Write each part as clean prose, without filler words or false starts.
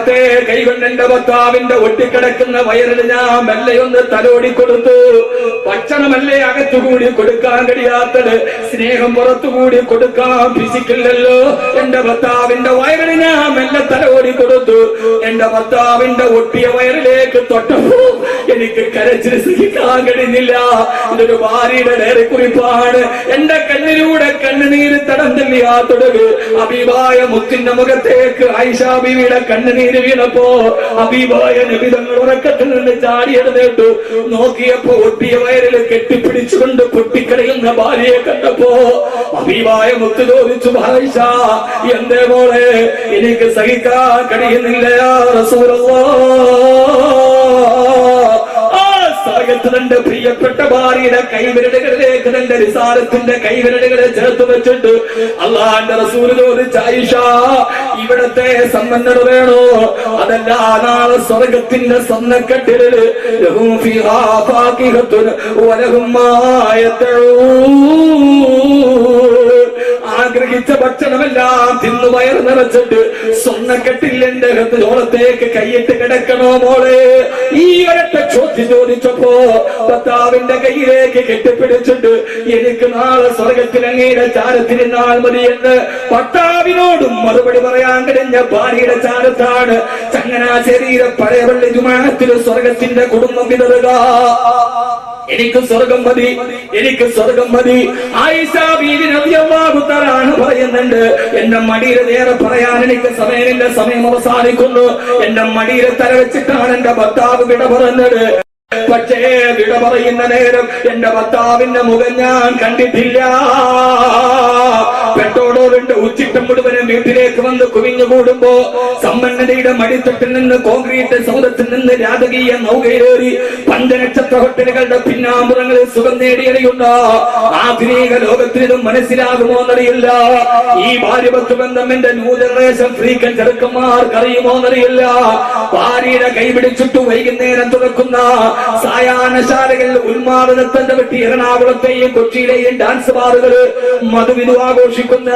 വലത്തെ കൈകൊണ്ട് എന്റെ ഭർത്താവിന്റെ ഒട്ടിക്കിടക്കുന്ന വയറിൽ ഞാൻ മെല്ലയൊന്ന് തലോടിക്കൊടുത്തു. ഭക്ഷണമല്ലേ അകത്തുകൂടി കൊടുക്കാൻ കഴിയാത്തത്, സ്നേഹം പുറത്തുകൂടി കൊടുക്കാൻ ഫിസിക്കില്ലല്ലോ. എന്റെ ഭർത്താവിന്റെ വയറിൽ ഞാൻ മെല്ലെ തലോടി കൊടുത്തു. എന്റെ ഭർത്താവിന്റെ ഒട്ടിയ വയറിലേക്ക് തൊട്ടപ്പോ എനിക്ക് കരച്ചിൽ സഹിക്കാൻ കഴിഞ്ഞില്ല. ഇതൊരു ഭാര്യയുടെ ഡയറിക്കുറിപ്പാണ്. എന്റെ കണ്ണിലൂടെ കണ്ണുനീര് തടം തല്ലിയാത്തൊടുക്. ഹബീബായ മുത്തിന്റെ മുഖത്തേക്ക് ആയിഷ ബീവിയുടെ കണ്ണുനീര് വീണപ്പോ ഹബീബായ നബി തങ്ങൾ ഉറക്കത്തിൽ നിന്ന് ചാടിയെടുത്തേട്ടു. നോക്കിയപ്പോ ഒട്ടിയ വയറിൽ കെട്ടിപ്പിടിച്ചുകൊണ്ട് പൊട്ടിക്കരയുന്ന ഭാര്യയെ കണ്ടപ്പോ ഹബീബായ മുത്ത് ചോദിച്ചു, ആയിഷ എന്തേ മോളെ എനിക്ക് സഹിക്കാൻ കഴിയുന്നില്ല യാ റസൂലല്ലാഹ്. തന്റെ പ്രിയപ്പെട്ട ഭാര്യയുടെ കൈവിരലുകളിലേക്ക് തന്റെ റിസാലത്തിന്റെ കൈവിരലുകളെ ചേർത്ത് വെച്ചിട്ട് അള്ളാന്റെ റസൂൽ ചോദിച്ചു, ആയിഷ ഇവിടത്തെ സമ്പന്നത വേണോ അതല്ല നാളെ സ്വർഗത്തിന്റെ സ്വർണ്ണക്കട്ടില് ആഗ്രഹിച്ച ഭക്ഷണമെല്ലാം തിന്നു വയർ നിറച്ചിട്ട് സ്വർണ്ണക്കെട്ടിൽ എന്റെ ഹൃദയോളത്തേക്ക് കൈയിട്ട് കിടക്കണോ മോളെ? ഈ ഒരൊറ്റ ചോദ്യം ചോദിച്ചപ്പോ ഭർത്താവിന്റെ കയ്യിലേക്ക് കെട്ടിപ്പിടിച്ചിട്ട് എനിക്ക് നാളെ സ്വർഗത്തിൽ അങ്ങയുടെ ചാരത്തിരുന്നാൽ മതി എന്ന് ഭർത്താവിനോടും മറുപടി പറയാൻ കഴിഞ്ഞ ഭാര്യയുടെ ചാരത്താണ് ചങ്ങനാശ്ശേരിയിലെ പഴയപള്ളി ജുമാഅത്തിൽ സ്വർഗത്തിന്റെ കുടുംബം വിതറുക. എനിക്ക് സ്വർഗം മതി, എനിക്ക് സ്വർഗം മതി. ആയിഷ ബീവി റളിയല്ലാഹു തആല പറയുന്നുണ്ട്, എന്റെ മടിയിൽ നേരെ പറയാൻ എനിക്ക് സമയമില്ല, സമയം അവസാനിക്കുന്നു. എന്റെ മടിയിൽ തല വെച്ചിട്ടാണ് എന്റെ ഭർത്താവ് വിട പറഞ്ഞത്. പക്ഷേ വിട പറയുന്ന നേരം എന്റെ ഭർത്താവിന്റെ മുഖം ഞാൻ കണ്ടിട്ടില്ല. പെട്ടോടോറിന്റെ ഉച്ചിട്ടം മുഴുവനും വീട്ടിലേക്ക് വന്ന് കുവിഞ്ഞുകൂടുമ്പോ സമ്പന്നതയുടെ മടിത്തട്ടിൽ നിന്ന് കോൺക്രീറ്റ് സൗധത്തിൽ നിന്ന് രാജകീയ നൗകയിലേറി പഞ്ചനക്ഷത്ര ഹോട്ടലുകളുടെ പിന്നാമ്പുറങ്ങളിൽ സുഖം നേടിയറിയുന്ന ആധുനിക ലോകത്തിനും മനസ്സിലാകുമോ എന്നറിയില്ല. ഈ ഭാര്യഭർത്തൃ ബന്ധം എന്റെ ന്യൂ ജനറേഷൻ ഫ്രീക്കൻ ചെറുക്കന്മാർക്ക് അറിയുമോ എന്നറിയില്ല. ഭാര്യയുടെ കൈപിടിച്ചിട്ട് വൈകുന്നേരം തുറക്കുന്ന സായാഹ്നശാലകളിൽ ഉന്മാദനത്തിന്റെ വെട്ടി എറണാകുളത്തെയും കൊച്ചിയിലെയും ഡാൻസ് ബാറുകള് മധുവിധു ആഘോഷിക്കുന്ന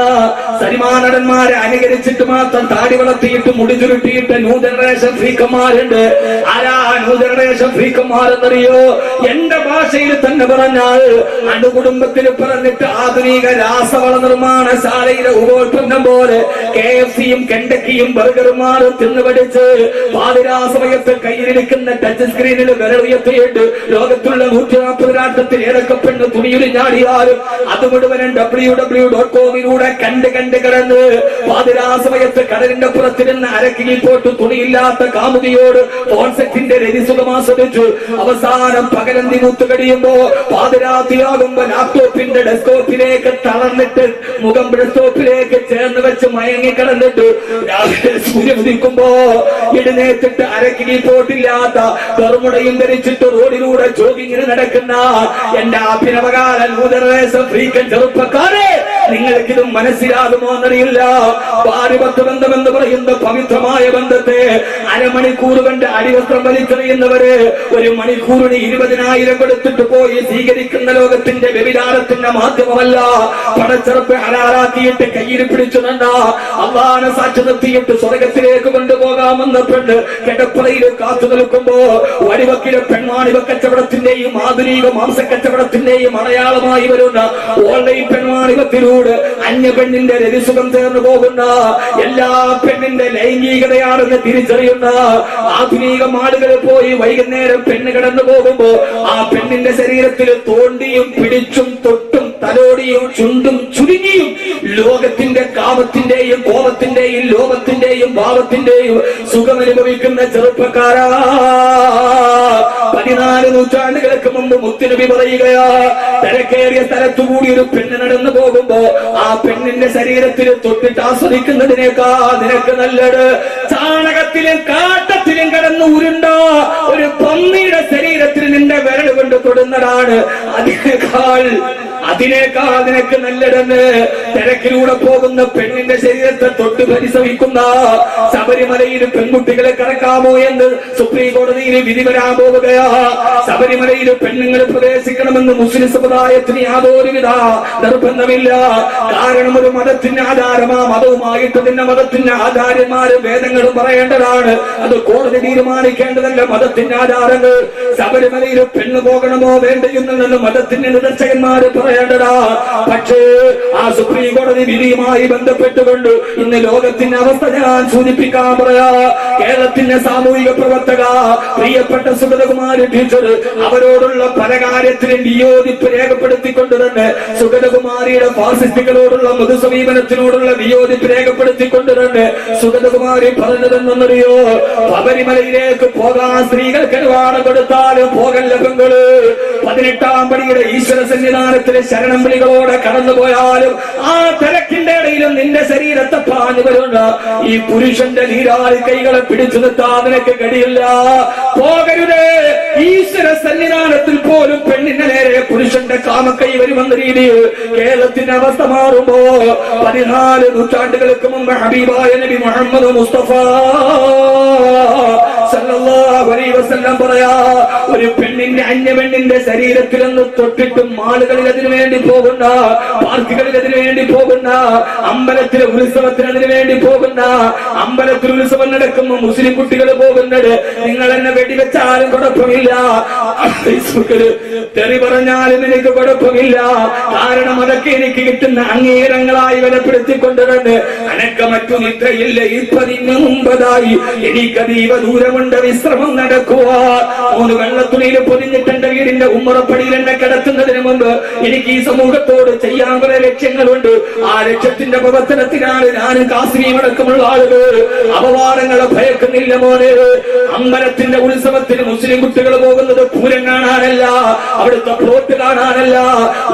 സരിമാനടന്മാരെ അനുകരിച്ചിട്ട് മാത്രം താടി വളർത്തിയിട്ട് മുടി ചുരുട്ടിയിട്ട് ന്യൂ ജനറേഷൻ ഫ്രീക്കന്മാരുണ്ട്. ആരാ ന്യൂ ജനറേഷൻ ഫ്രീക്കന്മാരെന്നറിയോ? എന്റെ ഭാഷയിൽ തന്നെ പറഞ്ഞാൽ അണുകുടുംബത്തിൽ പറഞ്ഞിട്ട് ആധുനിക രാസവള നിർമ്മാണശാലയിലെ ഉപോൽപ്പന്നം പോലെ KFC-യും കെൻഡക്കിയും ബർഗറുമാരും തിന്നുപടിച്ച് പാതിരാസമയത്ത് കയ്യിലിരിക്കുന്ന ടച്ച് സ്ക്രീനിൽ വിരലുയർത്തിയിട്ട് ലോകത്തുള്ള 140 രാഷ്ട്രത്തിൽ ഏതൊക്കെ പെണ്ണ് തുണിയുരിഞ്ഞാടിയാലും അത് മുഴുവനും www.com-ലൂടെ കണ്ട് കിടന്ന് പാതിരാസമയത്ത് കടലിന്റെ പുറത്തിരുന്ന് അരക്കിൽ പോട്ട് തുണിയില്ലാത്ത കാമുകിയോട് കോൺസെപ്റ്റിന്റെ രതിസുഖമാസ്വദിച്ചു. അവസാനം പകലന്തി മുത്തു കഴിയുമ്പോ പാതിരാത്രിയാകുമ്പോ ലാപ്ടോപ്പിന്റെ ഡെസ്ക്ടോപ്പിലേക്ക് തളർന്നിട്ട് മുഖം ഡെസ്ക്ടോപ്പിലേക്ക് ചേർന്ന് വെച്ച് മയങ്ങി കിടന്നിട്ട് രാവിലെ സൂര്യൻ ഉദിക്കുമ്പോ എഴുന്നേറ്റിട്ട് അരക്കിൽ പോട്ടില്ലാത്ത കറുമുടയും ധരിച്ചിട്ട് റോഡിലൂടെ ജോഗിങ്ങിന് നടക്കുന്ന എന്റെ അഭിനവകാല ന്യൂജനറേഷൻ ഫ്രീക്കൻ ചെറുപ്പക്കാരെ, നിങ്ങൾക്കിതും മനസ്സിലാകുമോ എന്നറിയില്ല. ഭാര്യഭർത്തൃ ബന്ധം എന്ന് പറയുന്ന പവിത്രമായ ബന്ധത്തെ അരമണിക്കൂർ കണ്ട് അടിവസ്ത്രം വലിച്ചെറിയുന്നവര് 1 മണിക്കൂറിന് 20,000 കൊടുത്തിട്ട് പോയി സ്വീകരിക്കുന്ന ലോകത്തിന്റെ വ്യഭിചാരത്തിന്റെ മാധ്യമമല്ല. പടച്ചെറുപ്പ് ഹലാലാക്കിയിട്ട് കയ്യിൽ പിടിച്ചു നിന്ന അള്ളാനെ സാക്ഷി നിർത്തിയിട്ട് സ്വർഗത്തിലേക്ക് കൊണ്ടുപോകാമെന്ന പെണ്ണ് കിടപ്പറയിൽ കാത്തു നിൽക്കുമ്പോ വടിവക്കിലെ പെൺവാണിവ കച്ചവടത്തിന്റെയും ആധുനിക മാംസക്കച്ചവടത്തിന്റെയും അടയാളമായി വരുന്ന ഓൺലൈൻ പെൺവാണിവത്തിലൂടെ അന്യ പെണ്ണിന്റെ രതിസുഖം ചേർന്നു പോകുന്ന എല്ലാ പെണ്ണിന്റെ ലൈംഗികതയാണെന്ന് തിരിച്ചറിയുന്ന ആധുനിക മാളുകളിൽ പോയി വൈകുന്നേരം പെണ്ണ് കടന്നു പോകുമ്പോ ആ പെണ്ണിന്റെ ശരീരത്തിൽ തോണ്ടിയും പിടിച്ചും തൊട്ടും തലോടിയും ചുണ്ടും ചുരുങ്ങിയും ലോകത്തിന്റെ കാമത്തിന്റെയും കോപത്തിന്റെയും ലോകത്തിന്റെയും ഭാവത്തിന്റെയും സുഖമനുഭവിക്കുന്ന ചെറുപ്പക്കാരാ, 14 നൂറ്റാണ്ടുകൾക്ക് മുമ്പ് മുത്തുനബി പറയുകയാ, തിരക്കേറിയ സ്ഥലത്തുകൂടി ഒരു പെണ്ണ് നടന്നു പോകുമ്പോ ആ പെണ്ണിന്റെ ശരീരത്തിൽ തൊട്ടിട്ട് ആസ്വദിക്കുന്നതിനേക്കാൾ നിനക്ക് നല്ലത് ചാണകത്തിലും കാട്ടത്തിലും കടന്നു ഉരുണ്ട ഒരു പന്നിയുടെ ശരീരത്തിൽ നിന്റെ വിരൽ കൊണ്ട് തൊടുന്നതാണ്. അതിനേക്കാൾ അതിനേക്കാൾ നിനക്ക് നല്ലതെന്ന് തിരക്കിലൂടെ പോകുന്ന പെണ്ണിന്റെ ശരീരത്തെ തൊട്ട് പരിശ്രമിക്കുന്ന ശബരിമലയിൽ പെൺകുട്ടികളെ കറക്കാമോ എന്ന് സുപ്രീം കോടതിയിൽ വിധി വരാൻ പോവുകയാ. ശബരിമലയിൽ പെണ്ണുങ്ങൾ പ്രവേശിക്കണമെന്ന് മുസ്ലിം സമുദായത്തിന് യാതൊരുവിധ നിർബന്ധമില്ല. കാരണം ഒരു മതത്തിന്റെ ആധാരമാ, മതവുമായിട്ട് തന്നെ മതത്തിന്റെ ആചാര്യന്മാര് വേദങ്ങളും പറയേണ്ടതാണ്. അത് കോടതി തീരുമാനിക്കേണ്ടതല്ല. മതത്തിന്റെ ആധാരങ്ങൾ ശബരിമലയിൽ പെണ്ണ് പോകണമോ വേണ്ടയെന്നുള്ള മതത്തിന്റെ നിദർശകന്മാര് പറയേണ്ടതാ. പക്ഷേ ആ സുപ്രീം കോടതി വിധിയുമായി ബന്ധപ്പെട്ടുകൊണ്ട് ഇന്ന് ലോകത്തിന്റെ അവസ്ഥ ഞാൻ സൂചിപ്പിക്കാൻ പറയാ. കേരളത്തിന്റെ സാമൂഹിക പ്രവർത്തക പ്രിയപ്പെട്ട സുഗതകുമാരി ടീച്ചർ അവരോടുള്ള പല കാര്യത്തിലും വിയോജിപ്പ് രേഖപ്പെടുത്തിക്കൊണ്ട് തന്നെ സുഗതകുമാരിയുടെ ഫാസിസ്റ്റുകളോടുള്ള മൃദുസമീപനത്തിനോടുള്ള വിയോജിപ്പ് രേഖപ്പെടുത്തിക്കൊണ്ട് തന്നെ സുഗതകുമാരി പറഞ്ഞതെന്നറിയോ? ശബരിമലയിലേക്ക് പോകാൻ സ്ത്രീകൾക്ക് അനുവാദം കൊടുത്താലും പോകല്ല പെങ്ങള്. 18-ാം പടിയുടെ ഈശ്വര സന്നിധാനത്തിലെ ശരണം വിളികളോടെ കടന്നുപോയാലും ആ തിരക്കിന്റെ ഇടയിലും നിന്റെ ശരീരത്തെ പാഞ്ഞു വരുന്ന ഈ പുരുഷന്റെ നീരാളി കൈകളെ പിടിച്ചു നിർത്താൻ നിനക്ക് കഴിയില്ല. പോകരുതേ. ഈശ്വര സന്നിധാനത്തിൽ പോലും പെണ്ണിന്റെ നേരെ പുരുഷന്റെ കാമക്കൈ വരുമെന്ന രീതിയിൽ കേരളത്തിന്റെ അവസ്ഥ മാറുമ്പോ 14 നൂറ്റാണ്ടുകൾക്ക് മുമ്പ് ഹബീബായ നബി മുഹമ്മദ് മുസ്തഫ സല്ലല്ലാഹു അലൈഹി വസല്ലം പറയാ, ഒരു പെണ്ണിന്റെ അന്യപെണ്ണിന്റെ ശരീരത്തിലൊന്ന് തൊട്ടിട്ടും മാളുകളിൽ അതിനു വേണ്ടി പോകുന്ന, പാർക്കുകളിൽ അതിനു വേണ്ടി പോകുന്ന, അമ്പലത്തിലെ ഉത്സവത്തിന് അതിനു വേണ്ടി പോകുന്ന, അമ്പലത്തിൽ ഉത്സവം നടക്കുമ്പോൾ മുസ്ലിം കുട്ടികൾ പോകുന്നത് നിങ്ങൾ എന്നെ വെടിവെച്ചാലും കുഴപ്പമില്ല, തെറി പറഞ്ഞാലും എനിക്ക് കുഴപ്പമില്ല. കാരണം അതൊക്കെ എനിക്ക് കിട്ടുന്ന അംഗീകാരങ്ങളായി വിലപ്പെടുത്തിക്കൊണ്ട് തന്നെ അനക്ക മറ്റു നിദ്രയില്ല. 20 മുമ്പതായി എനിക്കതീവ ദൂരമുണ്ട് വിശ്രമം നടക്കുക. 3 വെള്ളത്തുണിയിൽ പൊതിഞ്ഞിട്ട് എന്റെ വീടിന്റെ ഉമ്മറപ്പടിയിൽ എന്നെ കിടത്തുന്നതിന് മുമ്പ് എനിക്ക് ഈ സമൂഹത്തോട് ചെയ്യാൻ പല ലക്ഷ്യങ്ങളുണ്ട്. ആ ലക്ഷ്യത്തിന്റെ പ്രവർത്തനത്തിനാണ് ഞാനും കാശ്മീർ അടക്കമുള്ള ആളുകൾ അപവാദങ്ങളെ ഭയക്കുന്നില്ല മോനെ. അമ്പലത്തിന്റെ ഉത്സവത്തിന് മുസ്ലിം കുട്ടികൾ പോകുന്നത് പൂരം കാണാനല്ല, അവിടുത്തെ പ്ലോട്ട് കാണാനല്ല.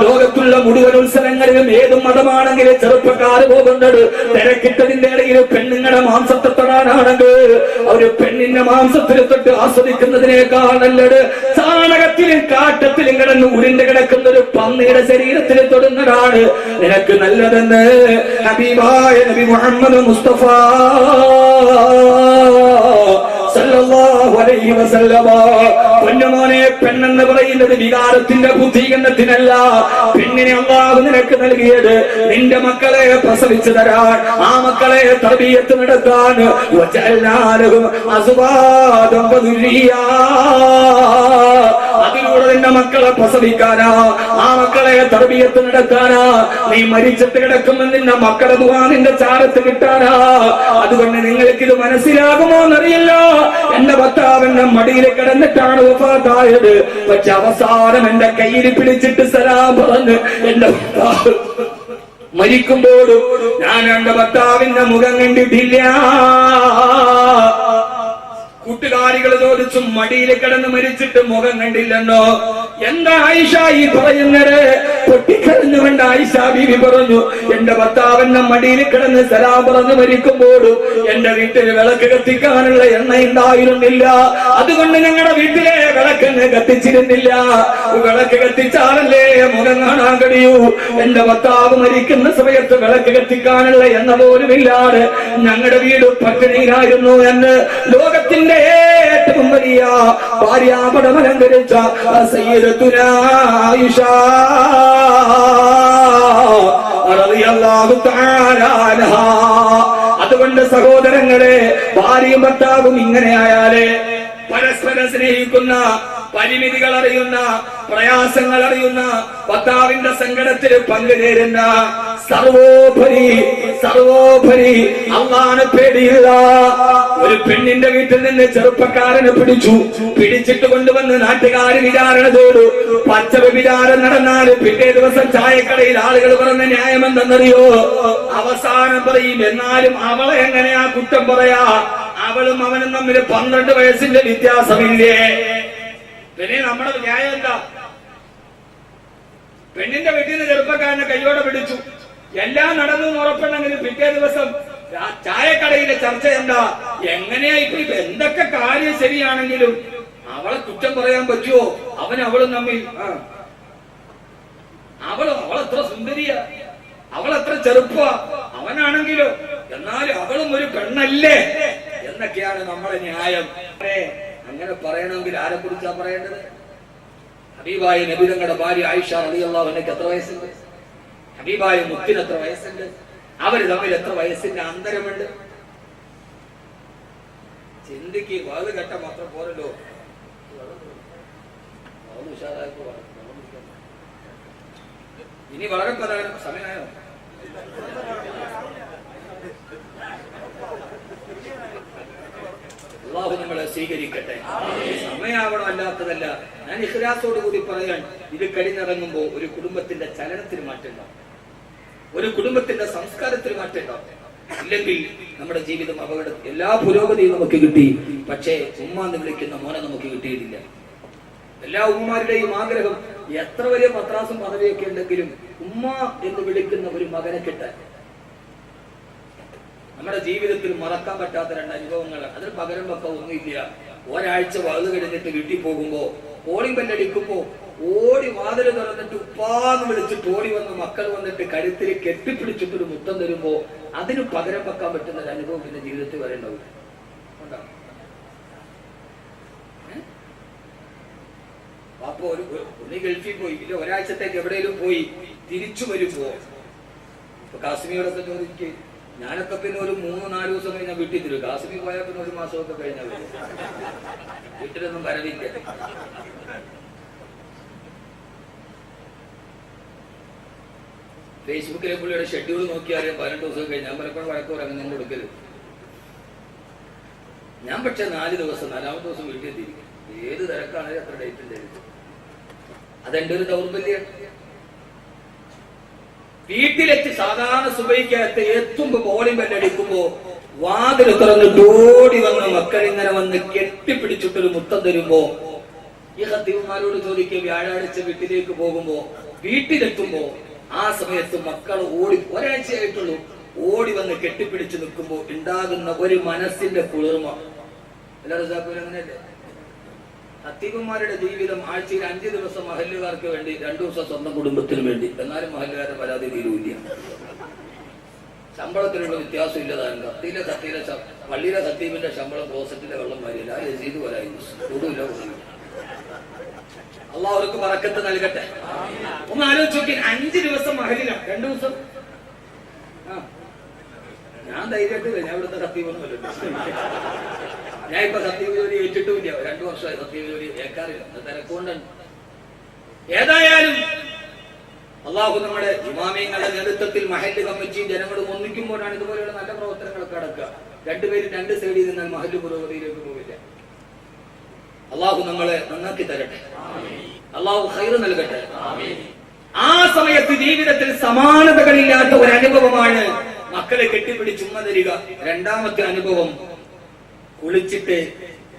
ലോകത്തുള്ള മുഴുവൻ ഉത്സവങ്ങളിലും ഏതും മതമാണെങ്കിലും ചെറുപ്പക്കാർ പോകുന്നത് തിരക്കിട്ടതിന്റെ ഇടയിൽ പെണ്ണുങ്ങളുടെ മാംസത്തെ തൊടാനാണെങ്കിൽ ഒരു പെണ്ണിന്റെ മാംസത്തിൽ തൊട്ട് ആസ്വദിക്കുന്നതിനേക്കാൾ നല്ലത് ചാണകത്തിലും കാട്ടത്തിലും കിടന്ന് ഉരുണ്ട് കിടക്കുന്ന ഒരു പന്നിയുടെ ശരീരത്തിൽ തൊടുന്നതാണ് നിനക്ക് നല്ലതെന്ന് ഹബീബായ നബി മുഹമ്മദ് മുസ്തഫ സല്ലല്ലാഹു അലൈഹി വസല്ലമ. പൊന്നുമോനെ, പെണ്ണെന്ന് പറയുന്നത് വികാരത്തിന്റെ ബുദ്ധീകരണത്തിനല്ല. പെണ്ണിനെ അല്ലാഹു നിനക്ക് നൽകിയത് നിന്റെ മക്കളെ പ്രസവിച്ചു തരാൻ, ആ മക്കളെ തർബിയത്ത് നടത്താൻ. വജഅൽനാലഹും അസ്വാദൻ വദുരിയ്യാ. അതിലൂടെ നിന്റെ മക്കളെ പ്രസവിക്കാനാ, ആ മക്കളെ തർബിയത്ത് നടത്താനാ. നീ മരിച്ചിട്ട് കിടക്കുമ്പോൾ നിന്റെ മക്കളെ ദുആ നിന്റെ ചാരത്ത് കിട്ടാനാ. അതുകൊണ്ട് നിങ്ങൾക്കിത് മനസ്സിലാകുമോ എന്നറിയില്ല. എന്റെ ഭർത്താവിന്റെ മടിയിൽ കിടന്നിട്ടാണ് വഫാത്തായത്. പക്ഷെ അവസാനം എന്റെ കയ്യിൽ പിടിച്ചിട്ട് സലാം പറഞ്ഞ് എന്റെ ഭർത്താവ് മരിക്കുമ്പോഴും ഞാൻ എന്റെ ഭർത്താവിന്റെ മുഖം കണ്ടിട്ടില്ല. കൂട്ടുകാരികൾ ചോദിച്ചു, മടിയിൽ കിടന്ന് മരിച്ചിട്ട് മുഖം കണ്ടില്ലെന്നോ? എന്താ ആയിഷ ഈ പറയുന്നത്? പൊട്ടിക്കരഞ്ഞുകൊണ്ട് ആയിഷ ബീവി പറഞ്ഞു, എന്റെ ഭർത്താവിന്റെ മടിയിൽ കിടന്ന് സലാം പറഞ്ഞു മരിക്കുമ്പോഴും എന്റെ വീട്ടിൽ വിളക്ക് കത്തിക്കാനുള്ള എണ്ണ ഉണ്ടായിരുന്നില്ല. അതുകൊണ്ട് ഞങ്ങളുടെ വീട്ടിലെ വിളക്കെന്ന് കത്തിച്ചിരുന്നില്ല. വിളക്ക് കത്തിച്ചാലല്ലേ മുഖം കാണാൻ കഴിയൂ. എന്റെ ഭർത്താവ് മരിക്കുന്ന സമയത്ത് വിളക്ക് കത്തിക്കാനുള്ള എണ്ണ പോലും ഇല്ലാതെ ഞങ്ങളുടെ വീട് പട്ടിണിയിലായിരുന്നു എന്ന് ലോകത്തിന്റെ ഏറ്റവും വലിയ ഭാര്യാപടം അലങ്കരിച്ച സയ്യിദത്തുനാ ആയിഷ റളിയല്ലാഹു തആല അൻഹാ. അതുകൊണ്ട് സഹോദരങ്ങളെ, ഭാര്യയും ഭർത്താവും ഇങ്ങനെ ആയാലേ പരസ്പരം സ്നേഹിക്കുന്ന, പരിമിതികൾ അറിയുന്ന, പ്രയാസങ്ങൾ അറിയുന്ന, ഭർത്താവിന്റെ സങ്കടത്തിൽ പങ്കുചേരുന്ന, സർവോപരി അള്ളാഹുവിനെ പേടിയുള്ള ഒരു പെണ്ണിന്റെ വീട്ടിൽ നിന്ന് ചെറുപ്പക്കാരനെ പിടിച്ചിട്ട് കൊണ്ടുവന്ന് നാട്ടുകാര് വിചാരണ ചെയ്തു. പച്ച വിചാരം നടന്നാൽ പിറ്റേ ദിവസം ചായക്കടയിൽ ആളുകൾ പറഞ്ഞ ന്യായം എന്തെന്നറിയോ? അവസാനം പറയും, എന്നാലും അവളെ എങ്ങനെയാ കുറ്റം പറയാ? അവളും അവനും തമ്മിൽ 12 വയസ്സിന്റെ വ്യത്യാസമില്ലേ? പിന്നെ നമ്മുടെ ന്യായം എന്താ? പെണ്ണിന്റെ വീട്ടിൽ നിന്ന് ചെറുപ്പക്കാരനെ കൈയോടെ പിടിച്ചു, എല്ലാം നടന്നു ഉറപ്പുണ്ടെങ്കിൽ പിറ്റേ ദിവസം ചായക്കടയിലെ ചർച്ച എന്താ? എങ്ങനെയാ ഇപ്പൊ എന്തൊക്കെ കാര്യം ശരിയാണെങ്കിലും അവളെ കുറ്റം പറയാൻ പറ്റുമോ? അവളും തമ്മിൽ അവളെത്ര സുന്ദരിയ, അവളെത്ര ചെറുപ്പ, അവനാണെങ്കിലോ എന്നാലും അവളും ഒരു പെണ്ണല്ലേ എന്നൊക്കെയാണ് നമ്മുടെ ന്യായം. അങ്ങനെ പറയണമെങ്കിൽ ആരെ കുറിച്ചാ പറയേണ്ടത്? ഹബീബായ നബി തങ്ങളുടെ ഭാര്യ ആയിഷ റളിയല്ലാഹു അൻഹയ്ക്ക് എത്ര വയസ്സുണ്ട്? ഹബീബായ മുത്തിന് എത്ര വയസ്സുണ്ട്? അവര് തമ്മിൽ എത്ര വയസ്സിന്റെ അന്തരമുണ്ട്? ചിന്തിക്ക്. വാത് കേട്ട മാത്രം പോരല്ലോ. ഇനി വളരെ പ്രധാനം. സമയമായോ? അല്ലാഹു നമ്മളെ സ്വീകരിക്കട്ടെ. സമയാവണം, അല്ലാത്തതല്ല. ഞാൻ ഇഖ്ലാസോട് കൂടി പറയാൻ, ഇത് കഴിഞ്ഞിറങ്ങുമ്പോ ഒരു കുടുംബത്തിന്റെ ചലനത്തിന് മാറ്റമുണ്ടാവും, ഒരു കുടുംബത്തിന്റെ സംസ്കാരത്തിന് മാറ്റമുണ്ടാവും. ഇല്ലെങ്കിൽ നമ്മുടെ ജീവിതം അപകടം. എല്ലാ പുരോഗതിയും നമുക്ക് കിട്ടി, പക്ഷേ ഉമ്മ എന്ന് വിളിക്കുന്ന മോനെ നമുക്ക് കിട്ടിയിട്ടില്ല. എല്ലാ ഉമ്മമാരുടെയും ആഗ്രഹം, എത്ര വലിയ പത്രാസും പദവിയൊക്കെ ഉണ്ടെങ്കിലും ഉമ്മ എന്ന് വിളിക്കുന്ന ഒരു മകനെ കിട്ടാൻ. നമ്മുടെ ജീവിതത്തിൽ മറക്കാൻ പറ്റാത്ത രണ്ട് അനുഭവങ്ങളാണ്. അതിന് പകരം വെക്കാൻ ഒന്നുമില്ല. ഒരാഴ്ച വാതിൽ കഴിഞ്ഞിട്ട് വീട്ടിൽ പോകുമ്പോ കോളിംഗ് ബെല്ലടിക്കുമ്പോ ഓടി വാതിൽ തുറന്നിട്ട് ഉപ്പാന്ന് വിളിച്ചിട്ട് ഓടി വന്ന് മക്കൾ വന്നിട്ട് കരുത്തിൽ കെട്ടിപ്പിടിച്ചിട്ടൊരു മുത്തം തരുമ്പോ അതിന് പകരം വെക്കാൻ പറ്റുന്ന ഒരു അനുഭവം പിന്നെ ജീവിതത്തിൽ വരേണ്ടാവില്ല. അപ്പൊ ഒന്ന് ഗൾഫിൽ പോയി, ഇല്ല ഒരാഴ്ചത്തേക്ക് എവിടെയെങ്കിലും പോയി തിരിച്ചു വരുമ്പോ ഇപ്പൊ കാശ്മീരൊക്കെ ചോദിക്ക്, ഞാനൊക്കെ പിന്നെ ഒരു 3-4 ദിവസം കഴിഞ്ഞാൽ വീട്ടിൽ തരും. കാശ്മീർ പോയാൽ പിന്നെ 1 മാസമൊക്കെ കഴിഞ്ഞാൽ വരും. വീട്ടിലൊന്നും വരവില്ല. ഫേസ്ബുക്കിലെ പുള്ളിയുടെ ഷെഡ്യൂൾ നോക്കിയാലും 18 ദിവസം കഴിഞ്ഞ്. ഞാൻ പലപ്പോഴും വഴക്കൂർ അങ്ങനെ നിങ്ങൾ കൊടുക്കരുത്. ഞാൻ പക്ഷെ 4 ദിവസം 4ാമത്തെ ദിവസം വീട്ടിൽ എത്തിയിരിക്കും. ഏത് തിരക്കാണെങ്കിലും അത്ര ഡേറ്റ് ഉണ്ടായിരിക്കും. അതെന്റെ ഒരു ദൗർബല്യം. വീട്ടിലെത്തി സാധാരണ സുബഹിക്കകത്ത് എത്തുമ്പോ കോളിംഗ് ബെല്ലടിക്കുമ്പോ വാതിൽ തുറന്നിട്ട് ഓടി വന്ന് മക്കൾ ഇങ്ങനെ വന്ന് കെട്ടിപ്പിടിച്ചിട്ടൊരു മുത്തം തരുമ്പോ ഈ ഖത്തീബുമാരോട് ചോദിക്കുക, വ്യാഴാഴ്ച വീട്ടിലേക്ക് പോകുമ്പോ വീട്ടിലെത്തുമ്പോ ആ സമയത്ത് മക്കൾ ഓടി, ഒരാഴ്ചയായിട്ടുള്ളൂ, ഓടി വന്ന് കെട്ടിപ്പിടിച്ച് നിൽക്കുമ്പോ ഉണ്ടാകുന്ന ഒരു മനസ്സിന്റെ കുളിർമ. എല്ലാവരും അങ്ങനെയല്ലേ? ഖത്തീബുമാരുടെ ജീവിതം ആഴ്ചയിൽ 5 ദിവസം മഹല്ലുകാർക്ക് വേണ്ടി, 2 ദിവസം സ്വന്തം കുടുംബത്തിന് വേണ്ടി. എന്നാലും മഹല്ലുകാരുടെ പരാതി തീരുവില്ല. ശമ്പളത്തിലുള്ള വ്യത്യാസം ഇല്ലതാണ്. പള്ളിയിലെ ഖത്തീബിന്റെ ശമ്പളം ക്ലോസറ്റിലെ വെള്ളം മാറിയില്ല. ആ രസീത് പോലായിരുന്നു. കൂടുമില്ല. അള്ളാഹു അവർക്ക് ബറക്കത്ത് നൽകട്ടെ. ഒന്ന് ആലോചിച്ച് നോക്കി, 5 ദിവസം മഹലിലാണ്, 2 ദിവസം. ഞാൻ ധൈര്യമായിട്ട് ഞാൻ ഇവിടുത്തെ ഖത്തീബൊന്നുമല്ലോ. ഞാൻ ഇപ്പൊ ഖത്തീബ് ജോലി ഏറ്റിട്ടുമില്ല. 2 വർഷമായി ഖത്തീബ് ജോലി ഏൽക്കാറില്ല. തിരക്കുകൊണ്ടാണ്. ഏതായാലും അള്ളാഹു നമ്മുടെ ഇമാമിയങ്ങളുടെ നേതൃത്വത്തിൽ മഹല്ല് കമ്മിറ്റിയും ജനങ്ങളും ഒന്നിക്കുമ്പോഴാണ് ഇതുപോലെയുള്ള നല്ല പ്രവർത്തനങ്ങളൊക്കെ നടക്കുക. 2 പേര് 2 സൈഡിൽ നിന്നാൽ മഹല്ല് പുരോഗതിയിലേക്ക് പോവില്ല. അള്ളാഹു നമ്മളെ നന്നാക്കി തരട്ടെ. അള്ളാഹു ഖൈറ് നൽകട്ടെ. ആ സമയത്ത് ജീവിതത്തിൽ സമാനതകളില്ലാത്ത ഒരു അനുഭവമാണ് മക്കളെ കെട്ടിപ്പിടിച്ച് ഉമ്മ തരിക. 2ാമത്തെ അനുഭവം, കുളിച്ചിട്ട്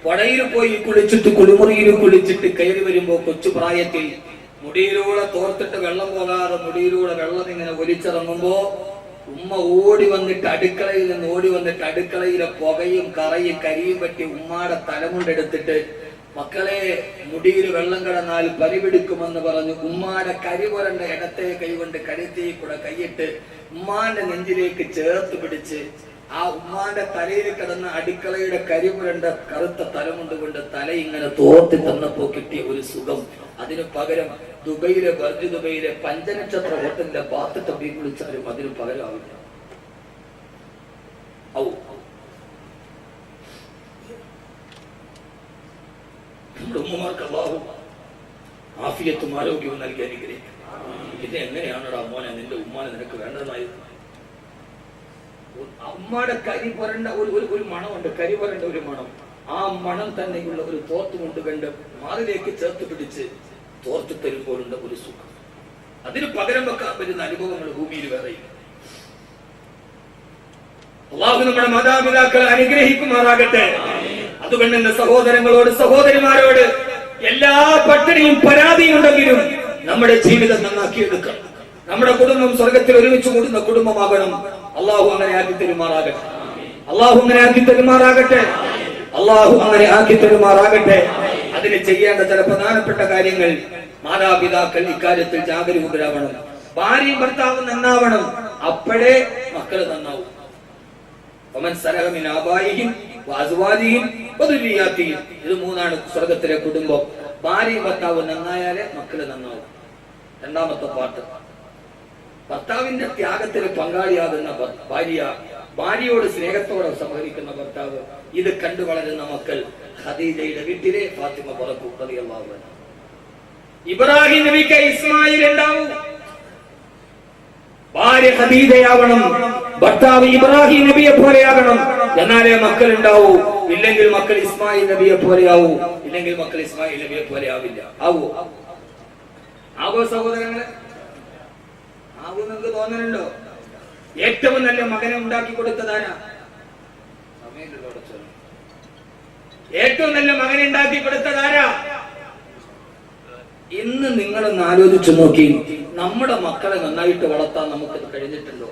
പടയിൽ പോയി കുളിച്ചിട്ട് കുളിമുറിയിൽ കുളിച്ചിട്ട് കയറി വരുമ്പോ കൊച്ചു പ്രായത്തിൽ മുടിയിലൂടെ തോർത്തിട്ട് വെള്ളം പോകാതെ മുടിയിലൂടെ വെള്ളം ഇങ്ങനെ ഒലിച്ചിറങ്ങുമ്പോ ഉമ്മ ഓടി വന്നിട്ട് അടുക്കളയിൽ നിന്ന് ഓടി വന്നിട്ട് അടുക്കളയിലെ പുകയും കറയും കരിയും പറ്റി ഉമ്മാടെ തലമുണ്ടെടുത്തിട്ട്, മക്കളെ മുടിയിൽ വെള്ളം കിടന്നാൽ പനി പിടിക്കുമെന്ന് പറഞ്ഞു ഉമ്മാടെ കരി പുരണ്ട ഇടത്തെ കൈകൊണ്ട് കരുത്തി കൂടെ കൈയിട്ട് ഉമ്മാന്റെ നെഞ്ചിലേക്ക് ചേർത്ത് പിടിച്ച് ആ ഉമ്മാന്റെ തലയിൽ കിടന്ന അടുക്കളയുടെ കരിപുരണ്ട കറുത്ത തലമുണ്ടുകൊണ്ട് തല ഇങ്ങനെ തോർത്തി തന്നപ്പോ കിട്ടിയ ഒരു സുഖം, അതിനു പകരം ദുബൈയിലെ ബർജ് ദുബൈയിലെ 5 നക്ഷത്ര ഹോട്ടലിന്റെ ബാത്ത് ടബിൽ കുളിച്ചാലും അതിന് പകരമാവില്ല. നമ്മുടെ ഉമ്മമാർക്ക് അല്ലാഹു ആഫിയത്തും ആരോഗ്യവും നൽകി അനുഗ്രഹിക്കും. ഇത് എങ്ങനെയാണടാ മോനെ നിന്റെ ഉമ്മാനെ നിനക്ക് വേണ്ടതായിരുന്നു? ഉമ്മാടെ കരി പുരണ്ട ഒരു മണമുണ്ട്, കരി പുരണ്ട ഒരു മണം. ആ മണം തന്നെയുള്ള ഒരു തോർത്ത് കൊണ്ട് കണ്ട് മാറിലേക്ക് ചേർത്ത് പിടിച്ച് തോർത്ത് തരുമ്പോഴുണ്ട് ഒരു സുഖം. അതിന് പകരം വെക്കാൻ പറ്റുന്ന അനുഭവങ്ങൾ ഭൂമിയിൽ വേറെയില്ല. അല്ലാഹു നമ്മുടെ മാതാപിതാക്കളെ അനുഗ്രഹിക്കുമാറാകട്ടെ. അതുകൊണ്ട് എന്റെ സഹോദരങ്ങളോട് സഹോദരിമാരോട് എല്ലാ പട്ടിണിയും പരാതിയും ഉണ്ടെങ്കിലും നമ്മുടെ ജീവിതം നന്നാക്കിയെടുക്കണം. നമ്മുടെ കുടുംബം സ്വർഗത്തിൽ ഒരുമിച്ച് കൂടുന്ന കുടുംബമാകണം. അള്ളാഹു അങ്ങനെ ആക്കി തരുമാറാകട്ടെ. അള്ളാഹു അങ്ങനെ ആക്കി തരുമാറാകട്ടെ. അള്ളാഹു അങ്ങനെ ആക്കി തരുമാറാകട്ടെ. അതിന് ചെയ്യേണ്ട ചില പ്രധാനപ്പെട്ട കാര്യങ്ങൾ മാതാപിതാക്കൾ ഇക്കാര്യത്തിൽ ജാഗരൂകരാവണം. ഭാര്യയും ഭർത്താവും നന്നാവണം, അപ്പോഴേ മക്കൾ നന്നാവും. ഇത് മൂന്നാണ് സ്വർഗത്തിലെ കുടുംബം. ഭാര്യയും ഭർത്താവ് നന്നായാലേ മക്കള് നന്നാവും. രണ്ടാമത്തെ പാട്ട്, ഭർത്താവിന്റെ ത്യാഗത്തിന് പങ്കാളിയാകുന്ന ഭാര്യ, ഭാര്യയോട് സ്നേഹത്തോടെ സഹകരിക്കുന്ന ഭർത്താവ്, ഇത് കണ്ടു വളരുന്ന മക്കൾ. ഖദീജയുടെ വീട്ടിലെ ഫാത്തിമ പറക്കും റളിയല്ലാഹു അൻഹ. ഇബ്രാഹിം നബിക്ക് ഇസ്മായിൽ ഉണ്ടാവും. ഭാര്യ ഖദീജയാവണം, ഭർത്താവ് ഇബ്രാഹിം നബിയെ പോലെയാകണം, എന്നാലേ മക്കൾ ഉണ്ടാവൂ. ഇല്ലെങ്കിൽ മക്കൾ ഇസ്മായിൽ നബിയെ പോലെയാവൂ, ഇല്ലെങ്കിൽ മക്കൾ ഇസ്മായിൽ നബിയെ പോലെ ആവില്ല. ആവോ സഹോദരങ്ങളെ? ആവൂ നിങ്ങൾക്ക് തോന്നലുണ്ടോ? ഏറ്റവും നല്ല മകനെ ഉണ്ടാക്കി കൊടുത്തതാരാ? ഏറ്റവും നല്ല മകനെ ഉണ്ടാക്കി കൊടുത്തതാരാ? ഇന്ന് നിങ്ങളൊന്ന് ആലോചിച്ചു നോക്കി, നമ്മുടെ മക്കളെ നന്നായിട്ട് വളർത്താൻ നമുക്ക് കഴിഞ്ഞിട്ടുണ്ടോ?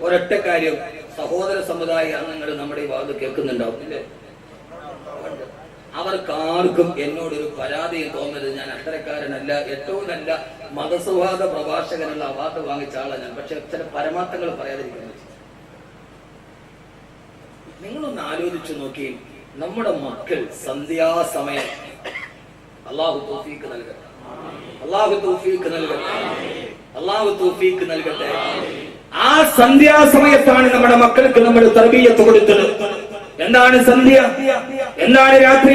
ഒരൊറ്റ കാര്യം, സഹോദര സമുദായ അംഗങ്ങൾ നമ്മുടെ ഈ വാദം കേൾക്കുന്നുണ്ടാവും ഇല്ലേ? അവർക്കാർക്കും എന്നോടൊരു പരാതിയും തോന്നരുത്. ഞാൻ അത്തരക്കാരനല്ല. ഏറ്റവും നല്ല മതസൗഹാർദ്ദ പ്രഭാഷകനുള്ള അവാർഡ് വാങ്ങിച്ച ആളാണ് ഞാൻ. പക്ഷെ ചില പരമാർത്ഥങ്ങൾ പറയാതിരിക്കുന്നത്. നിങ്ങളൊന്ന് ആലോചിച്ചു നോക്കി, നമ്മുടെ മക്കൾ സന്ധ്യാസമയം, അള്ളാഹു തൗഫീഖ് നൽകട്ടെ, അള്ളാഹു തൗഫീഖ് നൽകട്ടെ, അള്ളാഹു തൗഫീഖ് നൽകട്ടെ. ആ സന്ധ്യാസമയത്താണ് നമ്മുടെ മക്കൾക്ക് നമ്മൾ തർബീയത്ത് കൊടുത്തത്. എന്താണ് സന്ധ്യ? എന്താണ് രാത്രി?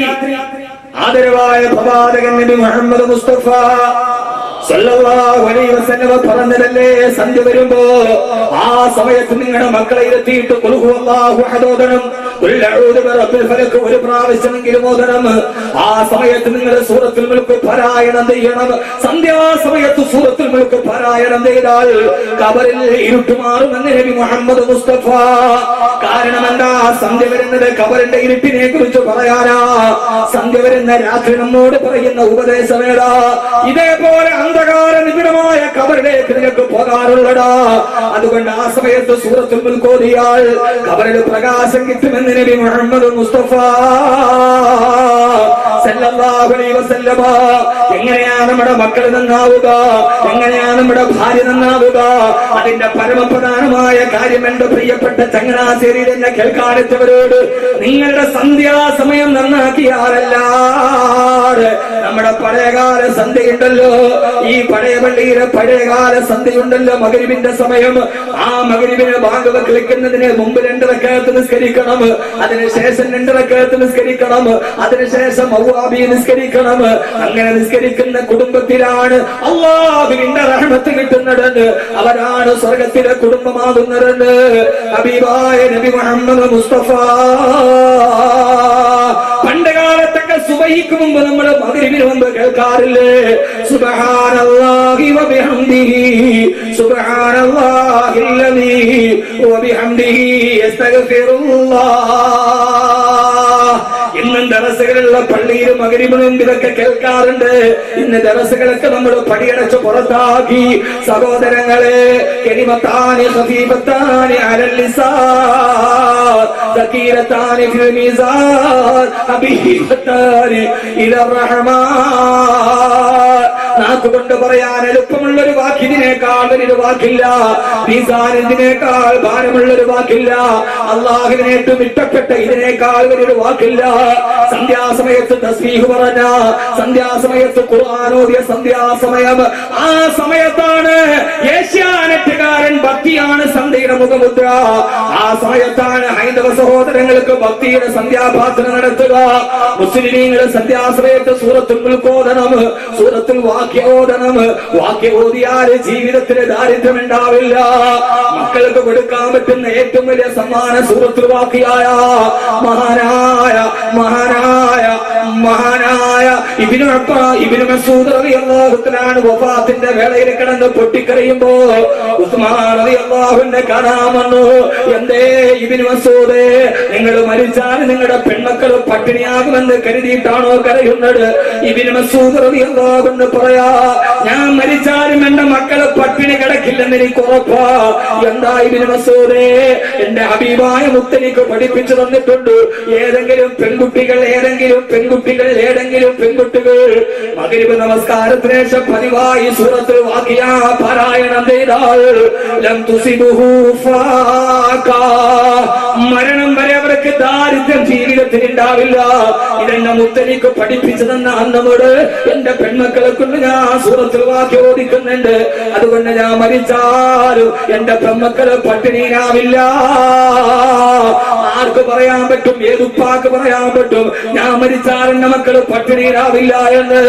ആദരവായ പ്രവാചകൻ നബി മുഹമ്മദ് മുസ്തഫ സല്ലല്ലാഹു അലൈഹി വസല്ലം പറഞ്ഞതല്ലേ, സന്ധ്യ വരുമ്പോ ആ സമയത്ത് നിങ്ങളുടെ മക്കളെ ഇരുത്തിയിട്ട് ഖുൽ ഹുവല്ലാഹു അഹദ് ഓതണം, ഖുൽ അഊദു ബിറബ്ബിൽ ഫലക് ഒരു പ്രാവശ്യമെങ്കിലും ഓതണം. ആ സമയത്ത് നിങ്ങൾ സൂറത്തുൽ മുൽക്ക് പാരായണം ചെയ്യണം. സന്ധ്യാസമയത്ത് സൂറത്തുൽ മുൽക്ക് പാരായണം ചെയ്താൽ ഖബറിൽ ഇരുട്ട് മാറുമെന്ന് നബി മുഹമ്മദ് മുസ്തഫ. കാരണം എന്താ? സന്ധ്യ വരുന്നത് ഖബറിന്റെ ഇരുട്ടിനെ കുറിച്ച് പറയാനാ. സന്ധ്യ വരുന്ന രാത്രി നമ്മോട് പറയുന്ന ഉപദേശമേടാ. ഇതേപോലെ അന്ധകാര നിബിഡമായ ഖബറിലേക്ക് നിങ്ങൾക്ക് പോകാറുള്ളടാ. അതുകൊണ്ട് ആ സമയത്ത് സൂറത്തുൽ മുൽക്ക് ഓതിയാൽ ഖബറിൽ പ്രകാശം കിട്ടുമെന്ന് നബി മുഹമ്മദ് മുസ്തഫ സല്ലല്ലാഹു അലൈഹി വസല്ലമ. എങ്ങനെയാണ് നമ്മുടെ മക്കൾ നന്നാവുക? എങ്ങനെയാണ് നമ്മുടെ ഭാര്യ നന്നാവുക? അതിന്റെ പരമപ്രധാനമായ കാര്യം എന്റെ പ്രിയപ്പെട്ട ചങ്ങനാശ്ശേരിയിൽ എന്നെ കേൾക്കാനെത്തവരോട്, നിങ്ങളുടെ സന്ധ്യാസമയം നന്നാക്കിയാലല്ല. നമ്മുടെ പഴയകാല സന്ധ്യയുണ്ടല്ലോ, ഈ പഴയ പള്ളിയിലെ പഴയകാല സന്ധ്യയുണ്ടല്ലോ, മഗ്‌രിബിന്റെ സമയം. ആ മഗ്‌രിബിന് ബാങ്ക് വിളിക്കുന്നതിന് മുമ്പ് 2 റക്അത്ത് നിസ്കരിക്കണം, അതിനുശേഷം 2 റക്അത്ത് നിസ്കരിക്കണം, അതിനുശേഷം അവ്വാബി നിസ്കരിക്കണം. അങ്ങനെ നിസ്കരിക്കുന്ന കുടുംബത്തിലാണ് അല്ലാഹുവിന്റെ റഹ്മത്ത് കിട്ടുന്നത്. അവരാണ് സ്വർഗത്തിലെ കുടുംബമാകുന്നത്. ഹബീബായ നബി മുഹമ്മദ് മുസ്തഫ. പണ്ട് കാലത്തൊക്കെ സുബഹിക്ക് മുമ്പ് നമ്മൾ മഗ്‌രിബിന് മുമ്പ് കേൾക്കാറില്ലേ? സുബ്ഹാനല്ലാഹി വബിഹംദിഹി സുബ്ഹാനല്ലാഹിൽ ലദീ വബിഹംദിഹി അസ്തഗ്ഫിറുല്ലാഹ്. ഇന്നും ദറസുകളുള്ള പള്ളിയിൽ മഗ്‌രിബിനും ഇതൊക്കെ കേൾക്കാറുണ്ട്. ഇന്ന് ദറസുകളൊക്കെ നമ്മൾ പടിയടച്ച് പുറത്താക്കി. സഹോദരങ്ങളെ, കലിമത്താനി ഖഫീഫത്താനി അലൽ ലിസാൻ സകീലത്താനി ഫിൽ മീസാൻ ഹബീബത്താനി ഇലർ റഹ്മാൻ. നാക്കുകൊണ്ട് പറയാൻ എളുപ്പമുള്ളൊരു വാക്കിനേക്കാൾ വലിയൊരു വാക്കില്ല. മീസാനിനേക്കാൾ ഭാരമുള്ളൊരു വാക്കില്ല. അല്ലാഹുവിന് ഏറ്റവും ഇഷ്ടപ്പെട്ട ഇതിനേക്കാൾ വലിയൊരു വാക്കില്ല. സന്ധ്യാസമയത്ത് തസ്ബീഹ് പറഞ്ഞ, സന്ധ്യാസമയത്ത് ഖുർആൻ ഓതിയ സന്ധ്യാസമയം, ആ സമയത്താണ് ഏഷ്യാനെറ്റുകാരൻ ഭക്തിയാണ് സന്ധ്യയുടെ മുഖമുദ്ര. ആ സമയത്താണ് ഹൈന്ദവ സഹോദരങ്ങൾക്ക് ഭക്തിയുടെ സന്ധ്യാഭാസന നടത്തുക. മുസ്ലിമീങ്ങൾ സന്ധ്യാസമയത്ത് സൂറത്തുൽ മുൽക്ക് ഓതണം, സൂറത്തുൽ വാഖിയ ഓതണം. വാഖിയ ഓതിയാല് ജീവിതത്തിന് ദാരിദ്ര്യം ഉണ്ടാവില്ല. മക്കൾക്ക് കൊടുക്കാൻ പറ്റുന്ന ഏറ്റവും വലിയ സമ്മാന സൂറത്തുൽ വാഖിയായ മഹാനായ ഇബ്നു മസ്ഊദ് റളിയല്ലാഹു തആല വഫാത്തിന്റെ വേളയിൽ കിടന്ന് പൊട്ടിക്കരയുമ്പോ ഉസ്മാൻ റളിയല്ലാഹു അൻഹു കാണാൻ വന്നു. എന്തേ ഇബ്നു മസ്ഊദ്, നിങ്ങൾ മരിച്ചാൽ നിങ്ങളുടെ പെൺമക്കൾ പട്ടിണിയാകുമെന്ന് കരുതിയിട്ടാണോ കരയുന്നത്? ഇബ്നു മസ്ഊദ് റളിയല്ലാഹു അൻഹു പറയാ, ഞാൻ മരിച്ചാലും എന്റെ മക്കള് പട്ടിണി കിടക്കില്ലെന്ന് എനിക്ക് ഉറപ്പാ. എന്താ ഇബ്നു മസ്ഊദ്? എന്റെ ഹബീബായ മുത്തനിക്ക് പഠിപ്പിച്ചു തന്നിട്ടുണ്ട്, ഏതെങ്കിലും പെൺകുട്ടികൾ പെൺകുട്ടികൾ മഗ്‌രിബ് നമസ്കാരത്തിന് ശേഷം പതിവായി സൂറത്തുൽ വാഖിയ പാരായണം ചെയ്താൽ ലം തുസിബുഹു ഫാഖാ, മരണം വരെ അവർക്ക് ദാരിദ്ര്യം ജീവിതത്തിൽ ഉണ്ടാവില്ല. ഇതെന്നെ മുത്തനിക്ക് പഠിപ്പിച്ചതെന്ന അന്നോട് എന്റെ പെൺമക്കളെ കൊണ്ട് ഞാൻ സൂറത്തുൽ വാഖിയ ഓദിക്കുന്നുണ്ട്. അതുകൊണ്ട് ഞാൻ മരിച്ചാലും എന്റെ പെൺമക്കള് പട്ടിണിയിലാവില്ല. ആർക്ക് പറയാൻ പറ്റും? ഏതുപ്പാക്ക് പറയാൻ പറ്റും ഞാൻ മരിച്ചാൽ എന്റെ മക്കള് പട്ടിണിയിലാവില്ല എന്ന്?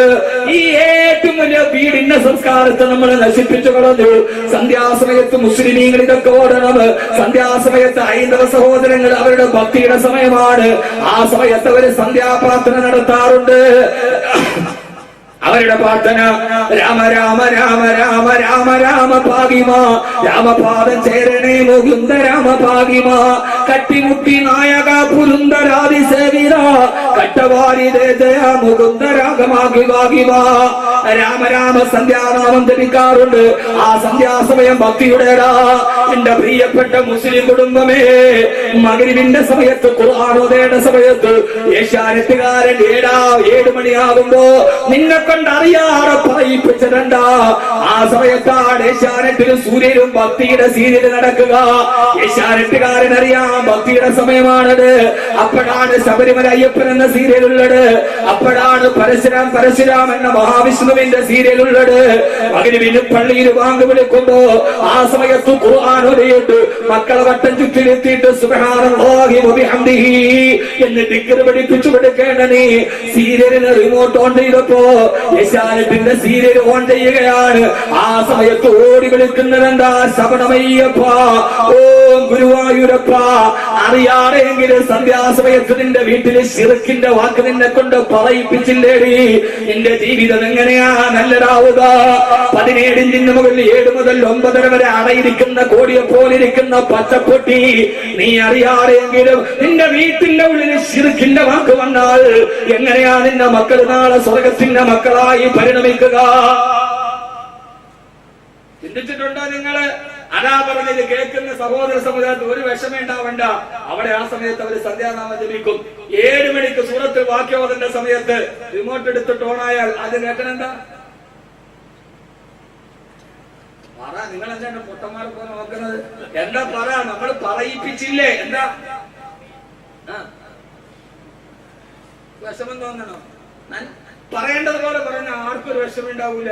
ഈ ഏറ്റവും വലിയ വീടിന്റെ സംസ്കാരത്തെ നമ്മൾ നശിപ്പിച്ചു കളഞ്ഞു. സന്ധ്യാസമയത്ത് മുസ്ലിമീങ്ങൾ ഇതൊക്കെ ഓടണം. സന്ധ്യാസമയത്ത് ഹൈന്ദവ സഹോദരങ്ങൾ അവരുടെ ഭക്തിയുടെ സമയമാണ്. ആ സമയത്ത് അവര് സന്ധ്യാപ്രാർത്ഥന നടത്താറുണ്ട്. അവരുടെ പ്രാർത്ഥന രാമ രാമ രാമ രാമ രാമ രാമ പാകിമ, രാമപാദം ചേരണേ മുകുന്ദ രാമ പാകിമ, കട്ടിമുട്ടി നായക പുരുന്ദരാതി സേവിത, കട്ടവാരി ജയ മുകുന്ദ രാഗമാകി വാകിമ. രാമ രാമ സന്ധ്യാനാമം ജപിക്കാറുണ്ട്. ആ സന്ധ്യാസമയം ഭക്തിയുടേതാ. എന്റെ പ്രിയപ്പെട്ട മുസ്ലിം കുടുംബമേ, മഗ്‌രിബിന്റെ സമയത്ത് ഖുർആനോദയുടെ സമയത്ത് ഏഷ്യാനെറ്റുകാരൻ 7 മണിയാകുമ്പോ നിന്നെ അറിയാതെ പറയിപ്പിച്ചിട്ടുണ്ട. ആ സമയത്താണ് ഏഷ്യാനെറ്റിലും സൂര്യനും ഭക്തിയുടെ സീരിയൽ നടക്കുക. ഏഷ്യാനെറ്റുകാരൻ അറിയാം ഭക്തിയുടെ സമയമാണത്. അപ്പോഴാണ് ശബരിമല അയ്യപ്പൻ എന്ന സീരിയൽ ഉള്ളത്. അപ്പോഴാണ് പരശുരാം എന്ന മഹാവിഷ്ണുവിന്റെ സീരിയൽ ഉള്ളത്. മഗ്‌രിബിന് പള്ളിയിൽ വാങ്ങി വിളിക്കുമ്പോ ആ സമയത്ത് ഖുർആനോദയിട്ട് മക്കളെ വട്ടം ചുറ്റിലെത്തിയിട്ട് സുബ്ഹാനല്ലാഹി വബിഹംദിഹി എന്ന് ദിക്ർ പഠിപ്പിച്ചു കൊടുക്കേണ്ട നീ സീരിയലിന് റിമോട്ട് ഓൺ ചെയ്തപ്പോ ഏഷ്യാനെറ്റിന്റെ സീരിയൽ ഓൺ ചെയ്യുകയാണ്. ആ സമയത്ത് ഓടി വിളിക്കുന്നതെന്താ? ശബണമയ്യപ്പ, ഓം ഗുരുവായൂരപ്പ. അറിയാതെങ്കിലും സന്ധ്യാസമയത്ത് നിന്റെ വീട്ടില് ശിർക്കിന്റെ വാക്ക് നിന്നെ കൊണ്ട് പറയിപ്പിച്ചില്ലേടി? നിന്റെ ജീവിതം എങ്ങനെയാ നല്ലതാവുക? 17 ഇഞ്ചിന് മുകളിൽ 7 മുതൽ 9 വരെ അടയിരിക്കുന്ന കോടിയെ പോലിരിക്കുന്ന പച്ചപ്പൊട്ടി നീ അറിയാതെങ്കിലും നിന്റെ വീട്ടിന്റെ ഉള്ളിൽ ശിർക്കിന്റെ വാക്ക് വന്നാൽ എങ്ങനെയാ നിന്റെ മക്കൾ നാളെ സ്വർഗത്തിന്റെ മക്കളായി പരിണമിക്കുക? ചിന്തിച്ചിട്ടുണ്ടോ നിങ്ങള്? അതാ പറഞ്ഞത് കേൾക്കുന്ന സഹോദര സമുദായത്തിൽ ഒരു വിഷമം ഉണ്ടാവണ്ട. അവിടെ ആ സമയത്ത് അവര് സന്ധ്യാനാമം ജപിക്കും. 7 മണിക്ക് സൂറത്തുൽ വാഖിയ ഓതുന്ന സമയത്ത് റിമോട്ട് എടുത്തിട്ട് ഓണായാൽ അത് കേൾക്കണെന്താ? പറ, നിങ്ങൾ എന്താണ് പൊട്ടന്മാരെ പോലെ നോക്കുന്നത്? എന്താ പറ? നമ്മൾ പറയിപ്പിച്ചില്ലേ? എന്താ വിഷമം തോന്നണോ? പറയേണ്ടതുപോലെ പറഞ്ഞ ആർക്കൊരു വിഷമം ഉണ്ടാവൂല.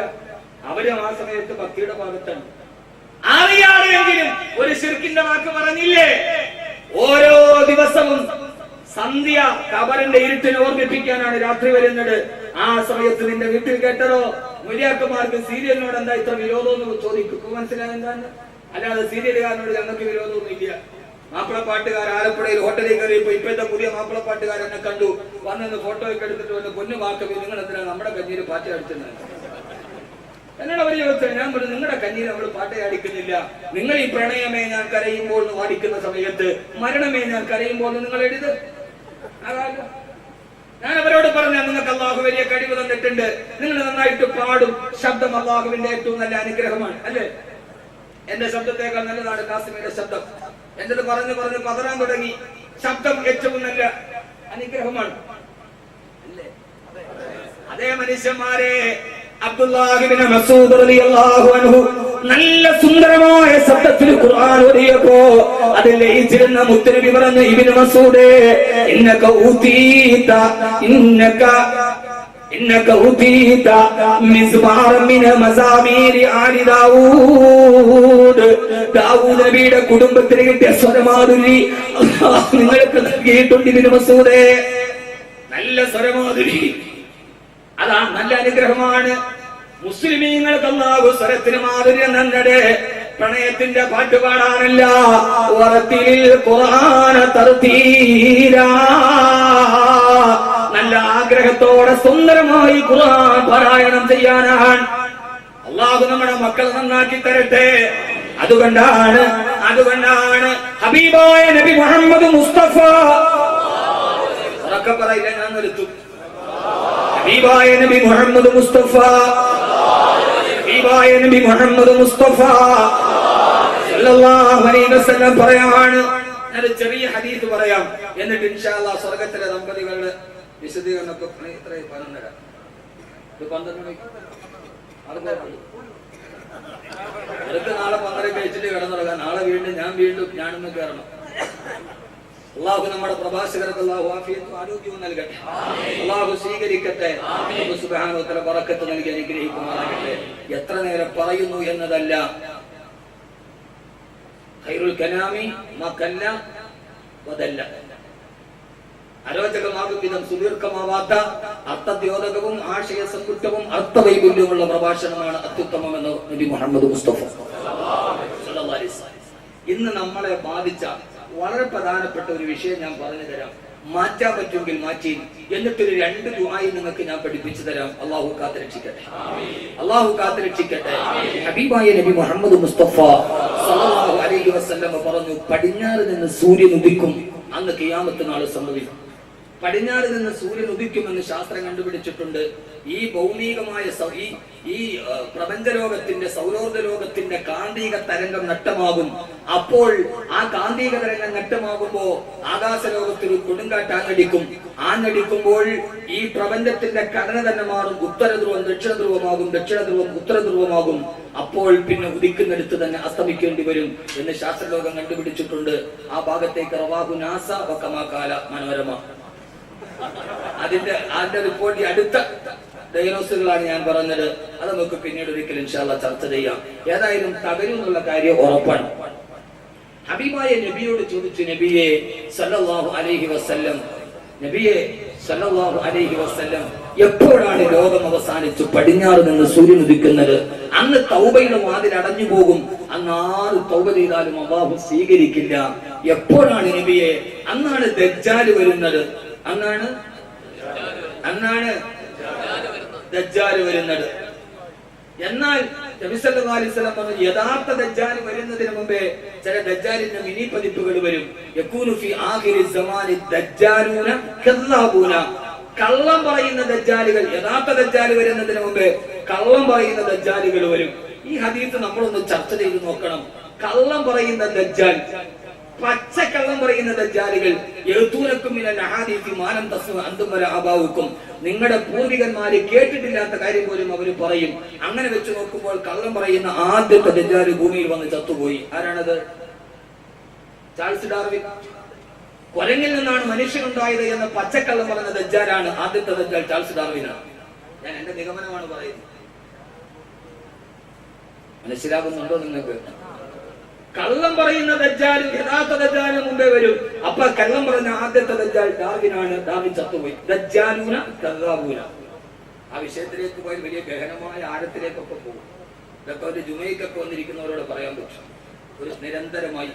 അവരും ആ സമയത്ത് ഭക്തിയുടെ ഭാഗത്താണ്. അറിയാതെങ്കിലും ഒരു ശിർക്കിന്റെ വാക്ക് പറഞ്ഞില്ലേ? ഓരോ ദിവസവും സന്ധ്യ ഖബറിന്റെ ഇരുട്ടിനെ ഓർമ്മിപ്പിക്കാനാണ് രാത്രി വരുന്നത്. ആ സമയത്ത് നിന്റെ വീട്ടിൽ കേട്ടതോ? മുരിയാക്കന്മാർക്ക് സീരിയലിനോട് എന്താ ഇത്ര വിരോധം എന്ന് ചോദിക്കും. മനസ്സിലായ എന്താണ്? അല്ലാതെ സീരിയലുകാരനോട് ഞങ്ങൾക്ക് വിരോധമൊന്നും ഇല്ല. മാപ്പിളപ്പാട്ടുകാർ ആലപ്പുഴയിൽ ഹോട്ടലിൽ കയറിയപ്പോ ഇപ്പോഴത്തെ പുതിയ മാപ്പിളപ്പാട്ടുകാരെന്നെ കണ്ടു, വന്നെന്ന് ഫോട്ടോ ഒക്കെ എടുത്തിട്ട് വന്ന് പൊന്നു വാക്കവി നിങ്ങൾ എന്തിനാണ് നമ്മുടെ കഞ്ഞിയിൽ പാറ്റ അടിച്ചത്? എന്നോട് അവർ ചോദിച്ചത്. ഞാൻ പറഞ്ഞു, നിങ്ങളുടെ കഞ്ഞിയിൽ നമ്മൾ പാട്ട അടിക്കുന്നില്ല. നിങ്ങൾ ഈ പ്രണയമേ ഞാൻ കരയുമ്പോൾ പാടിക്കുന്ന സമയത്ത് മരണമേ ഞാൻ കരയുമ്പോൾ നിങ്ങൾ എഴുത്. അതായത് ഞാൻ അവരോട് പറഞ്ഞ നിങ്ങൾക്ക് അള്ളാഹു വലിയ കഴിവ് തന്നിട്ടുണ്ട്. നിങ്ങൾ നന്നായിട്ട് പാടും. ശബ്ദം അള്ളാഹുവിന്റെ ഏറ്റവും നല്ല അനുഗ്രഹമാണ്, അല്ലേ? എന്റെ ശബ്ദത്തേക്കാൾ നല്ലതാണ് കാസിമിയുടെ ശബ്ദം. എന്നത് പറഞ്ഞു പതറാൻ തുടങ്ങി. ശബ്ദം ഏറ്റവും നല്ല അനുഗ്രഹമാണ്, അല്ലേ? അതേ മനുഷ്യന്മാരെ, അബ്ദുല്ലാഹി ഇബ്നു മസ്ഊദ് റളിയല്ലാഹു അൻഹു നല്ല സുന്ദരമായ ശബ്ദത്തിൽ ഖുർആൻ ഓതിയപ്പോ അതിൽ ലയിച്ചിരുന്ന മുത്തനബി പറഞ്ഞു, ഇബ്നു മസ്ഊദേ ഇന്നക ഊതീത മിസ്മാറൻ മിന മസാമീരി ആലി ദാവൂദ്. ദാവൂദ് നബിയുടെ കുടുംബത്തിന് കിട്ടിയ സ്വരമാധുരി നിങ്ങൾക്ക് നൽകിയിട്ടുണ്ട് ഇബ്നു മസ്ഊദേ. നല്ല സ്വരമാധുരി, അതാ നല്ല അനുഗ്രഹമാണ്. മുസ്ലിമീങ്ങൾക്ക് അല്ലാഹു സ്വരത്തിന് മാധുര്യം തന്നത് പ്രണയത്തിന്റെ പാട്ട് പാടാനല്ല, വറത്തിലിൽ ഖുർആന തർതീലാ. നല്ല ആഗ്രഹത്തോടെ സുന്ദരമായി ഖുർആൻ പാരായണം ചെയ്യാനാണ്. അല്ലാഹു നമ്മുടെ മക്കളെ നന്നാക്കി തരട്ടെ. അതുകൊണ്ടാണ് ഹബീബായ നബി മുഹമ്മദ് മുസ്തഫ, ഉറക്കെ പറയില്ല, ഞാൻ നിർത്തും. ഹബീബായ നബി മുഹമ്മദ് മുസ്തഫ, ഹബീബായ നബി മുഹമ്മദ് മുസ്തഫ സല്ലല്ലാഹു അലൈഹി വസല്ലം പറയാണ്. ഞാൻ ചെറിയ ഹദീസ് പറയാം, എന്നിട്ട് ഇൻഷാ അല്ലാഹ് സ്വർഗ്ഗത്തിലെ ദമ്പതികളുടെ വിശദീകരണമൊക്കെ ഇത്രയും പറഞ്ഞു തരാം. ഇത് 12 മണിക്ക് അടുത്ത നാളെ 12 കഴിച്ചിട്ട് കിടന്നുറങ്ങാൻ. നാളെ വീണ്ടും ഞാനൊന്ന് കയറണം. അള്ളാഹു നമ്മുടെ പ്രഭാഷകർക്ക് അള്ളാഹു ആഫിയത്തും ആരോഗ്യവും നൽകട്ടെ. അള്ളാഹു സ്വീകരിക്കട്ടെ. സുബ്ഹാനഹു വ തആല ബറക്കത്ത് നൽകി അനുഗ്രഹിക്കുമാറാകട്ടെ. എത്ര നേരം പറയുന്നു എന്നതല്ല, ഖൈറുൽ കലാമി മാ കല്ല വദല്ല. അരോചകമാകും വിധം സുദീർഘമാവാത്ത അർത്ഥദ്യോതകവും ആശയ സമ്പുഷ്ടവും അർത്ഥവൈപുല്യമുള്ള പ്രഭാഷണമാണ് അത്യുത്തമമെന്ന് നബി മുഹമ്മദ് മുസ്തഫ സല്ലല്ലാഹു അലൈഹി വസല്ലം. ഇന്ന് നമ്മളെ ബാധിച്ച വളരെ പ്രധാനപ്പെട്ട ഒരു വിഷയം ഞാൻ പറഞ്ഞു തരാം. മാറ്റാൻ പറ്റുമെങ്കിൽ മാറ്റി. എന്നിട്ടൊരു 2 ദുആയി നിങ്ങൾക്ക് ഞാൻ പഠിപ്പിച്ചു തരാം. അള്ളാഹു കാത്തുരക്ഷിക്കട്ടെ. അള്ളാഹു കാത്തുരക്ഷിക്കട്ടെ. ഹബീബായ നബി മുഹമ്മദ് മുസ്തഫ സല്ലല്ലാഹു അലൈഹി വസല്ലം പറഞ്ഞു, പടിഞ്ഞാറ് നിന്ന് സൂര്യൻ ഉദിക്കും, അന്ന് ഖിയാമത്ത് നാൾ സംഭവിക്കും. പടിഞ്ഞാറ് നിന്ന് സൂര്യൻ ഉദിക്കുമെന്ന് ശാസ്ത്രം കണ്ടുപിടിച്ചിട്ടുണ്ട്. ഈ ഭൗമികമായ ഈ പ്രപഞ്ചലോകത്തിന്റെ സൗരോർജ ലോകത്തിന്റെ കാന്തിക തരംഗം നഷ്ടമാകും. അപ്പോൾ ആ കാന്തിക തരംഗം നഷ്ടമാകുമ്പോ ആകാശലോകത്തിൽ കൊടുങ്കാറ്റ് ആഞ്ഞടിക്കുമ്പോൾ ഈ പ്രപഞ്ചത്തിന്റെ ഘടന തന്നെ മാറും. ഉത്തരധ്രുവം ദക്ഷിണധ്രുവമാകും, ദക്ഷിണധ്രുവം ഉത്തരധ്രുവമാകും. അപ്പോൾ പിന്നെ ഉദിക്കുന്നിടത്ത് തന്നെ അസ്തമിക്കേണ്ടി വരും എന്ന് ശാസ്ത്രലോകം കണ്ടുപിടിച്ചിട്ടുണ്ട്. ആ ഭാഗത്തേക്ക് റവാഹു നാസ വകമാകാല മനോരമ. അതിന്റെ റിപ്പോർട്ട് അടുത്ത ഡയഗ്നോസുകളാണ് ഞാൻ പറഞ്ഞത്. അത് നമുക്ക് പിന്നീട് ഒരിക്കലും ഇൻഷാ അല്ലാഹ് ചർച്ച ചെയ്യാം. ഏതായാലും തകരും എന്നുള്ള കാര്യം ഉറപ്പാണ്. ഹബീബായ നബിയോട് ചോദിച്ചു, നബിയെ സല്ലല്ലാഹു അലൈഹി വസല്ലം, നബിയെ സല്ലല്ലാഹു അലൈഹി വസല്ലം, എപ്പോഴാണ് ലോകം അവസാനിച്ചു പടിഞ്ഞാറ് നിന്ന് സൂര്യൻ ഉദിക്കുന്നത്? അന്ന് തൗബയുടെ വാതിൽ അടഞ്ഞു പോകും. അന്ന് ആര് തൗബ ചെയ്താലും അല്ലാഹു സ്വീകരിക്കില്ല. എപ്പോഴാണ് നബിയെ? അന്നാണ് ദജ്ജാൽ വരുന്നത്. അന്നാണ് ദജ്ജാൽ വരുന്നത്. എന്നാൽ നബി സല്ലല്ലാഹു അലൈഹി വസല്ലം പറഞ്ഞു, യഥാർത്ഥ ദജ്ജാൽ വരുന്നതിന് മുമ്പേ ചില ദജ്ജാലിന്റെ മിനി പതിപ്പുകൾ വരും. യകൂനു ഫി ആഖിരി സമാനി ദജ്ജാലൂന കദ്ദാബൂന. കള്ളം പറയുന്ന ദജ്ജാലുകൾ, യഥാർത്ഥ ദജ്ജാൽ വരുന്നതിന് മുമ്പേ കള്ളം പറയുന്ന ദജ്ജാലുകൾ വരും. ഈ ഹദീസ് നമ്മളൊന്ന് ചർച്ച ചെയ്ത് നോക്കണം. കള്ളം പറയുന്ന ദജ്ജാൽ, പച്ചക്കള്ളം പറയുന്ന ദജ്ജാലുകൾ, നിങ്ങളുടെ പൂർവികന്മാര് കേട്ടിട്ടില്ലാത്ത കാര്യം പോലും അവര് പറയും. അങ്ങനെ വെച്ച് നോക്കുമ്പോൾ കള്ളം പറയുന്ന ആദ്യത്തെ ദജ്ജാൽ ഭൂമിയിൽ വന്ന് ചത്തുപോയി. ആരാണത്? Charles Darwin. കുരങ്ങിൽ നിന്നാണ് മനുഷ്യനുണ്ടായത് എന്ന പച്ചക്കള്ളം പറഞ്ഞ ദജ്ജാലാണ് ആദ്യത്തെ ദജ്ജാൽ. ചാൾസ് ഡാർവിനാണ്. ഞാൻ എന്റെ നിഗമനമാണ് പറയുന്നത്. മനസ്സിലാകുന്നുണ്ടോ നിങ്ങൾക്ക്? കള്ളം പറയുന്ന ദജ്ജാലും യഥാർത്ഥ ദജ്ജാലിന് മുമ്പേ വരും. അപ്പൊ കള്ളം പറഞ്ഞ ആദ്യത്തെ ദജ്ജാൽ ഡാർവിനാണ്. ഡാർവിൻ ചത്തുപോയി. ദജ്ജാലൂന കദ്ദാബൂന. ആ വിഷയത്തിലേക്ക് പോയി വലിയ ഗഹനമായ ആഴത്തിലേക്കൊക്കെ പോകും. ഇതൊക്കെ ഒരു ജുമയ്ക്കൊക്കെ വന്നിരിക്കുന്നവരോട് പറയാൻ പറ്റും. ഒരു നിരന്തരമായി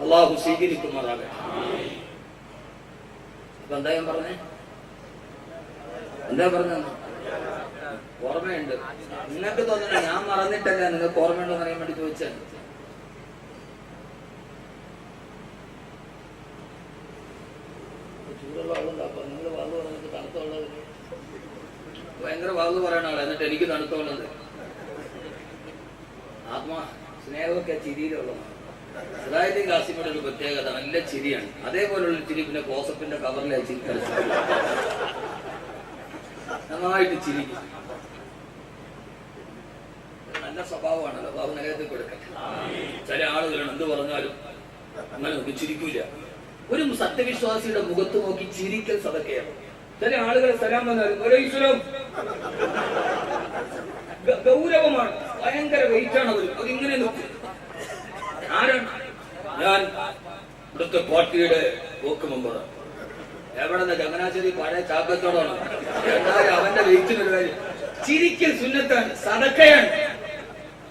അള്ളാഹു സ്വീകരിക്കുമാറാകട്ടെ. അപ്പൊ എന്താ ഞാൻ പറഞ്ഞേ? ഓർമ്മയുണ്ട്. നിങ്ങൾക്ക് തോന്നണം ഞാൻ മറന്നിട്ടല്ല, നിങ്ങൾക്ക് ഓർമ്മയുണ്ടോ എന്ന് അറിയാൻ വേണ്ടി ചോദിച്ചാൽ. ചൂടുള്ള ആളുണ്ടാക്കും. നിങ്ങൾ വാള് പറഞ്ഞിട്ട് തണുത്തുള്ളത് ഭയങ്കര വാള് പറയണ ആളെ, എന്നിട്ട് എനിക്ക് തണുത്തുള്ളത്. ആത്മാ സ്നേഹമൊക്കെ ചിരിയിലുള്ളതാണ്. അതായത് കാസിമിയുടെ ഒരു പ്രത്യേകത നല്ല ചിരിയാണ്. അതേപോലുള്ള ചിരി പിന്നെ ക്ലോസപ്പിന്റെ കവറിലെ ചിരി നന്നായിട്ട് ചിരിക്കും. നല്ല സ്വഭാവമാണല്ലോ. ബാബു നിലയത്തിൽ കൊടുക്കട്ടെ. ചില ആളുകളാണ് എന്ത് പറഞ്ഞാലും അങ്ങനെ നമുക്ക് ചിരിക്കൂല. ഒരു സത്യവിശ്വാസിയുടെ മുഖത്ത് നോക്കി ചിരിക്കൽ സദക്കയാണ്. ചില ആളുകളെ സലാം പറഞ്ഞാലും ഗൗരവമാണ്, ഭയങ്കര വെയിറ്റാണ് അവർ. അതിങ്ങനെ നോക്കും. ആരാണ്? ഞാൻ ഇവിടുത്തെ പാർട്ടിയുടെ ബോക്ക് മെമ്പറാണ്. എവിടെ ചങ്ങനാശ്ശേരി പഴയ ചാക്കത്തോടാണ്. എന്നാലും അവന്റെ വെയിറ്റിനൊരു കാര്യം. ചിരിക്കൽ സുന്നത്താണ്, സദക്കയാണ്.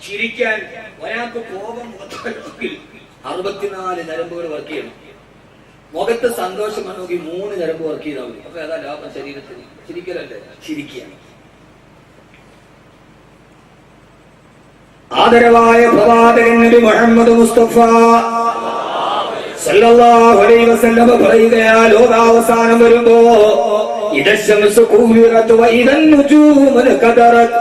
ചിരിക്കാൻ ഒരാൾക്ക് കോപം 64 ഞരമ്പുകൾ വർക്ക് ചെയ്യണം. മുഖത്ത് സന്തോഷം വന്നെങ്കിൽ 3 ഞരമ്പ് വർക്ക് ചെയ്താൽ മതി. അപ്പൊ ഏതാ ലാഭം ശരീരത്തിന്? ചിരിക്കലല്ലേ? ചിരിക്കുക. ആദരവായ പ്രവാചകൻ നബി മുഹമ്മദ് മുസ്തഫ സല്ലല്ലാഹു അലൈഹി വസല്ലം പറയുകയാ, ലോകാവസാനം വരുമ്പോ ഇദ ശംസു കുവിറത് വഇദ നുജൂമു കദറത്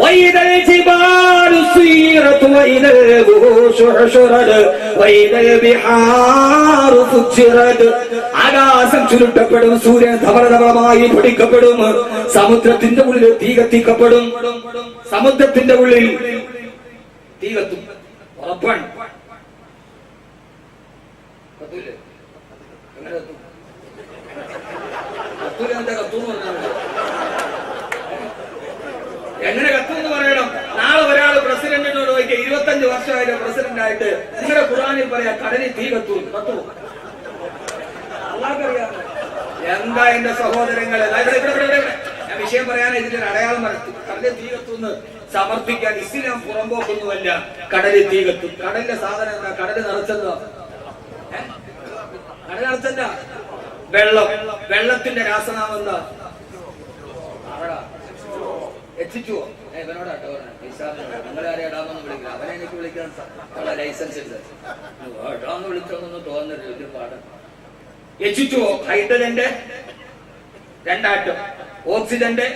വഇദ ജിബാലു സുയിറത് വഇദ വുഹൂഷു ഹുശറത് വഇദ ബിഹാറു ഫുജിറത്. ആകാശം ചുരുട്ടപ്പെടും, സൂര്യൻ ധവളധവളമായി പൊടിക്കപ്പെടും, സമുദ്രത്തിന്റെ ഉള്ളിൽ തീ കത്തിക്കപ്പെടും. സമുദ്രത്തിന്റെ ഉള്ളിൽ തീ കത്തും, ഉറപ്പാണ്. എങ്ങനെ കത്തുമെന്ന് പറയണം. നാളെ ഒരാൾ പ്രസിഡന്റിനോട് ചോദിക്കുക, 25 വർഷമായിട്ട് പ്രസിഡന്റ് ആയിട്ട് നിങ്ങളുടെ ഖുർആനിൽ പറയാ കടലിൽ തീ കത്തുമോ? അല്ലാഹുക്കറിയാം. എന്താ എന്റെ സഹോദരങ്ങളെ, ഞാൻ വിഷയം പറയാൻ ഇതിന്റെ അടയാളം നടത്തി. കടലിൽ തീ കത്തുന്ന് സമർത്ഥിക്കാൻ ഇസ്ലാം പുറമ്പോക്കൊന്നുമല്ല. കടലിൽ തീ കത്തും. കടലിന്റെ സാധനം എന്താ? കടല് നിറച്ചെന്താ? കടൽ നിറച്ചെന്താ? വെള്ളം. വെള്ളത്തിന്റെ രാസനാമം എന്താ? എത്തിച്ചുവോ? ഇവനോടാട്ടോ നിങ്ങളെ ആരെയും ഇടാമെന്ന് വിളിക്കില്ല. അവനെ എനിക്ക് വിളിക്കാൻ ലൈസൻസ് ഉണ്ട്. ഇടാന്ന് വിളിച്ചോന്നൊന്നും തോന്നരുത്. വലിയ പാഠം. എത്തിച്ചുവോ? ഹൈഡ്രജന്റെ 2 ആറ്റം, ഓക്സിജന്റെ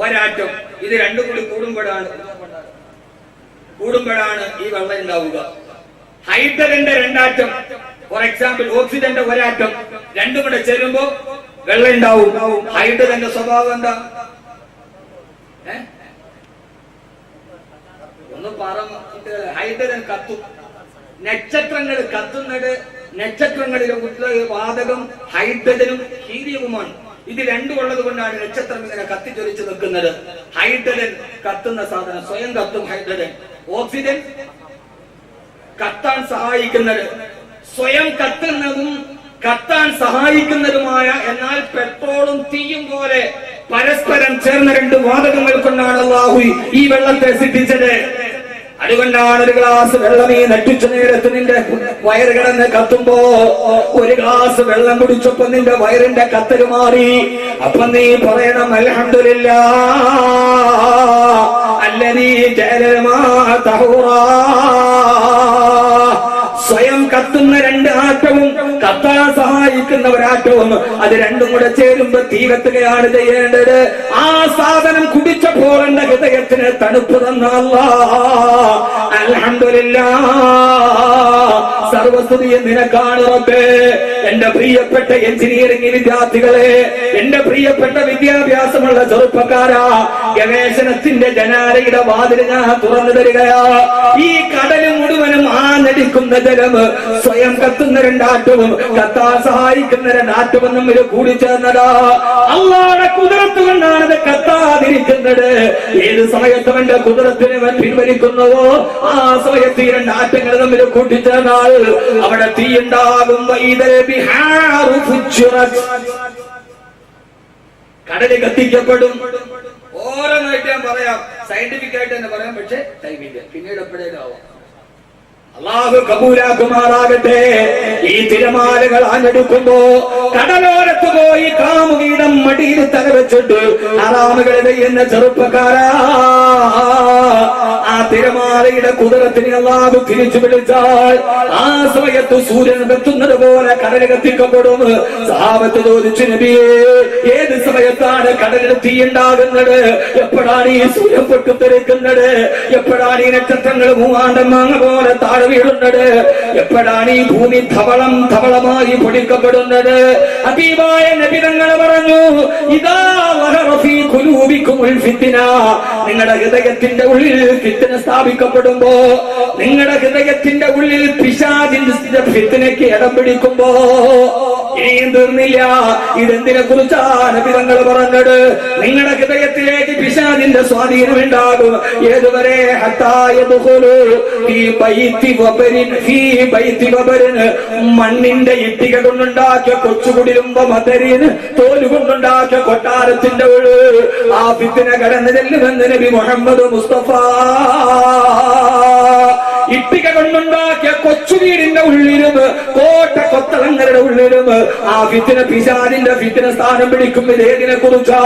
1 ആറ്റം. ഇത് രണ്ടും കൂടി കൂടുമ്പോഴാണ് ഈ വെള്ളം ഉണ്ടാവുക. ഹൈഡ്രജന്റെ 2 ആറ്റം, ഫോർ എക്സാമ്പിൾ ഓക്സിജന്റെ 1 ആറ്റം, രണ്ടും കൂടെ ചേരുമ്പോ വെള്ളം ഉണ്ടാവും. ഹൈഡ്രജന്റെ സ്വഭാവം എന്താ? ഒന്ന് പറഞ്ഞിട്ട് ഹൈഡ്രജൻ കത്തും. നക്ഷത്രങ്ങൾ കത്തുന്നത്, നക്ഷത്രങ്ങളിലെ വാതകം ഹൈഡ്രജനും ഹീലിയവുമാണ്. ഇത് രണ്ടും ഉള്ളത് കൊണ്ടാണ് നക്ഷത്രം ഇങ്ങനെ കത്തിച്ചൊലിച്ച് നിൽക്കുന്നത്. ഹൈഡ്രജൻ കത്തുന്ന സാധനം സ്വയം കത്തും. ഹൈഡ്രജൻ. ഓക്സിജൻ കത്താൻ സഹായിക്കുന്നത്, സ്വയം കത്തുന്നതും കത്താൻ സഹായിക്കുന്നതുമായ, എന്നാൽ പെട്രോളും തീയും പോലെ പരസ്പരം ചേർന്ന 2 വാതകങ്ങൾ കൊണ്ടാണ് അല്ലാഹു ഈ വെള്ളത്തെ സൃഷ്ടിച്ചത്. അതുകൊണ്ടാണ് ഒരു ഗ്ലാസ് വെള്ളം ഈ നട്ടുച്ച നേരത്ത് നിന്റെ വയറ് കിടന്ന് കത്തുമ്പോ, ഒരു ഗ്ലാസ് വെള്ളം കുടിച്ചപ്പോ നിന്റെ വയറിന്റെ കത്തല് മാറി. അപ്പൊ നീ പറയണം അൽഹംദുലില്ലാഹ് അല്ലദീ ജഅല മാ തഹൂറാ. സ്വയം കത്തുന്ന 2 ആറ്റവും കത്താൻ സഹായിക്കുന്ന 1 ആറ്റവും, അത് രണ്ടും കൂടെ ചേരുമ്പോ തീ കത്തുകയാണ് ചെയ്യേണ്ടത്. ആ സാധനം കുടിച്ചപ്പോൾ എന്റെ ഹൃദയത്തിന് തണുപ്പ് തന്ന അല്ലാഹ് അൽഹംദുലില്ലാഹ്. സർവസ്തുതിയും നിനക്കാണ് റബ്ബേ. എന്റെ പ്രിയപ്പെട്ട എഞ്ചിനീയറിംഗ് വിദ്യാർത്ഥികളെ, എന്റെ പ്രിയപ്പെട്ട വിദ്യാഭ്യാസമുള്ള ചെറുപ്പക്കാരാ, ഗവേഷണത്തിന്റെ ജനാലയുടെ വാതിൽ ഞാൻ തുറന്നു തരികയാ. ഈ കടല് മുഴുവനും ആഞ്ഞടിക്കുന്ന ജലം, സ്വയം കത്തുന്ന 2 ആറ്റവും കത്താൻ സഹായിക്കുന്ന 2 ആറ്റവും തമ്മിൽ കൂടിച്ചേർന്നതാ. അല്ലാഹുവിന്റെ കുദറത്ത് കൊണ്ടാണ് കത്താതിരിക്കുന്നത്. ഏത് സമയത്തും എന്റെ കുദറത്തിനെ പിൻവലിക്കുന്നുവോ ആ സമയത്ത് ഈ 2 ആറ്റങ്ങൾ തമ്മിൽ കൂട്ടിച്ചേർന്നാൽ അവിടെ തീ ഉണ്ടാകും. കടല് കത്തിക്കപ്പെടും. ഓരോന്നായിട്ട് ഞാൻ പറയാം, സയന്റിഫിക് ആയിട്ട് തന്നെ പറയാം, പക്ഷെ ടൈമില്ല, പിന്നീട് എപ്പോഴേലും ആവാം. അല്ലാഹു കബൂലാക്കുമാറാകട്ടെ. ഈ തിരമാലകൾ ആഞ്ഞെടുക്കുമ്പോ കടലോരത്ത് പോയി കാമുകിയുടെ മടിയിൽ തലവെച്ചിട്ട് ഹറാമുകൾ ചെയ്യുന്ന ചെറുപ്പക്കാരാ, ആ തിരമാലയുടെ കുതിരത്തിന് അല്ലാഹു തിരിച്ചു വിളിച്ചാൽ ആ സമയത്ത് സൂര്യൻ കത്തുന്നത് പോലെ കടൽ കത്തിക്കപ്പെടും. സഹാബത്ത് ചോദിച്ചു, നബിയേ, ഏത് സമയത്താണ് കടലിൽ തീയുണ്ടാകുന്നത്? എപ്പോഴാണ് ഈ സൂര്യൻ പൊട്ടിത്തെറിക്കുന്നത്? എപ്പോഴാണ് ഈ നക്ഷത്രങ്ങൾ മൂവാണ്ടം മാങ്ങ പോലെ താഴെ വീഴുന്നത്? എപ്പോഴാണ് ഈ ഭൂമി ധവളമായി പൊടിക്കപ്പെടുന്നത്? ഹബീബായ നബി തങ്ങൾ പറഞ്ഞു, ഇദാ വഹറ ഫീ ഖുലൂബികുമുൽ ഫിത്ന. നിങ്ങളുടെ ഹൃദയത്തിന്റെ ഉള്ളിൽ ഫിത്ന സ്ഥാപിക്കപ്പെടുമ്പോ, നിങ്ങളുടെ ഹൃദയത്തിന്റെ ഉള്ളിൽ പിശാചിന്റെ ഫിത്നയ്ക്ക് ഇടം പിടിക്കുമ്പോ, ഇനിയും തീർന്നില്ല. ഇതെന്തിനെ കുറിച്ചാണ് നബി തങ്ങൾ പറഞ്ഞത്? നിങ്ങളുടെ ഹൃദയത്തിലേക്ക് പിശാചിന്റെ സ്വാധീനം ഉണ്ടാകും. ഏതുവരെ? മണ്ണിന്റെ ഇട്ടിക കൊണ്ടുണ്ടാക്കിയ കൊച്ചുകുടിലുമ്പ മദരിന് തോലുകൊണ്ടുണ്ടാക്കിയ കൊട്ടാരത്തിന്റെ ഉള്ളിൽ ആ ഫിത്ന കടന്നു ചെല്ലുമെന്ന് നബി മുഹമ്മദ് മുസ്തഫ. ഇട്ടിക കൊണ്ടുണ്ടാക്കിയ കൊച്ചു വീടിന്റെ ഉള്ളിലും കോട്ട കൊത്തളങ്ങളുടെ ഉള്ളിലും ആ ഫിത്തിന പിശാചിന്റെ ഫിത്തിന സ്ഥാനം പിടിക്കും. ഇതേതിനെ കുറിച്ചാ?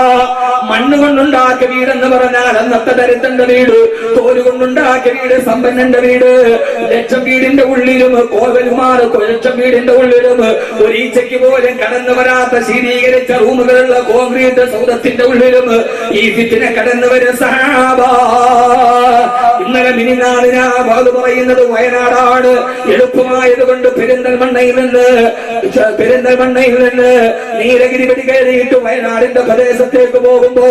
മണ്ണ് കൊണ്ടുണ്ടാക്കിയ വീടെന്ന് പറഞ്ഞാൽ അന്നത്തെ ദരിദ്രന്റെ വീട്, തോല് കൊണ്ടുണ്ടാക്കിയ വീട് സമ്പന്നന്റെ വീട്. ലക്ഷം വീടിന്റെ ഉള്ളിലും കോവലുമാർ ലക്ഷം വീടിന്റെ ഉള്ളിലും ഒരു ഈച്ചയ്ക്ക് പോലും കടന്നു വരാത്ത ശീതീകരിച്ച റൂമുകളുള്ള കോൺക്രീറ്റ് സൗധത്തിന്റെ ഉള്ളിലും ഈ ഫിത്തിന കടന്നു വരും സഹാബ. ഇന്നലെ മിനിനാളിനാ വാത് പറയുന്നത് വയനാടാണ്. എളുപ്പമായത് കൊണ്ട് പെരിന്തൽമണ്ണയിൽ നിന്ന് നീലഗിരി വഴി കയറിയിട്ട് വയനാടിന്റെ പ്രദേശത്തേക്ക് പോകുമ്പോ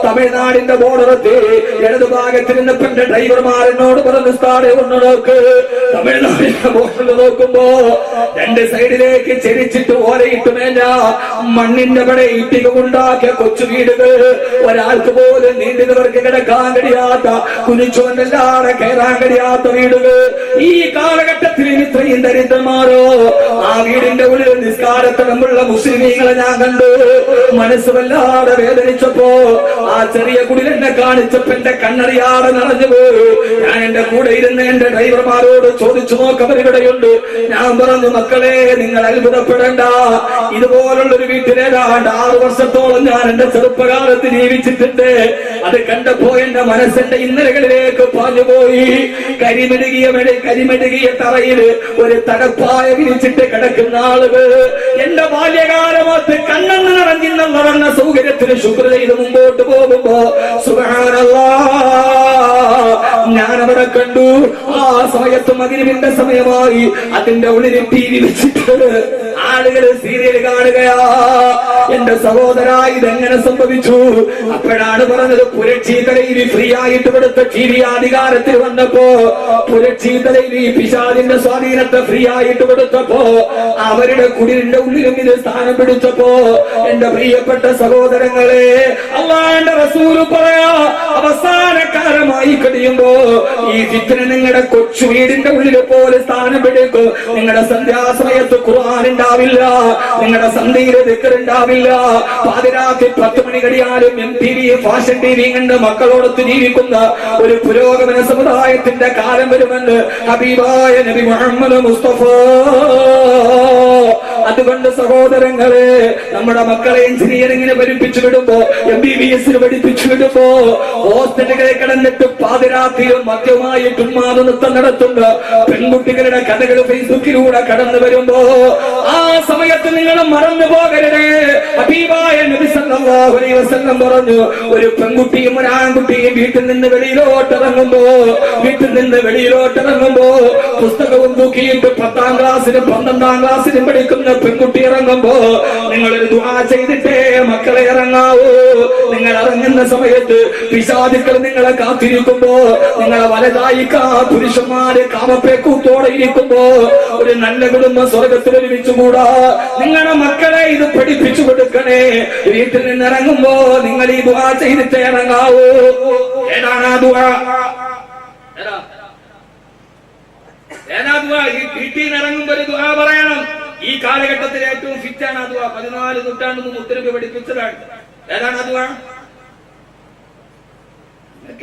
തമിഴ്നാടിന്റെ ബോർഡറത്തിൽ ഇടതുഭാഗത്തിരുന്ന് പെന്റെ ഡ്രൈവർമാരെന്നോട് പറഞ്ഞ സ്ഥാടെ ഒന്ന് നോക്ക്. തമിഴ്നാടിന്റെ ബോർഡറിൽ നോക്കുമ്പോ രണ്ട് സൈഡിലേക്ക് ചെരിച്ചിട്ട് ഓരയിട്ട് മേഞ്ഞ മണ്ണിന്റെ പട ഇട്ടിക ഉണ്ടാക്കിയ കൊച്ചു വീടുകൾ, ഒരാൾക്ക് പോലും നീണ്ടുന്നവർക്ക് കിടക്കാൻ കഴിയാത്ത, കുനിച്ചുകൊണ്ടല്ലാതെ കയറാൻ കഴിയാത്ത വീടുകൾ. ഈ കാലഘട്ടത്തിൽ ഇത്രയും ദരിദ്രന്മാരോ? ആ വീടിന്റെ ഉള്ളിൽ നിസ്കാരത്തിനുള്ള മുസ്ലിമീങ്ങളെ ഞാൻ കണ്ടു. മനസ്സ് വല്ലാതെ വേദനിച്ചപ്പോ ആ ചെറിയ കുടിലെന്നെ കാണിച്ചപ്പോ എന്റെ കണ്ണറിയാതെ നിറഞ്ഞുപോയി. ഞാൻ എന്റെ കൂടെ ഇരുന്ന് എന്റെ ഡ്രൈവർമാരോട് ചോദിച്ചു നോക്കവരിവിടെയുണ്ട്. ഞാൻ പറഞ്ഞു, മക്കളെ നിങ്ങൾ അത്ഭുതപ്പെടേണ്ട, ഇതുപോലുള്ളൊരു വീട്ടിലേതാണ്ട് 6 വർഷത്തോളം ഞാൻ എന്റെ ചെറുപ്പകാലത്ത് ജീവിച്ചിട്ടുണ്ട്. അത് കണ്ടപ്പോ എന്റെ മനസ്സിന്റെ ഇന്നലകളിലേക്ക് പാഞ്ഞുപോയി. കരിമെഴുകിയ തറയിൽ ഒരു തടപ്പായ വിരിച്ചിട്ട് കിടക്കുന്ന ആളുകൾ. എന്റെ ബാല്യകാലമത്ത് കണ്ണെന്ന് നിറഞ്ഞിന്ന് പറഞ്ഞ സൗകര്യത്തിന് ശുക്ർ ചെയ്ത് മുമ്പോട്ട് പോകുമ്പോ സുബ്ഹാനല്ലാഹ് ഞാൻ അവിടെ കണ്ടു. ആ സമയത്ത് മഗ്‌രിബിന്റെ സമയമായി. അതിന്റെ ഉള്ളിൽ TV വെച്ചിട്ട് ആളുകൾ സീരിയൽ കാണുകയാ. എന്റെ സഹോദര, ഇതെങ്ങനെ സംഭവിച്ചു? അപ്പോഴാണ് പറഞ്ഞത്, പുരക്ഷീതലയിൽ ഫ്രീ ആയിട്ട് കൊടുത്ത TV അധികാരത്തിൽ വന്നപ്പോ, പുരക്ഷീതലയിൽ ഈ പിശാചിന്റെ സ്വാധീനത്തെ ഫ്രീ ആയിട്ട് കൊടുത്തപ്പോ, അവരുടെ കുടിലിന്റെ ഉള്ളിലും ഇത് സ്ഥാനം പിടിച്ചപ്പോ, എന്റെ പ്രിയപ്പെട്ട സഹോദരങ്ങളെ, അല്ലാഹുവിന്റെ റസൂല് പറയാ, അവസാനകാലമായി കഴിയുമ്പോ ഈ ഫിത്ന നിങ്ങളുടെ കൊച്ചു വീടിന്റെ ഉള്ളിൽ പോലെ സ്ഥാനം പിടിക്കും. നിങ്ങളുടെ സന്ധ്യാസമയത്ത് ഖുർആൻ ഉണ്ടാവില്ല, നിങ്ങളുടെ സന്ധ്യയിലെ ദിക്ർ ഉണ്ടാവില്ല. പാതിരാത്രി 10 മണി കഴിയാലും MTV ഫാഷൻ TV കണ്ട് മക്കളോടൊത്ത് ജീവിക്കുന്ന ഒരു പുരോഗമന സമുദായത്തിന്റെ കാലം വരുമെന്ന് ഹബീബായ നബി മുഹമ്മദ് മുസ്തഫ. അതുകൊണ്ട് സഹോദരങ്ങളെ, നമ്മുടെ മക്കളെ എഞ്ചിനീയറിംഗിന് പഠിപ്പിച്ചു വിടുമ്പോ, MBBS പഠിപ്പിച്ചു വിടുമ്പോ, ഹോസ്റ്റലുകളിൽ കിടന്നിട്ട് പാതിരാത്രിയും മദ്യമായിട്ട് ഉന്മാദ നൃത്തം നടത്തുന്ന പെൺകുട്ടികളുടെ കഥകൾ ഫേസ്ബുക്കിലൂടെ കടന്നു വരുമ്പോ, ആ സമയത്ത് നിങ്ങൾ മറന്നു പോകരുതേ. ഹബീബായ നബി സല്ലല്ലാഹു അലൈഹി വസല്ലം പറഞ്ഞു, ഒരു പെൺകുട്ടിയും ഒരു ആൺകുട്ടിയും വീട്ടിൽ നിന്ന് വെളിയിലോട്ടിറങ്ങുമ്പോ പുസ്തകവും തൂക്കിയിട്ട് 10ാം ക്ലാസ്സിലും 12ാം ക്ലാസ്സിലും പഠിക്കുന്ന പെൺകുട്ടി ഇറങ്ങുമ്പോ നിങ്ങളൊരു ദുആ ചെയ്തിട്ടേ മക്കളെ ഇറങ്ങാവൂ. നിങ്ങൾ ഇറങ്ങുന്ന സമയത്ത് പിശാചുക്കൾ നിങ്ങളെ കാത്തിരിക്കുമ്പോ, നിങ്ങളെ വലതായി പുരുഷന്മാര് കാമപ്പേക്കൂത്തോടെ ഇരിക്കുമ്പോ, ഒരു നല്ല കുടുംബം സ്വർഗത്തിൽ ഒരുമിച്ചുകൂടാ. നിങ്ങളുടെ മക്കളെ ഇത് പഠിപ്പിച്ചു കൊടുക്കണേ. വീട്ടിൽ നിന്ന് ഇറങ്ങുമ്പോ നിങ്ങൾ ഈ ദുആ ചെയ്തിട്ടേ ഇറങ്ങാവൂ. ഏതാണ് ആ ദുആ? ഈ വീട്ടിൽ നിന്ന് ഇറങ്ങുമ്പോ ഒരു ദുആ പറയണം. ഈ കാലഘട്ടത്തിൽ ഏറ്റവും ഫിറ്റാണ് ആ ദുആ. 14 നൂറ്റാണ്ട് മുമ്പ് മുത്തനബി പഠിപ്പിച്ചതാണ്. ഏതാണ് ആ ദുആ?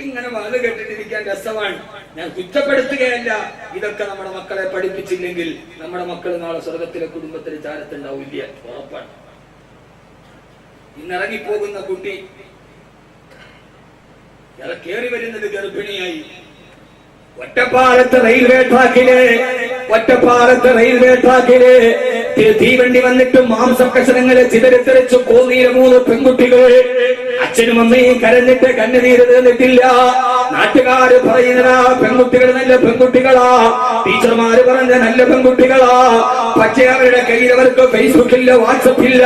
ഇങ്ങനെ വാല് കേട്ടിട്ടിരിക്കാൻ രസമാണ്. ഞാൻ കുറ്റപ്പെടുത്തുകയല്ല. ഇതൊക്കെ നമ്മുടെ മക്കളെ പഠിപ്പിച്ചില്ലെങ്കിൽ നമ്മുടെ മക്കൾ നാളെ സ്വർഗത്തിലെ കുടുംബത്തിന് ചാരത്തുണ്ടാവില്ല, ഉറപ്പാണ്. ഇന്നിറങ്ങിപ്പോകുന്ന കുട്ടി കേറി വരുന്നത് ഗർഭിണിയായി. ഒറ്റപ്പാലത്ത് റെയിൽവേ ട്രാക്കില് തീവണ്ടി വന്നിട്ട് മാംസക്കഷണങ്ങളെ ചിതറിത്തെറിച്ചു കോന്നീര 3 പെൺകുട്ടികൾ. അച്ഛനും അമ്മയും കരഞ്ഞിട്ട് കണ്ണുനീര് തീർന്നിട്ടില്ല. നാട്ടുകാര് പറയുന്ന പെൺകുട്ടികൾ നല്ല പെൺകുട്ടികളാ, ടീച്ചർമാര് പറഞ്ഞ നല്ല പെൺകുട്ടികളാ. പക്ഷേ അവരുടെ കയ്യിൽ അവർക്ക് ഫേസ്ബുക്കില്ല, വാട്സപ്പില്ല.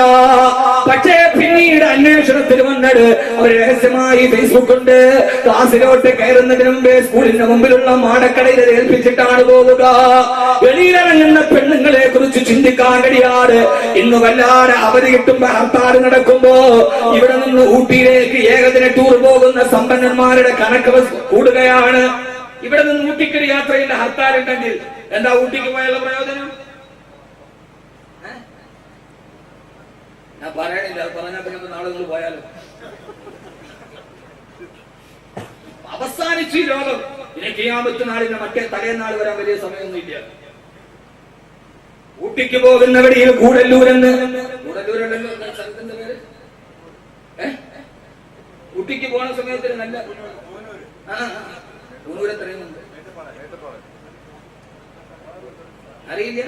പക്ഷേ പിന്നീട് അന്വേഷണത്തിൽ വന്നത് അവർ രഹസ്യമായി ഫേസ്ബുക്ക് ഉണ്ട്. ക്ലാസ്സിലോട്ട് കയറുന്നതിന് മുമ്പേ സ്കൂളിന്റെ മുമ്പിലുള്ള മാടക്കടയിൽ ഏൽപ്പിച്ചിട്ടാണ് പോവുക. വെളിയിലിറങ്ങുന്ന പെണ്ണുങ്ങളെ കുറിച്ച് ചിന്തിക്കാൻ കഴിയാതെ ഇന്ന് വല്ലാതെ അവധി കിട്ടുമ്പോ ഹർത്താൽ നടക്കുമ്പോ ഇവിടെ നിന്ന് ഊട്ടിയിലേക്ക് ഏകദിന ടൂർ പോകുന്ന സമ്പന്നന്മാരുടെ കണക്ക് കൂടുകയാണ്. ഇവിടെ നിന്ന് ഊട്ടിക്കൊരു യാത്രയില്ല, ഹർത്താൽ ഉണ്ടെങ്കിൽ എന്താ ഊട്ടിക്ക് പോയുള്ള പ്രയോജനം? ഞാൻ പറയണില്ല, അത് പറഞ്ഞാൽ പിന്നെ നാളെ നിങ്ങൾ പോയാലോ. അവസാനിച്ചു ലോകം. ഇനി ഖിയാമത്ത് നാളിന് മറ്റേ തലേന്നാൾ വരാൻ വലിയ സമയമൊന്നുമില്ല. ഊട്ടിക്ക് പോകുന്ന വഴിയിൽ കൂടല്ലൂരെന്ന്, കൂടല്ലൂരുണ്ടല്ലോ സ്ഥലത്തിന്റെ പേര്, ഊട്ടിക്ക് പോണ സമയത്തിന് നല്ല ഊനൂര് എത്രയുന്നുണ്ട് അറിയില്ല.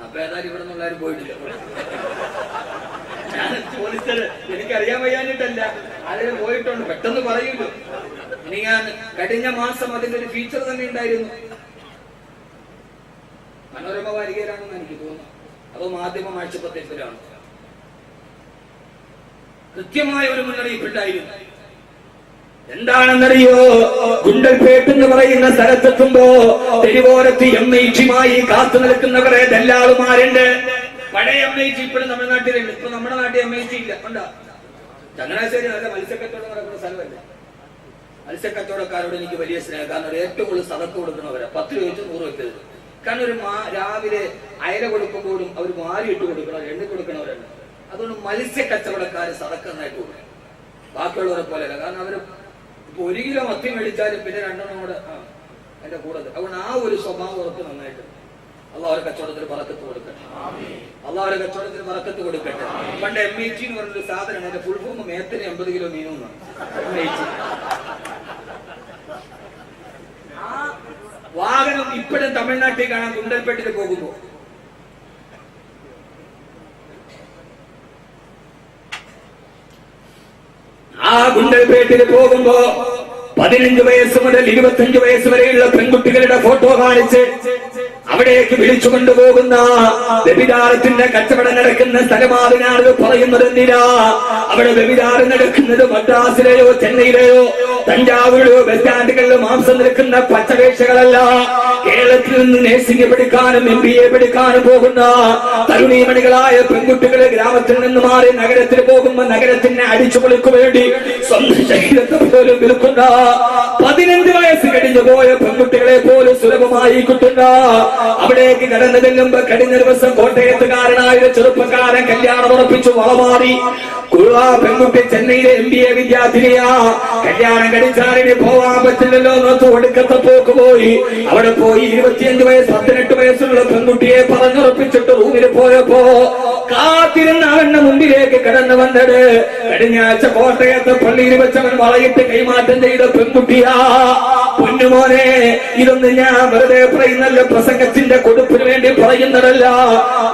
അപ്പൊ ഏതായാലും ഇവിടെ നിന്നുള്ളവരും പോയിട്ടില്ല. ഞാൻ ചോദിച്ചത് എനിക്കറിയാൻ വയ്യാഞ്ഞിട്ടല്ല, ആരെങ്കിലും പോയിട്ടുണ്ട് പെട്ടെന്ന് പറയുമല്ലോ. ഇനി ഞാൻ കഴിഞ്ഞ മാസം അതിന്റെ ഒരു ഫീച്ചർ തന്നെ ഉണ്ടായിരുന്നു. മനോരമ വാരികയിലാണെന്ന് എനിക്ക് തോന്നുന്നു, അതോ മാധ്യമ ആഴ്ചപ്പത്തേക്കിലാണ്. കൃത്യമായ ഒരു മുന്നറിയിപ്പുണ്ടായിരുന്നു. എന്താണെന്നറിയോ? ഗുണ്ടൽപേട്ട് എന്ന് പറയുന്ന സ്ഥലത്തെത്തുമ്പോ തെരുവോരത്ത് MIT-മായി കാത്തു നിൽക്കുന്നവരെ ദല്ലാളുമാരുണ്ട്. പഴയ MIT ഇപ്പോഴും തമിഴ്നാട്ടിലുണ്ട്. ഇപ്പൊ നമ്മുടെ നാട്ടിൽ MIT ഇല്ല. ഉണ്ടാ ചങ്ങനാശ്ശേരി നല്ല മത്സ്യക്കച്ചവടം നടക്കുന്ന സ്ഥലമല്ലേ. മത്സ്യക്കച്ചവടക്കാരോട് എനിക്ക് വലിയ സ്നേഹം. കാരണം ഒരു ഏറ്റവും കൂടുതൽ സദക്ക് കൊടുക്കണവരെ 10 രൂപ വെച്ച് 100 വെക്കരുത്. കാരണം ഒരു രാവിലെ അയല കൊടുക്കുമ്പോഴും അവർ മാരി ഇട്ട് കൊടുക്കണം, എണ്ണി കൊടുക്കണവരുണ്ട്. അതുകൊണ്ട് മത്സ്യക്കച്ചവടക്കാര് സദക്ക് നന്നായിട്ട് കൊടുക്കും, ബാക്കിയുള്ളവരെ പോലെയല്ല. കാരണം അവര് ഇപ്പൊ 1 കിലോ മത്തി മേടിച്ചാലും പിന്നെ 2 എണ്ണം കൂടെ അതിന്റെ കൂടെ. അതുകൊണ്ട് ആ ഒരു സ്വഭാവം ഉറപ്പ് നന്നായിട്ട് അള്ളാഹ് അവരുടെ കച്ചവടത്തിന് ബറക്കത്ത് കൊടുക്കട്ടെ. അള്ളാഹ് അവരുടെ കച്ചവടത്തിന് ബറക്കത്ത് കൊടുക്കട്ടെ. പണ്ട് MIT എന്ന് പറഞ്ഞൊരു സാധനമാണ്. അതിന്റെ ഫുൾ ഫോം മേത്തിന് 80 കിലോ മീനൊന്നാണ് MIT. ആ വാഹനം ഇപ്പോഴും തമിഴ്നാട്ടിൽ കാണാൻ ഗുണ്ടൽപേട്ടിൽ പോകുമ്പോ ആ ഗുണ്ടൽപേട്ടിൽ പോകുമ്പോ 15 വയസ്സ് മുതൽ 25 വയസ്സ് വരെയുള്ള പെൺകുട്ടികളുടെ ഫോട്ടോ കാണിച്ച് അവിടേക്ക് വിളിച്ചു കൊണ്ടുപോകുന്ന വ്യഭിചാരത്തിന്റെ കച്ചവടം നടക്കുന്ന സ്ഥലമാതിനാണ് പറയുന്നത്. എന്തിനാ അവിടെ വ്യഭിചാരം നടക്കുന്നത്? മദ്രാസിലെയോ ചെന്നൈയിലെയോ തഞ്ചാവൂരിലോ ബസ് സ്റ്റാൻഡുകളിലോ മാംസം നിൽക്കുന്ന പച്ചവേഷകളല്ല. കേരളത്തിൽ നിന്ന് നേഴ്സിംഗ് പഠിക്കാനും MBA പഠിക്കാനും പോകുന്ന തരുണീമണികളായ പെൺകുട്ടികളെ ഗ്രാമത്തിൽ നിന്ന് മാറി നഗരത്തിൽ പോകുമ്പോ നഗരത്തിനെ അടിച്ചു പൊളിക്കു വേണ്ടി സ്വന്തം ശരീരത്തെ പോലും വിൽക്കുന്ന 15 വയസ്സ് കഴിഞ്ഞു പോയ പെൺകുട്ടികളെ പോലും സുലഭമായി കിട്ടുന്ന അവിടേക്ക് കടന്നു ചെല്ലുമ്പോ കഴിഞ്ഞ ദിവസം കോട്ടയത്തുകാരനായ ഒരു ചെറുപ്പക്കാരൻ കല്യാണം ഉറപ്പിച്ചു വളമാറി. പെൺകുട്ടി ചെന്നൈയിലെ MBA വിദ്യാർത്ഥിനിയാ. കല്യാണം കഴിച്ചാലിന് പോവാൻ പറ്റില്ലല്ലോ എന്നോർത്ത് ഒടുക്കത്തെ പോക്ക് പോയി. അവിടെ പോയി 25 വയസ്സ് 18 വയസ്സുള്ള പെൺകുട്ടിയെ പറഞ്ഞുറപ്പിച്ചിട്ട് റൂമിൽ പോയപ്പോ കാത്തിരുന്ന അവന്റെ മുമ്പിലേക്ക് കടന്നു വന്നത് കഴിഞ്ഞ ആഴ്ച കോട്ടയത്തെ പള്ളിയിൽ വെച്ചവൻ വളയിട്ട് കൈമാറ്റം ചെയ്ത പെൺകുട്ടിയാ. പൊന്നുമോനെ, ഇതൊന്നും ഞാൻ വെറുതെ പറയുന്നല്ല, പ്രസംഗത്തിന്റെ കൊടുപ്പിന് വേണ്ടി പറയുന്നതല്ല.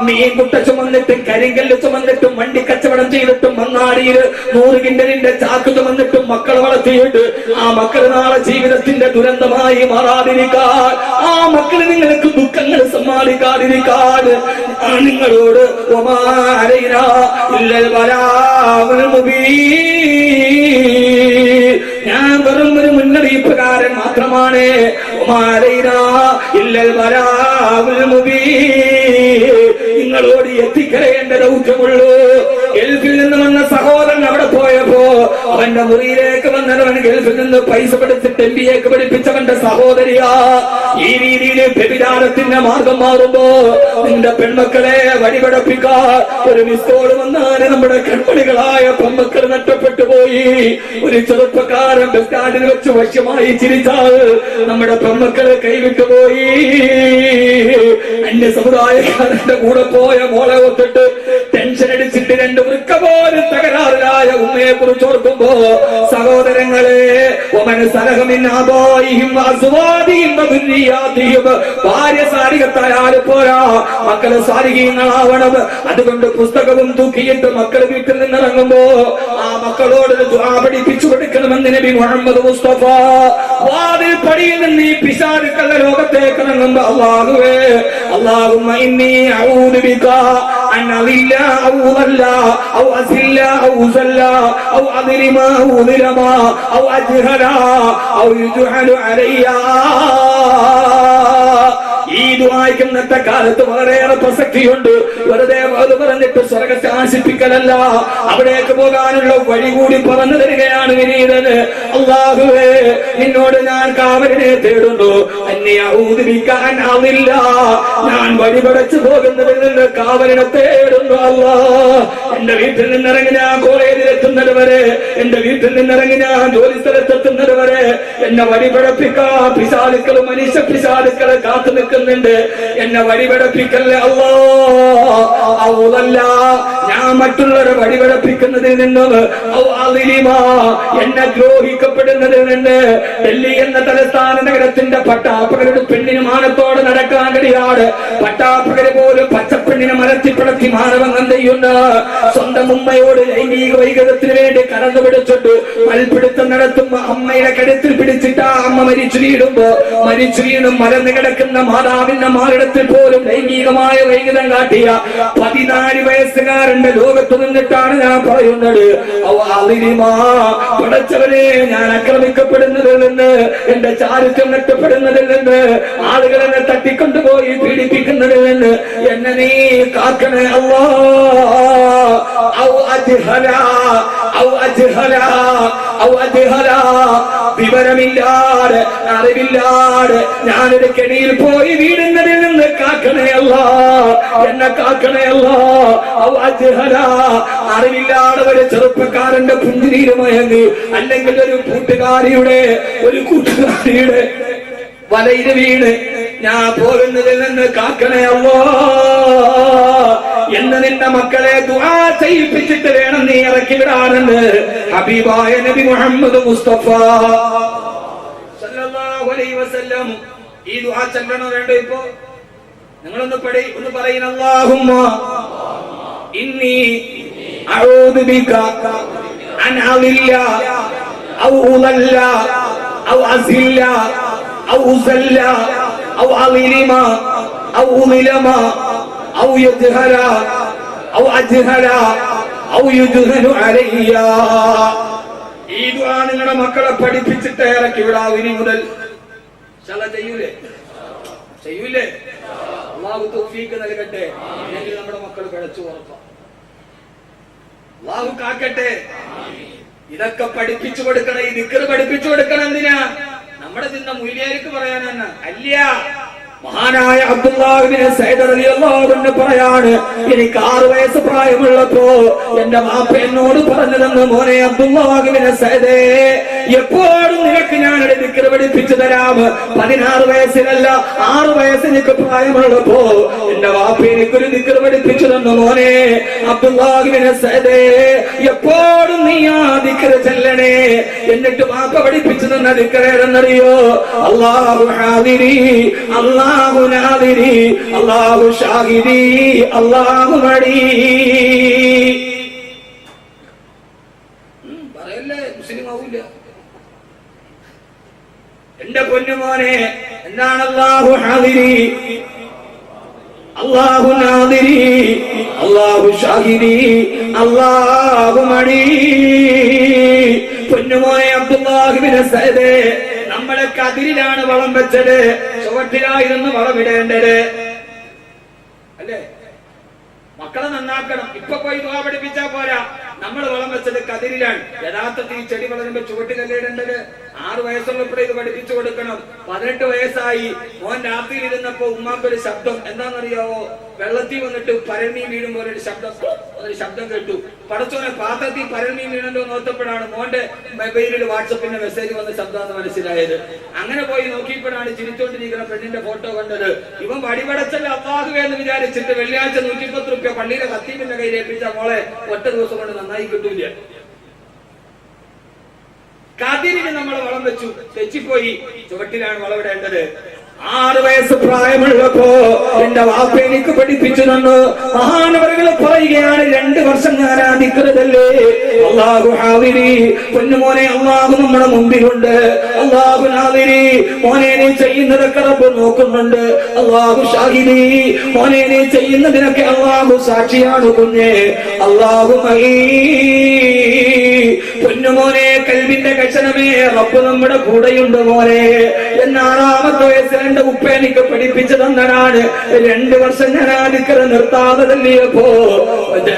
മീൻ കുട്ട ചുമന്നിട്ടും കരിങ്കല്ല് ചുമന്നിട്ടും വണ്ടി കച്ചവടം ചെയ്തിട്ടും മങ്ങാടിയിൽ 100 കിൻഡലിന്റെ ചാക്ക് ചുമന്നിട്ടും മക്കളെ വളർത്തിയിട്ട് ആ മക്കൾ നാളെ ജീവിതത്തിന്റെ ദുരന്തമായി മാറാതിരിക്കാൻ, ആ മക്കള് നിങ്ങൾക്ക് ദുഃഖങ്ങൾ സമ്മാനിക്കാതിരിക്കാൻ നിങ്ങളോട് ഞാൻ വെറും ഒരു മുന്നറിയിപ്പുകാരൻ മാത്രമാണ്. നിങ്ങളോട് എത്തിക്കരയേണ്ട ദൗത്യമുള്ളൂ. ഗൾഫിൽ നിന്ന് വന്ന സഹോദരൻ അവിടെ പോയപ്പോ അവന്റെ മുറിയിലേക്ക് വന്നവൻ ഗൾഫിൽ നിന്ന് പൈസ പഠിച്ചിട്ട് MBA പഠിപ്പിച്ചവന്റെ സഹോദരിയാ. ഈ രീതിയിൽ വ്യഭിചാരത്തിന്റെ മാർഗം മാറുമ്പോ നിന്റെ പെൺമക്കളെ വഴിപടപ്പിക്കാൻ ഒരു മിസ്കോള് വന്നാല് നമ്മുടെ കൺമണികളായ പെൺമക്കൾ നഷ്ടപ്പെട്ടു പോയി. ഒരു ചെറുപ്പക്കാരൻ ബസ് സ്റ്റാൻഡിൽ വെച്ച് വശ്യമായി ചിരിച്ചാൽ നമ്മുടെ പെൺമക്കളെ കൈവിട്ടുപോയി. അന്യ സമുദായക്കാരന്റെ കൂടെ പോയ മോളെ ഒത്തിട്ട് ടെൻഷൻ അടിച്ചിട്ട് 2 വൃക്ക പോലും തകരാറിലായ ഉമ്മയെ കുറിച്ച് ഓർക്കുമ്പോ സഹോദരങ്ങളെ, ഭാര്യ സാരികത്തായാലും പോരാ, മക്കള് സാരികീങ്ങളാവണം. അതുകൊണ്ട് പുസ്തകവും തൂക്കിയിട്ട് മക്കൾ വീട്ടിൽ നിന്നിറങ്ങുമ്പോ ആ മക്കളോട് ദുആ പഠിപ്പിച്ചു കൊടുക്കണമെന്ന് നബി മുഹമ്മദ് മുസ്തഫ. വാതിൽ പടിയിൽ നിന്ന് ഈ പിശാചുക്കളുടെ ലോകത്തേക്ക് ഇറങ്ങുമ്പോ അല്ലാഹുവേ, അല്ലാഹുമ്മ ഇന്നി അഊദു ബിക അൻ അദില്ല ഔ അല്ല ഔ അസില്ല ഔ സല്ല ഔ അദ്രിമ ഔ ഉദ്രമ ഔ അജ്ഹല ഔ യുജ്ഹലു അലയ്യ. ഈ ദുആയ്ക്ക് ഇന്നത്തെ കാലത്ത് വളരെയേറെ പ്രസക്തിയുണ്ട്. വെറുതെ അത് പറഞ്ഞിട്ട് സ്വർഗ്ഗത്തെ ആശിപ്പിക്കലല്ല, അവിടേക്ക് പോകാനുള്ള വഴി കൂടി പറഞ്ഞു തരികയാണ് വിനീതന്. അല്ലാഹുവേ, നിന്നോട് ഞാൻ കാവലിനെ തേടുന്നു. ഞാൻ വഴിപടച്ചു പോകുന്നതിൽ നിന്ന് കാവലിനെ തേടുന്നു. അല്ലാ, എന്റെ വീട്ടിൽ നിന്നിറങ്ങി ഞാൻ കോളേജിലെത്തുന്നത് വരെ, എന്റെ വീട്ടിൽ നിന്നിറങ്ങി ഞാൻ ജോലി സ്ഥലത്തെത്തുന്നത് വരെ എന്നെ വഴിപടപ്പിക്കാൻ പിശാചുക്കളും മനുഷ്യ പിശാചുക്കളെ കാത്തു നിൽക്കുന്നുണ്ട്. എന്നെ വഴിപടപ്പിക്കല്ലേ അല്ലാ. ഔലല്ല, ഞാൻ മറ്റുള്ളവരെ വഴിപടപ്പിക്കുന്നതിൽ നിന്നും എന്നെ ദ്രോഹിക്കപ്പെടുന്നതിൽ നിന്ന് ഡൽഹി എന്ന തലസ്ഥാന നഗരത്തിന്റെ പട്ടാപ്പകരുടെ പെണ്ണിന് മാനത്തോടെ നടക്കാൻ കഴിയാതെ പട്ടാപ്പകര് പോലും പച്ചപ്പെണ്ണിനെ മരത്തിപ്പടത്തി മാനവങ്ങൾ ചെയ്യുന്ന സ്വന്തം ഉമ്മയോട് ലൈംഗിക വൈകൃതത്തിന് വേണ്ടി കടന്നു പിടിച്ചിട്ട് മൽപിടുത്തം നടത്തുമ്പോ അമ്മയുടെ കഴുത്തിൽ പിടിച്ചിട്ട് ആ അമ്മ മരിച്ചു വീണും മലന്ന് കിടക്കുന്ന മാതാവിന്റെ മാറിടത്തിൽ പോലും ലൈംഗികമായ വൈകൃതം കാട്ടിയ 14 വയസ്സുകാരന്റെ ലോകത്ത് നിന്നിട്ടാണ് ഞാൻ പറയുന്നത്. പടച്ചവനെ, ഞാൻ ആക്രമിക്കപ്പെടുന്നതിൽ നിന്ന്, എന്റെ ചാരിത്രം നഷ്ടപ്പെടുന്നതിൽ നിന്ന്, ആളുകൾ എന്നെ തട്ടിക്കൊണ്ടുപോയി പീഡിപ്പിക്കുന്നതിൽ നിന്ന് എന്നെ നീ കാക്കണേ അല്ലാ. വിവരമില്ലാതെ അറിവില്ലാതെ ഞാനൊരു കെണിയിൽ പോയി വീടുന്നതിൽ നിന്ന് കാക്കണേ അല്ലാ, എന്നെ കാക്കണേ അല്ലാ. അറിവില്ലാതെ ഒരു ചെറുപ്പക്കാരന്റെ പുഞ്ചിരിയിൽ മയങ്ങി, അല്ലെങ്കിൽ ഒരു കൂട്ടുകാരിയുടെ വലയിൽ വീണ് ഞാൻ പോകുന്നതിൽ നിന്ന് കാക്കണേ അല്ലാ എന്ന് നിന്റെ മക്കളെ ദുആ ചെയ്യിപ്പിച്ചിട്ട് വേണം നീ ഇറക്കി വിടാനെന്ന് ഹബീബായ നബി മുഹമ്മദ് മുസ്തഫ സല്ലല്ലാഹു അലൈഹി വസല്ലം. ഈ ദുആ ചൊല്ലണോ വേണ്ടോ? ഇപ്പോ നിങ്ങളൊന്ന് പറയുന്ന അല്ലാഹുമ്മ ഇന്നി അഊദു ബിക അൻ അളില്ല ഔ ഉളല്ല ഔ അസില്ല ഔ ഉസല്ല ഔ അളിലിമ ഔ ഉമിലമ ഔ യജ്ഹല ഔ അജ്ഹല ഔ യുജ്ഹലു അലയ്യ. ഈ ദുആ നിങ്ങളുടെ മക്കളെ പഠിപ്പിച്ചിട്ട് ഇറക്കി വിടാം. ഇനി മുതൽ ചെയ്യൂലേ? അല്ലാഹു തൗഫീഖ് നൽകട്ടെ. അല്ലെങ്കിൽ നമ്മുടെ മക്കൾ പിഴച്ചു ഉറപ്പാം. അല്ലാഹു കാക്കട്ടെ. ഇതൊക്കെ പഠിപ്പിച്ചു കൊടുക്കണം. ഈ ദിക്ർ പഠിപ്പിച്ചു കൊടുക്കണം. എന്തിനാ? നമ്മുടെ ചിന്ത മുയിലിയാർക്ക് പറയാനാണ് അല്ല. മഹാനായ അബ്ദുല്ലാഹ് ഇബ്നു സൈദ് റളിയല്ലാഹു അൻഹു പറയാണ്, എനിക്ക് 6 വയസ്സ് പ്രായമുള്ളപ്പോ എന്റെ വാപ്പ എന്നോട് പറഞ്ഞതെന്ന്, മോനെ അബ്ദുല്ലാഹ് ഇബ്നു സൈദേ, എപ്പോഴും നിനക്ക് ഞാനൊരു ദിക്ർ പഠിപ്പിച്ചു തരാം. 16 വയസ്സിലല്ല 6 വയസ്സ് എനിക്ക് പ്രായമുള്ളപ്പോ എന്റെ വാപ്പ എനിക്കൊരു ദിക്ർ പഠിപ്പിച്ചു തന്നു. മോനെ അബ്ദുല്ലാഹ് ഇബ്നു സൈദേ, എപ്പോഴും നീ ആ ദിക്ർ ചൊല്ലണേ. എന്നിട്ട് വാപ്പ പഠിപ്പിച്ചു തന്ന ദിക്ർ ഏതെന്നറിയോ? അല്ലാഹു ഹാദിരി, അല്ലാഹു നാദിരി, അല്ലാഹു ഷാഹിദി, അല്ലാഹു മടി. പറയല്ലേ, മുസ്ലിം ആവൂല. എന്റെ പൊന്നുമോനെ, എന്താണ് അല്ലാഹു ഹാദിരി, അല്ലാഹു നാദിരി, അല്ലാഹു ഷാഹിദി, അല്ലാഹു മടി. പൊന്നുമോനെ അബ്ദുല്ലാഹ് ഇബ്നു സൈദ്, നമ്മളെ കതിരിലാണ് വളം വെച്ചത്, ചുവട്ടിലായിരുന്നു വളമിടേണ്ടത് അല്ലേ? മക്കളെ നന്നാക്കണം. ഇപ്പൊ പോയി ദുആ പഠിപ്പിച്ചാ പോരാ. നമ്മൾ വളം വെച്ചത് കതിരിലാണ്. യഥാർത്ഥത്തിൽ ഈ ചെടി വളരുമ്പോ ചുവട്ടിലല്ലേ ഇടേണ്ടത്. 6 വയസ്സുള്ളപ്പോഴേ ഇത് പഠിപ്പിച്ചു കൊടുക്കണം. 18 വയസ്സായി മോൻ രാത്രിയിൽ ഇരുന്നപ്പോ ഉമ്മാക്കൊരു ശബ്ദം, എന്താണെന്നറിയാവോ? വെള്ളത്തിൽ വന്നിട്ട് പരൽമീൻ വീഴുമ്പോ ഒരു ശബ്ദം കേട്ടു. പടച്ചോനെ, പാത്രത്തിൽ പരൽമീൻ വീണല്ലോ നോത്തപ്പോഴാണ് മോന്റെ മൊബൈലിൽ വാട്സപ്പിന്റെ മെസ്സേജ് വന്ന ശബ്ദമെന്ന് മനസ്സിലായത്. അങ്ങനെ പോയി നോക്കിയപ്പോഴാണ് ചിരിച്ചോണ്ടിരിക്കുന്ന പെണ്ണിന്റെ ഫോട്ടോ കണ്ടത്. ഇവൻ വടിപടച്ചല്ല അല്ലാഹുവേ എന്ന് വിചാരിച്ചിട്ട് വെള്ളിയാഴ്ച 110 രൂപ പള്ളിയിലെ ഖത്തീബിന്റെ കയ്യിൽ ഏൽപ്പിച്ച മോളെ ഒറ്റ ദിവസം കൊണ്ട് നന്നായി കിട്ടൂല. കതിരിന് നമ്മൾ വളം വെച്ചു, തെച്ചിപ്പോയി. ചുവട്ടിലാണ് വളമിടേണ്ടത്. 6 വയസ്സ് പ്രായമുള്ളപ്പോ എന്റെ വാപ്പ എനിക്ക് പഠിപ്പിച്ചു തന്നു. മഹാനവറുകൾ പറയുകയാണ്, 2 വർഷം ഞാൻ ആ ദിക്റല്ലേ. അല്ലാഹു ഹാദിരി, പൊന്നുമോനെ, അല്ലാഹു നമ്മുടെ മുമ്പിലുണ്ട്. അല്ലാഹു നാദിരി, മോനെ നീ ചെയ്യുന്നതൊക്കെ റബ്ബ് നോക്കുന്നുണ്ട്. അല്ലാഹു ഷാഹിദി, മോനെ നീ ചെയ്യുന്നതിനൊക്കെ അല്ലാഹു സാക്ഷിയാണ് കുഞ്ഞെ. അല്ലാഹു മഈ, പൊന്നു പൊന്നുമോനെ, കൽവിന്റെ കഷണമേ, റബ്ബ് നമ്മുടെ കൂടെയുണ്ട് മോനെ. എന്ന 6ാമത്തെ വയസ്സിൽ എന്റെ ഉപ്പ എനിക്ക് പഠിപ്പിച്ചു തന്നതാണ്. 2 വർഷം ഞാൻ ആ ദിക്ർ നിർത്താതെ തല്ലിയപ്പോ എന്റെ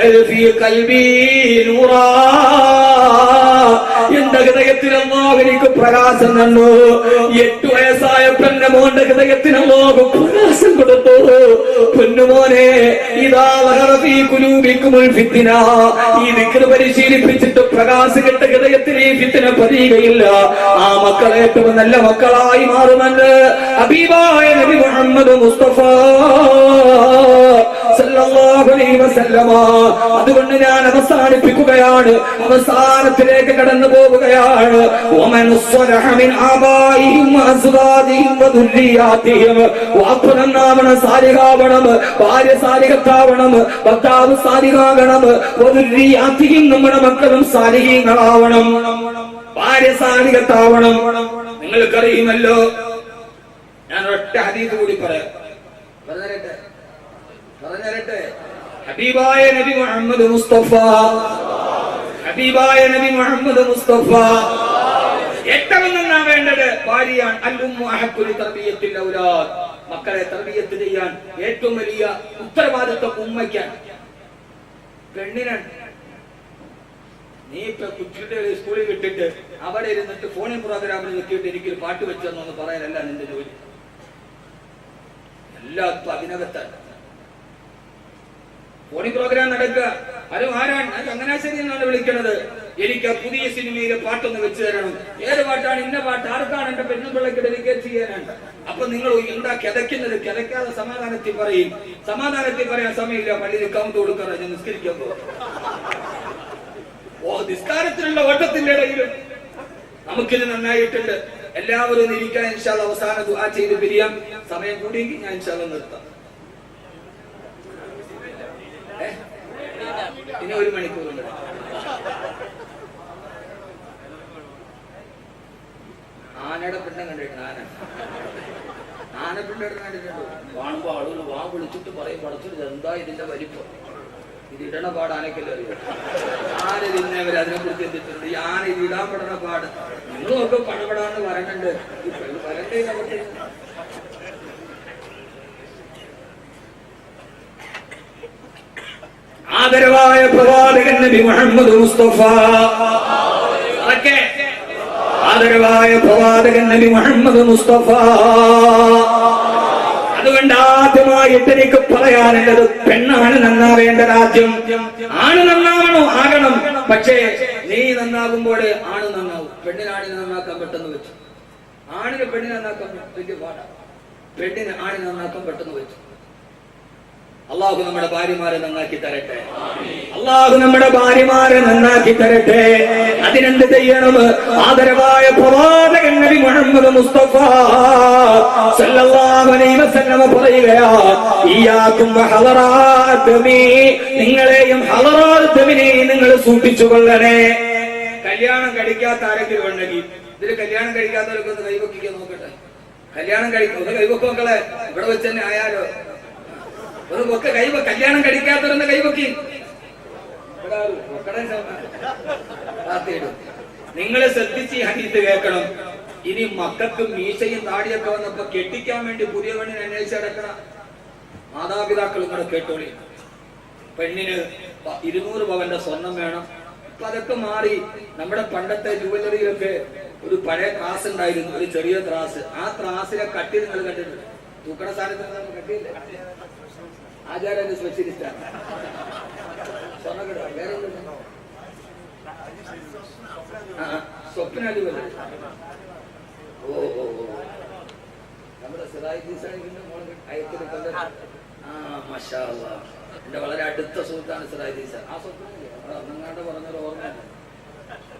ഹൃദയത്തിന് അല്ലാഹു എനിക്ക് പ്രകാശം തന്നു. 8 വയസ്സായപ്പോ എന്റെ മോന്റെ ഹൃദയത്തിന് അല്ലാഹു പ്രകാശം കൊടുത്തു. പൊന്നുമോനെ, ഇതാ വഹറഫീ ഖുലൂബിക്കുമുൽ ഫിത്ന. ഈ ദിക്ർ പരിശീലിപ്പിച്ചിട്ട് പ്രകാശം കിട്ട ഹൃദയത്തിൽ ഈ ഫിത്ന പതിയുകയില്ല. ആ മക്കൾ ഏറ്റവും നല്ല മക്കളായി മാറുമെന്ന് ഹബീബായ നബി മുഹമ്മദ് മുസ്തഫ സല്ലല്ലാഹു അലൈഹി വസല്ലമ. അതുകൊണ്ട് ഞാൻ അവസാനിപ്പിക്കുകയാണ്, അവസാനത്തിലേക്ക് കടന്നു പോവുകയാണ്. വമൻ സ്വലഹ മിൻ ആബാഇഹിം വഅസ്വാദിഹിം വദുർരിയാതിഹിം. വാപ്പ നന്നാവണം, സാലിഹാവണം, ഭാര്യ സാലിഹത്താവണം, ഭർത്താവ് സാലിഹാകണം. വദുർരിയാതിഹിം, നമ്മുടെ മക്കളും സാലിഹീങ്ങളാവണം, ഭാര്യ സാലിഹത്താവണം. നിങ്ങൾക്കറിയുമല്ലോ, ഞാൻ ഒറ്റ ഹദീസ് കൂടി പറയാം, പറഞ്ഞേരട്ടെ. ഹബീബായ നബി മുഹമ്മദ് മുസ്തഫ, ഹബീബായ നബി മുഹമ്മദ് മുസ്തഫ ഏറ്റവും നന്നാവേണ്ടത് ഭാര്യയാണ്. അൽഉമ്മു അഹഖു ലിതർബിയത്തിൽ ഔലാദ്. മക്കളെ തർബിയത്ത് ചെയ്യാൻ ഏറ്റവും വലിയ ഉത്തരവാദിത്വം ഉമ്മയ്ക്കാണ്, പെണ്ണിനാണ്. നീ ഇപ്പൊ കുട്ടികളെ സ്കൂളിൽ വിട്ടിട്ട് അവിടെ ഇരുന്നിട്ട് ഫോണിൽ പ്രോഗ്രാമിൽ വെക്കിയിട്ട് എനിക്കൊരു പാട്ട് വെച്ചെന്നൊന്ന് പറയാനല്ല നിന്റെ ജോലി. എല്ലാവർക്കും അതിനകത്താണ് ഫോണി പ്രോഗ്രാം നടക്കുക. അത് ആരാണ്? ചങ്ങനാശ്ശേരി എന്നാണ് വിളിക്കണത്. എനിക്ക് ആ പുതിയ സിനിമയിലെ പാട്ടൊന്ന് വെച്ച് തരണം. ഏത് പാട്ടാണ്? ഇന്ന പാട്ട്. ആർക്കാണ്? എന്റെ പെണ്ണുപിള്ളക്ക് ഡെഡിക്കേറ്റ് ചെയ്യാനാണ്. അപ്പൊ നിങ്ങൾ എന്താ കിതയ്ക്കുന്നത്? കിതയ്ക്കാതെ സമാധാനത്തിൽ പറയും. സമാധാനത്തിൽ പറയാൻ സമയമില്ല, പള്ളിയിൽ കൗണ്ട് കൊടുക്കാറ്, ഞാൻ നിസ്കരിക്കാൻ പോകും. നിസ്കാരത്തിലുള്ള ഓട്ടത്തിന്റെ ഇടയിലും നമുക്കിത് നന്നായിട്ടുണ്ട്. എല്ലാവരും ഇരിക്കാൻ ഇൻഷാ അല്ലാഹ് അവസാന ദുആ ചെയ്ത് പിരിയാം. സമയം കൂടിയെങ്കിൽ ഞാൻ ഇൻഷാ അല്ലാഹ് നിർത്താം. ഇനി 1 മണിക്കൂറുണ്ട്. ആനയുടെ പിണ്ണം കണ്ടിട്ടുണ്ട്. ആനപ്പിണ്ണം കണ്ടിട്ടുണ്ട്. കാണുമ്പോ ആളുകൾ വാ വിളിച്ചിട്ട് പറയും, പടച്ചിട്ട് എന്താ ഇതിന്റെ വലിപ്പം, ഇത് ഇടണ പാട് ആനക്കല്ലേ അറിയാം. ആന തിന്നവർ അതിനെ കുറിച്ച് എത്തിയിട്ടുണ്ട്. ഈ ആന ഇത് ഇടാൻ പെടണ പാട് നിങ്ങളൊക്കെ പടപെടാന്ന് പറയുന്നുണ്ട്. വരണ്ടേ നമുക്ക്. ആദരവായ പ്രവാചകൻ നബി മുഹമ്മദ് മുസ്തഫ, ആദരവായ പ്രവാചകൻ നബി മുഹമ്മദ് മുസ്തഫ. അതുകൊണ്ട് ആദ്യമായിട്ട് എനിക്ക് പറയാനുള്ളത്, പെണ്ണാണ് നന്നാവേണ്ട രാജ്യം. ആണ് നന്നാവണോ? ആകണം. പക്ഷേ നീ നന്നാകുമ്പോൾ ആണ് നന്നാവും. പെണ്ണിനാണിനെ നന്നാക്കാൻ പെട്ടെന്ന് വെച്ചു. ആണിന് പെണ്ണിനെ നന്നാക്കാൻ വലിയ പാടാണ്. പെണ്ണിന് ആണിനെ നന്നാക്കാൻ പെട്ടെന്ന് വെച്ചു. അള്ളാഹു നമ്മുടെ ഭാര്യമാരെ നന്നാക്കി തരട്ടെ. അള്ളാഹു നമ്മുടെ ഭാര്യമാരെ നന്നാക്കി തരട്ടെ. അതിനെന്ത് ചെയ്യണം? ആദരവായ പ്രവാചകൻ നബി മുഹമ്മദ് മുസ്തഫ സല്ലല്ലാഹു അലൈഹി വസല്ലം പറയുകയാ, ഇയ്യാകും വഹളറാത്തുമി, നിങ്ങളെയും ഹളറാത്തുമിനെയും നിങ്ങൾ സൂക്ഷിച്ചുകൊള്ളണേ. കല്യാണം കഴിക്കാത്ത ആരെങ്കിലും ഉണ്ടെങ്കിൽ, ഇതിൽ കല്യാണം കഴിക്കാത്തവരൊക്കെ ഒന്ന് കൈവക്കിക്കാൻ നോക്കട്ടെ. കല്യാണം കഴിക്കും കൈവക്കും മക്കളെ, ഇവിടെ വെച്ച് തന്നെ ആയാലോ. ഒക്കെ കല്യാണം കഴിക്കാത്തവരെന്ന് കൈവക്കി. നിങ്ങളെ ശ്രദ്ധിച്ച് ഹദീസ് കേൾക്കണം. ഇനി മക്കൾക്ക് മീശയും താടിയൊക്കെ വന്നപ്പോ കെട്ടിക്കാൻ വേണ്ടി പുതിയ പെണ്ണിനെ അന്വേഷിച്ചടക്കണ മാതാപിതാക്കൾ ഇങ്ങോട്ട് കേട്ടോളി. പെണ്ണിന് 200 പവന്റെ സ്വർണം വേണം. അപ്പൊ അതൊക്കെ മാറി. നമ്മുടെ പണ്ടത്തെ ജുവലറിയിലൊക്കെ ഒരു പഴയ ത്രാസ് ഉണ്ടായിരുന്നു, ഒരു ചെറിയ ത്രാസ്. ആ ത്രാസിലെ കട്ടി നിങ്ങൾ കണ്ടിട്ടുണ്ട്? തൂക്കണ സ്ഥാനത്ത് കട്ടിയില്ല. ആചാര്യ സ്പെഷ്യലിസ്റ്റാണ്. സ്വപ്നാലി പോലെ. ഓ ഓ ഓ നമ്മുടെ മാഷാ അല്ലാഹ്. എന്റെ വളരെ അടുത്ത സുഹൃത്താണ് സിറാജ്. ആ സ്വപ്നം അന്നങ്ങാണ്ട് പറഞ്ഞൊരു ഓർമ്മ.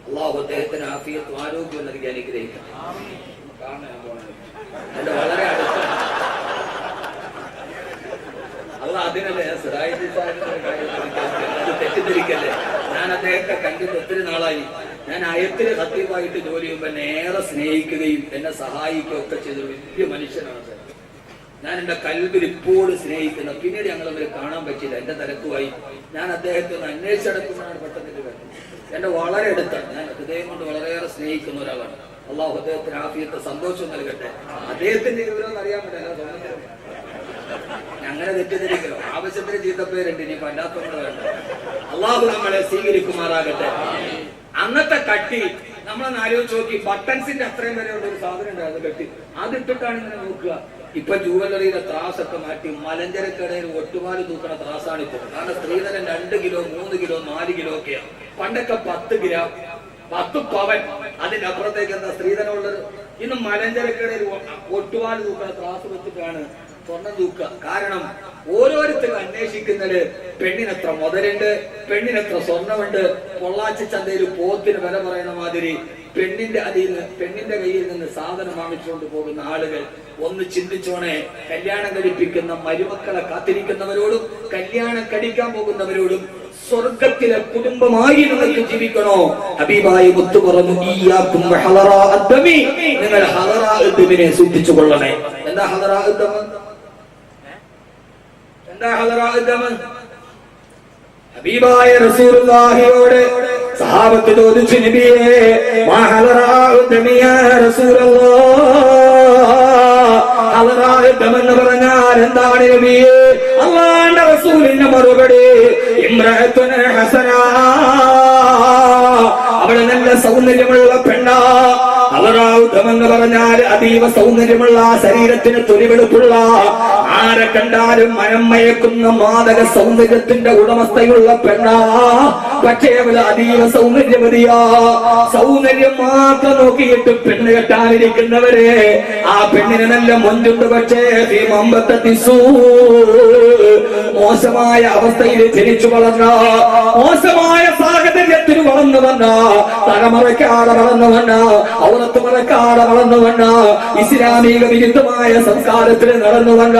അള്ളാഹു അദ്ദേഹത്തിന് ആഫിയത്തും ആരോഗ്യവും നൽകി അനുഗ്രഹിക്കണം. കാണാൻ പോണത് എന്റെ വളരെ അടുത്ത അല്ല. അതിനല്ലേ സിറാജ് തെറ്റിദ്ധരിക്കല്ലേ. ഞാൻ അദ്ദേഹത്തെ കണ്ടിട്ട് ഒത്തിരി നാളായി. ഞാൻ അയത്തിന് സത്യമായിട്ട് ജോലി ചെയ്യുമ്പോൾ എന്നെ ഏറെ സ്നേഹിക്കുകയും എന്നെ സഹായിക്കുകയും ഒക്കെ ചെയ്തൊരു വലിയ മനുഷ്യനാണ് സാർ. ഞാൻ എന്റെ കൽബിൽ ഇപ്പോഴും സ്നേഹിക്കുന്ന. പിന്നീട് ഞങ്ങൾ അവരെ കാണാൻ പറ്റില്ല, എന്റെ തിരക്കുമായി. ഞാൻ അദ്ദേഹത്തെ ഒന്ന് അന്വേഷിച്ചടക്കുന്നതാണ് പെട്ടെന്ന്. എന്റെ വളരെ അടുത്താണ്. ഞാൻ ഹൃദയം കൊണ്ട് വളരെയേറെ സ്നേഹിക്കുന്ന ഒരാളാണ്. അള്ളാഹു അദ്ദേഹത്തിന് ആഫിയത്ത് സന്തോഷം നൽകട്ടെ. അദ്ദേഹത്തിന്റെ വിവരം അറിയാൻ പറ്റില്ല, അങ്ങനെ തെറ്റിദ്ധരിക്കലോ. ആവശ്യത്തിന് ചീത്തപ്പേരുണ്ട്, ഇനി അല്ലാത്തവങ്ങൾ വേണ്ട. അള്ളാഹു നമ്മളെ സ്വീകരിക്കുമാറാകട്ടെ. അന്നത്തെ കട്ടി നമ്മളൊന്ന് ആലോചിച്ച് നോക്കി. ബട്ടൺസിന്റെ അത്രയും വരെയുള്ള ഒരു സാധനം ഉണ്ടായിരുന്നു കട്ടി, അതിട്ടിട്ടാണ് ഇങ്ങനെ നോക്കുക. ഇപ്പൊ ജുവലറിയിലെ ത്രാസൊക്കെ മാറ്റി മലഞ്ചരക്കടയിൽ ഒട്ടുപാല് തൂക്കണ ത്രാസാണ് ഇപ്പൊ. കാരണം സ്ത്രീധനം 2 കിലോ 3 കിലോ 4 കിലോ ഒക്കെയാണ്. പണ്ടൊക്കെ 10 ഗ്രാം 10 പവൻ, അതിന്റെ അപ്പുറത്തേക്ക് എന്താ സ്ത്രീധനം ഉള്ളത്? ഇന്ന് മലഞ്ചരക്കടയിൽ ഒട്ടുപാല് തൂക്കണ ത്രാസ് വെച്ചിട്ടാണ് സ്വർണം തൂക്കുക. കാരണം ഓരോരുത്തരും അന്വേഷിക്കുന്നത് പെണ്ണിനെത്ര മുതലുണ്ട്, പെണ്ണിനെത്ര സ്വർണമുണ്ട്. പൊള്ളാച്ചി ചന്തയിൽ പോത്തിന് വില പറയുന്ന മാതിരി പെണ്ണിന്റെ കയ്യിൽ നിന്ന് സാധനം വാങ്ങിച്ചുകൊണ്ട് പോകുന്ന ആളുകൾ ഒന്ന് ചിന്തിച്ചോണേ. കല്യാണം കഴിപ്പിക്കുന്ന മരുമക്കളെ കാത്തിരിക്കുന്നവരോടും കല്യാണം കഴിക്കാൻ പോകുന്നവരോടും സ്വർഗത്തിലെ കുടുംബമായി നിങ്ങൾക്ക് ജീവിക്കണോ? ഹബീബായി മുത്തു പറഞ്ഞു, നിങ്ങൾ ഹദറാഅദ്ദമിനെ സൂക്ഷിച്ചു കൊള്ളണേ. എന്താ ഹദറാഅദ്ദം? എന്താ ഹദറാഅദ്ദം? ഹബീബായ റസൂലുള്ളാഹിയോട് സഹാബത്ത് ചോദിച്ചു, നബിയേ മാ ഹദറാഅദ്ദം യാ റസൂലല്ലാഹ്, ഹദറാഅദ്ദം എന്ന് പറഞ്ഞാൽ എന്താണ് നബിയേ? അല്ലാഹുവിന്റെ റസൂലിന്റെ മറുപടി, ഇംറഅത്തുൻ ഹസനാ, അവള് നല്ല സൗന്ദര്യമുള്ള പെണ്ണാ. ഹദറാഅദ്ദം എന്ന് പറഞ്ഞാൽ അതീവ സൗന്ദര്യമുള്ള, ശരീരത്തിന് തൊലിവെളുപ്പുള്ള, ആരെ കണ്ടാലും മനം മയക്കുന്ന മാദക സൗന്ദര്യത്തിന്റെ ഉടമസ്ഥയുള്ള പെണ്ണാ. പക്ഷേ അവള് അതീവ സൗന്ദര്യവതിയാ. സൗന്ദര്യം മാത്രം നോക്കിയിട്ട് പെണ്ണ് കെട്ടാനിരിക്കുന്നവരെ ആ പെണ്ണിന് നല്ല മൊഞ്ചുണ്ട്. പക്ഷേ മോശമായ അവസ്ഥയിൽ ജനിച്ചു വളർന്ന, മോശമായ സാഹചര്യത്തിൽ വളർന്നു വന്ന, തലമുറക്കാതെ വളർന്നു വന്ന, ഔറത്ത് മറക്കാതെ വളർന്നു വന്ന, ഇസ്ലാമിക വിരുദ്ധമായ സംസ്കാരത്തിൽ നടന്നു വന്ന,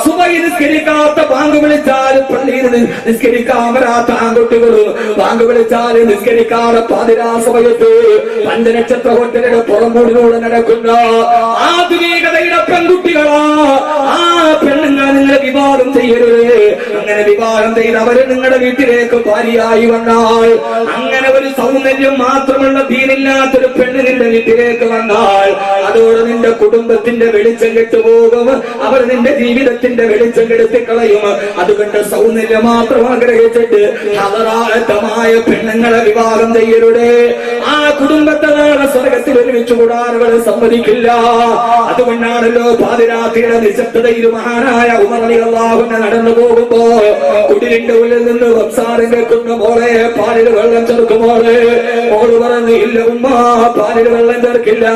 സുബഹി നിസ്കരിക്കാത്ത ബാങ്ക് വിളിച്ചാൽ പള്ളിയിൽ നിസ്കരിക്കാൻ വരാത്ത ആൺകുട്ടികളും, ബാങ്ക് വിളിച്ചാൽ നിസ്കരിക്കാതെ പാതിരാ സമയത്ത് 5 നക്ഷത്ര ഹോട്ടലിന്റെ പുറംകൂടിലൂടെ നടക്കുന്ന ആധുനികതയുടെ പെൺകുട്ടികളാ. ആ പെണ്ണുങ്ങൾ നിങ്ങളെ വിവാഹം ചെയ്യരുത്. അങ്ങനെ വിവാഹം ചെയ്ത് അവര് നിങ്ങളുടെ വീട്ടിലേക്ക് ഭാര്യയായി വന്നാൽ, അങ്ങനെ ഒരു സൗന്ദര്യം മാത്രമുള്ള ദീനില്ലാത്തൊരു പെണ്ണ് നിന്റെ വീട്ടിലേക്ക് വന്നാൽ, അതോടെ നിന്റെ കുടുംബത്തിന്റെ വെളിച്ചം കെട്ടുപോകും. അവർ നിന്റെ ജീവിതത്തിന്റെ വെളിച്ചം കെടുത്തി കളയും. അതുകൊണ്ട് സൗന്ദര്യം മാത്രം ആഗ്രഹിച്ചിട്ട് ഹദറാഅദ്ദമായ പെണ്ണുങ്ങളെ വിവാഹം ചെയ്യരുതേ. ആ കുടുംബത്തെ നാളെ സ്വർഗത്തിൽ ഒരുമിച്ച് കൂടാൻ അവർ സമ്മതിക്കില്ല. അതുകൊണ്ടാണല്ലോ പാതിരാത്രിയുടെ നിശബ്ദതയിൽ മഹാനായ ഉമർ റളിയല്ലാഹു അൻഹു നടന്നു പോകുമ്പോ കുടിലിന്റെ ഉള്ളിൽ നിന്ന് സംസാരം കേൾക്കുന്ന മോളെ പാലിൽ വെള്ളം ചേർക്കുമോളെ. മോള് പറഞ്ഞു, ഇല്ല ഉമ്മ, പാലിൽ വെള്ളം ചേർക്കില്ല.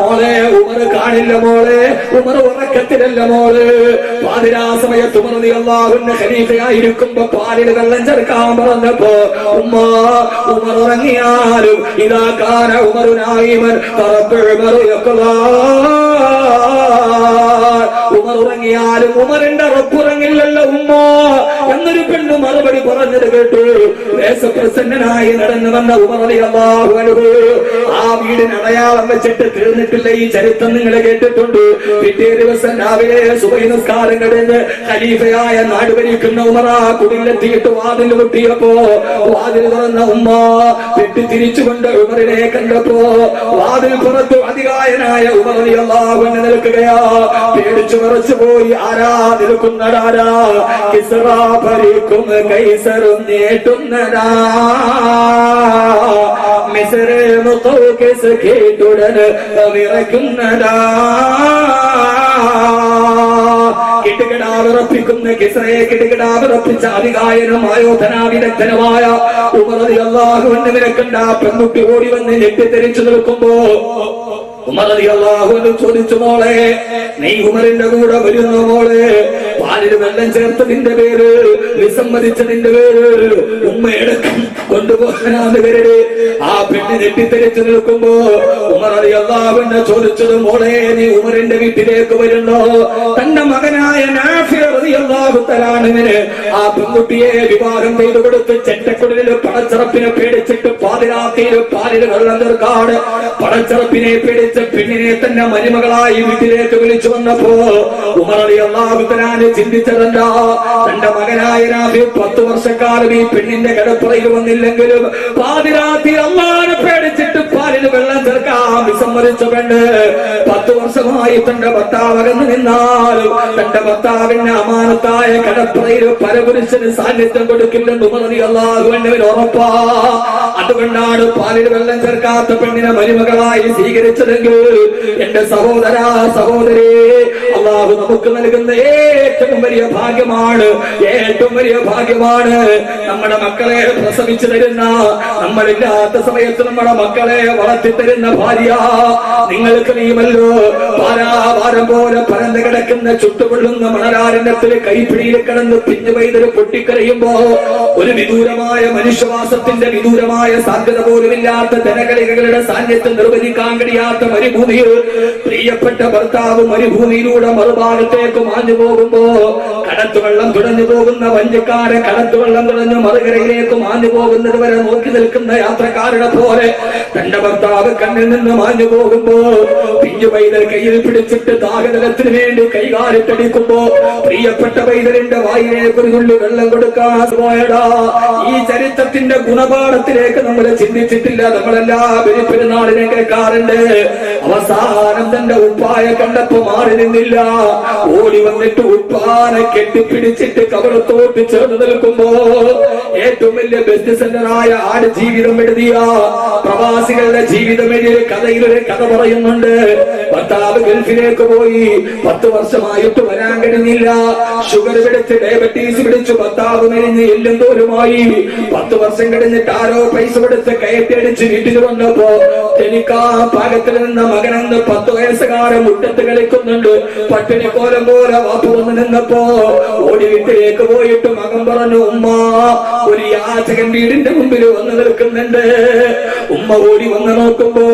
മോളെ ഉമർ കാണില്ല മോളെ, ഉമർ ഉറക്കത്തിലല്ല മോള്. പാതിരാ സമയത്ത് ഉമർ റളിയല്ലാഹു അൻഹു ഖലീഫയായിരിക്കുമ്പോ പാലിൽ വെള്ളം ചേർക്കാൻ പറഞ്ഞപ്പോ ഉമർ ഉറങ്ങിയാലും ഇദാ കാന ഉമറു നായിമൻ ഉമർ ഉറങ്ങിയാലും ഉമറിന്റെ റബ്ബുറങ്ങില്ലല്ലോ ഉമ്മ എന്നൊരു പെണ്ണ് മറുപടി പറഞ്ഞത് കേട്ടു. ദേശപ്രസന്നനായി നടന്നു വന്ന ഉമർ റളിയല്ലാഹു അൻഹു ആ വീടിന് അടയാളം വെച്ചിട്ട് തീർന്നിട്ടില്ല. ഈ ചരിത്രം നിങ്ങൾ കേട്ടിട്ടുണ്ട്. പിറ്റേ ദിവസം രാവിലെ സുബഹി നിസ്കാരം കഴിഞ്ഞ് ഖലീഫയായ നാട് ഭരിക്കുന്ന ഉമർ ആ കുടിലെത്തിയിട്ട് വാതിൽ മുട്ടിയപ്പോ വാതിൽ തുറന്ന ഉമ്മ പെട്ടി തിരിച്ചുകൊണ്ട് ഉമറിനെ കണ്ടപ്പോ വാതിൽ പുറത്തു അതികായനായ ഉമർ റളിയല്ലാഹു അൻഹു നിൽക്കുകയാ. പേടിച്ചു വിറച്ചു പോയി. ആരാ നിൽക്കുന്നതാരാ? കിസ്റ ഭരിക്കും കൈസറും നേട്ടുന്നതാ. മിസ്റ് മുഖൗഖിസ് കേട്ടുടൻ വിറയ്ക്കുന്നതാ. കിടുകിടാവിറപ്പിക്കുന്ന കിസ്റയെ കിടുകിടാവിറപ്പിച്ച അധികായനുമായോ ധനാവിദഗ്ധനുമായ ഉമർ റളിയല്ലാഹു അൻഹുവിനെ കണ്ട പെൺകുട്ടി ഓടി വന്ന് ഞെട്ടിത്തെറിച്ചു നിൽക്കുമ്പോ ഉമർ റളിയല്ലാഹു അൻഹു ചോദിച്ചു, മോളെ നീ ഉമറിന്റെ കൂടെ വരുന്ന മോളെ? പാലിൽ വെള്ളം ചേർത്തതിന്റെ പേര്, വിസമ്മതിച്ചതിന്റെ പേര് ഉമ്മയടക്കം കൊണ്ടുപോകാനാണ് കരുത്. ആ പെണ്ണ് ഞെട്ടിത്തെറിച്ചു നിൽക്കുമ്പോ ഉമർ റളിയല്ലാഹു അൻഹു ചോദിച്ചത്, മോളെ നീ ഉമറിന്റെ വീട്ടിലേക്ക് വരുന്നോ? തന്റെ മകനായ നാഫി റളിയല്ലാഹു തആല അൻഹുവിന് ആ പെൺകുട്ടിയെ വിവാഹം ചെയ്തു കൊടുത്ത് ചെറ്റക്കുടലിൽ പടച്ചറപ്പിനെ പേടിച്ചിട്ട് പാതിരാത്രിയിൽ പാലിൽ വെള്ളം ചേർക്കാട് പടച്ചറപ്പിനെ പേടിച്ച് പെണ്ണിനെ തന്നെ മരുമകളായി വീട്ടിലേക്ക് വിളിച്ചു വന്നപ്പോ ഉമർ റളിയല്ലാഹു തആല ചിന്തിച്ചതെന്താ? തന്റെ മകനായ നാഫി 10 വർഷക്കാലം ഈ പെണ്ണിന്റെ കിടപ്പറയിൽ വന്നില്ലെങ്കിലും പാതിരാത്രി അള്ളാനെ പേടിച്ചിട്ട് പാലിന് വെള്ളം ചേർക്കാൻ വിസമ്മതിച്ച പെണ്ണ് 10 വർഷമായി തന്റെ ഭർത്താവ് അകന്നു നിന്നാലും തന്റെ ഭർത്താവിന്റെ അമാനത്തായ കിടപ്പറയിൽ പരപുരുഷന് സാന്നിധ്യം കൊടുക്കില്ലെന്ന് പറഞ്ഞ് അല്ലാഹുവിന് ഉറപ്പാ. അതുകൊണ്ടാണ് പാലിന് വെള്ളം ചേർക്കാത്ത പെണ്ണിനെ മരുമകളായി സ്വീകരിച്ചതെങ്കിൽ എന്റെ സഹോദരാ സഹോദരി, അല്ലാഹു നമുക്ക് നൽകുന്ന ഏറ്റവും വലിയ ഭാഗ്യമാണ്, ഏറ്റവും വലിയ ഭാഗ്യമാണ്. നമ്മുടെ മക്കളെ പ്രസവിച്ചു തരുന്ന, നമ്മളില്ലാത്ത സമയത്ത് നമ്മുടെ മക്കളെ വളർത്തി തരുന്ന ഭാര്യ. നിങ്ങൾക്ക് നീമല്ലോ പാരാഭാരം പോലെ പരന്നു കിടക്കുന്ന ചുട്ടുകൊള്ളുന്ന മണലാരണ്യത്തിൽ കൈപ്പിടിയിൽ കിടന്ന് പിഞ്ഞു പെയ്തൊരു പൊട്ടിക്കരയുമ്പോ ഒരു വിദൂരമായ മനുഷ്യവാസത്തിന്റെ വിദൂരമായ സാധ്യത പോലുമില്ലാത്ത ജനകളികളുടെ സാന്നിധ്യം നിർവചിക്കാൻ കഴിയാത്ത മരുഭൂമിയിൽ പ്രിയപ്പെട്ട ഭർത്താവ് മരുഭൂമിയിലൂടെ മറുഭാഗത്തേക്ക് മാഞ്ഞു പോകുമ്പോ കടത്തുവെള്ളം തുഴഞ്ഞു പോകുന്ന വഞ്ചക്കാരെ കടത്തുവെള്ളം തുഴഞ്ഞു മറുകരയിലേക്ക് മാഞ്ഞു പോകുന്നത് വരെ നോക്കി നിൽക്കുന്ന യാത്രക്കാരുടെ പോലെ തന്റെ ഭർത്താവ് കണ്ണിൽ നിന്ന് മാഞ്ഞു പോകുമ്പോ പിഞ്ഞു പൈതൽ കയ്യിൽ പിടിച്ചിട്ട് ദാഹജലത്തിന് വേണ്ടി കൈകാലിട്ടടിക്കുമ്പോ പ്രിയപ്പെട്ട പൈതലിന്റെ വായിലേക്ക് ഒരു തുള്ളി വെള്ളം കൊടുക്കാൻ പോയടാ. ഈ ചരിത്രത്തിന്റെ ഗുണപാഠത്തിലേക്ക് നമ്മൾ ചിന്തിച്ചിട്ടില്ല. നമ്മളെല്ലാ പെരുന്നാളിനെ കേൾക്കാറുണ്ട്. അവസാനം തന്റെ ഉപ്പായ കണ്ടപ്പോ മാറി നിന്നില്ല, ഓടി വന്നിട്ട് ഉപ്പാനെ കെട്ടിപ്പിടിച്ചിട്ട് കവളത്തോട്ട് ചേർന്ന് നിൽക്കുമ്പോ ഏറ്റവും വലിയ ബെസ്റ്റ് സെന്ററായ ആട് ജീവിതം എഴുതിയ പ്രവാസികളുടെ ജീവിതം എഴുതിയ കഥയിലൊരു കഥ പറയുന്നുണ്ട്. ഭർത്താവ് ഗൾഫിലേക്ക് പോയി 10 വർഷമായിട്ട് വരാൻ കഴിഞ്ഞില്ല. ഷുഗർ പിടിച്ച് ഡയബറ്റീസ് പിടിച്ചു ഭർത്താവ് മെലിഞ്ഞ് എല്ലും തോലുമായി. 10 വർഷം കഴിഞ്ഞിട്ട് ആരോ പൈസ കൊടുത്ത് കയറ്റടിച്ച് വീട്ടിൽ വന്നപ്പോ എനിക്കാ പാകത്തിൽ നിന്ന മകനെന്ന് 10 വയസ്സുകാരൻ മുറ്റത്ത് കളിക്കുന്നുണ്ട്. പട്ടിണി കോലം പോലെ വാപ്പ് വന്ന് നിന്നപ്പോ ഓടി വീട്ടിലേക്ക് പോയിട്ട് മകൻ പറഞ്ഞു, ഉമ്മ ഒരു യാചകൻ വീടിന്റെ മുമ്പിൽ വന്ന് നിൽക്കുന്നുണ്ട്. ഉമ്മ ഓടി വന്ന് നോക്കുമ്പോ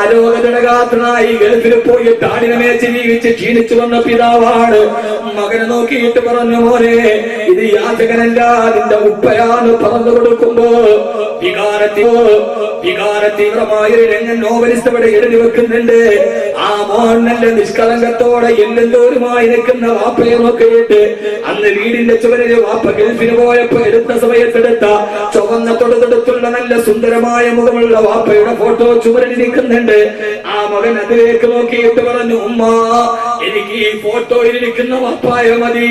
അരോഗജനകാത്രനായി ഗൾഫിൽ പോയിട്ട് ആടിനെ മേച്ച് ജീവിച്ച് ക്ഷീണിച്ചു വന്ന പിതാവാണ്. മകനെ നോക്കിയിട്ട് പറഞ്ഞു, മോനെ ഇത് യാചകനല്ല, നിന്റെ ഉപ്പയാന്ന് പറഞ്ഞു കൊടുക്കുമ്പോ വികാരതീവ്രമായ രംഗൻ നോവലിസ്റ്റ് അവിടെ എഴുതി വെക്കുന്നുണ്ട്. ആ മോൻ നല്ല നിഷ്കളങ്കത്തോടെ എല്ലെന്തോരുമായി നിൽക്കുന്ന വാപ്പയെ നോക്കിയിട്ട് അന്ന് വീടിന്റെ ചുവരില് വാപ്പ ഗൾഫിന് പോയപ്പോ എടുത്ത സമയത്തെടുത്ത ചുവന്ന തൊടുതൊടുത്തുള്ള നല്ല സുന്ദരമായ മുഖമുള്ള വാപ്പയുടെ ഫോട്ടോ ചുവരിൽ നിൽക്കുന്നുണ്ട്. ആ മകൻ അതിലേക്ക് നോക്കിയിട്ട് പറഞ്ഞു, ഉമ്മ എനിക്ക് ഈ ഫോട്ടോയിൽ ഇരിക്കുന്ന വാപ്പായ മതി,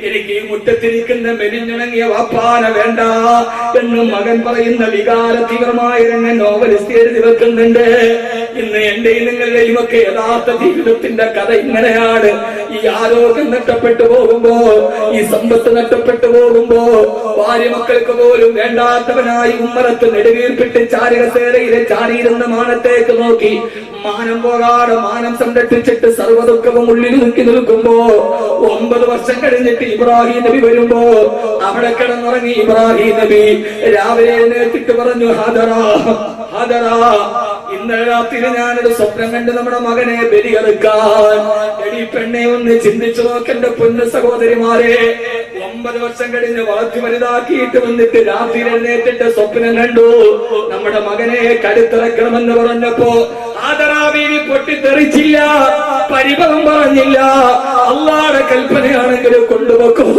എനിക്ക് ഈ മുറ്റത്തിരിക്കുന്ന മെലിഞ്ഞുണങ്ങിയ വാപ്പാന വേണ്ട എന്ന് മകൻ പറയുന്ന വികാര തീവ്രമായ രംഗൻ നോവലിസ്റ്റ് എഴുതി വെക്കുന്നുണ്ട്. ഇന്ന് എന്റെയും നിങ്ങളുടെയും ഒക്കെ യഥാർത്ഥ ജീവിതത്തിന്റെ കഥ ഇങ്ങനെയാണ്. ഈ ആരോഗ്യം നഷ്ടപ്പെട്ടു പോകുമ്പോ, ഈ സമ്പത്ത് നഷ്ടപ്പെട്ടു പോകുമ്പോ, ഭാര്യ മക്കൾക്ക് പോലും വേണ്ടാത്തവനായി ഉമ്മറത്ത് നെടുവീർപ്പിട്ട് ചാരികസേരയിലെ ചാരിയിരുന്ന മാനത്തേക്ക് നോക്കി മാനം പോകാതെ മാനം സംരക്ഷിച്ചിട്ട് സർവ്വദുഃഖവും ഉള്ളിൽ നോക്കി നിൽക്കുമ്പോ 9 വർഷം കഴിഞ്ഞിട്ട് ഇബ്രാഹിം നബി വരുമ്പോ അവിടെ കിടന്നുറങ്ങി ഇബ്രാഹിം നബി രാവിലെ എഴുന്നേറ്റിട്ട് പറഞ്ഞു, ഹാദറാ ഹാദറാ, ഇന്നലെ രാത്രി ഞാനൊരു സ്വപ്നം കണ്ട് നമ്മുടെ മകനെ ബലിയെടുക്കാൻ. എടി പെണ്ണെ ഒന്ന് ചിന്തിച്ചു നോക്കെന്റെ പൊന്നു സഹോദരിമാരെ, 9 വർഷം കഴിഞ്ഞ് വളർത്തി വലുതാക്കിയിട്ട് വന്നിട്ട് രാത്രി എഴുന്നേറ്റിട്ട് സ്വപ്നം കണ്ടു നമ്മുടെ മകനെ കടുത്തിറക്കണമെന്ന് പറഞ്ഞപ്പോ ആദരാബീവി പൊട്ടിത്തെറിച്ചില്ല, പരിഭവം പറഞ്ഞില്ല. അള്ളാഹുവിന്റെ കൽപ്പനയാണെങ്കിൽ കൊണ്ടുവെക്കൂ.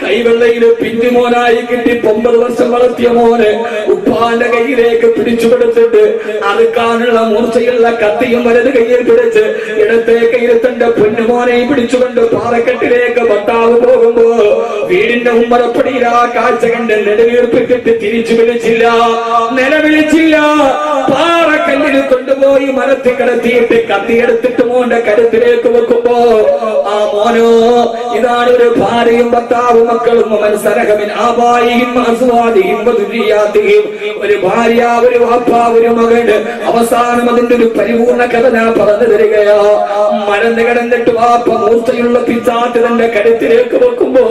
കൈവെള്ളയില് പിഞ്ചുമോനായി കിട്ടി 9 വർഷം വളർത്തിയ മോനെ ഉപ്പാന്റെ കയ്യിലേക്ക് പിടിച്ചു കൊടുത്തിട്ട് അറുക്കാനുള്ള മൂർച്ചയുള്ള കത്തിയും വലത് കയ്യിൽ പിടിച്ച് ഇടത്തെ കയ്യിൽ തന്റെ പൊന്നുമോനെയും പിടിച്ചുകൊണ്ട് പാറക്കെട്ടിലേക്ക് ഭർത്താവ് പോകുമ്പോ വീടിന്റെ ഉമ്മറപ്പടിയിൽ ആ കാഴ്ച കണ്ട് നെടുവീർപ്പിട്ടിട്ട് തിരിച്ചു വിളിച്ചില്ല, നിലവിളിച്ചില്ല. പാറക്കല്ലിന് കൊണ്ടുപോയി മരത്തിൽ കിടത്തിയിട്ട് കത്തിയെടുത്തിട്ട് മോന്റെ കരുത്തിലേക്ക് വെക്കുമ്പോ ആ മോനോ ഇതാണ് ഒരു ഭാര്യയും ഭർത്താവും മക്കളും ഒരു ഭാര്യ, ഒരു വാപ്പ, ഒരു മകന്. അവസാനം അതിന്റെ ഒരു പരിപൂർണ കഥ ഞാൻ പറഞ്ഞു തരികയാ. മരന്ന് കിടന്നിട്ട് വാപ്പ മൂർച്ചയുള്ള പിച്ചാട്ട് തന്റെ കരുത്തിലേക്ക് വെക്കുമ്പോ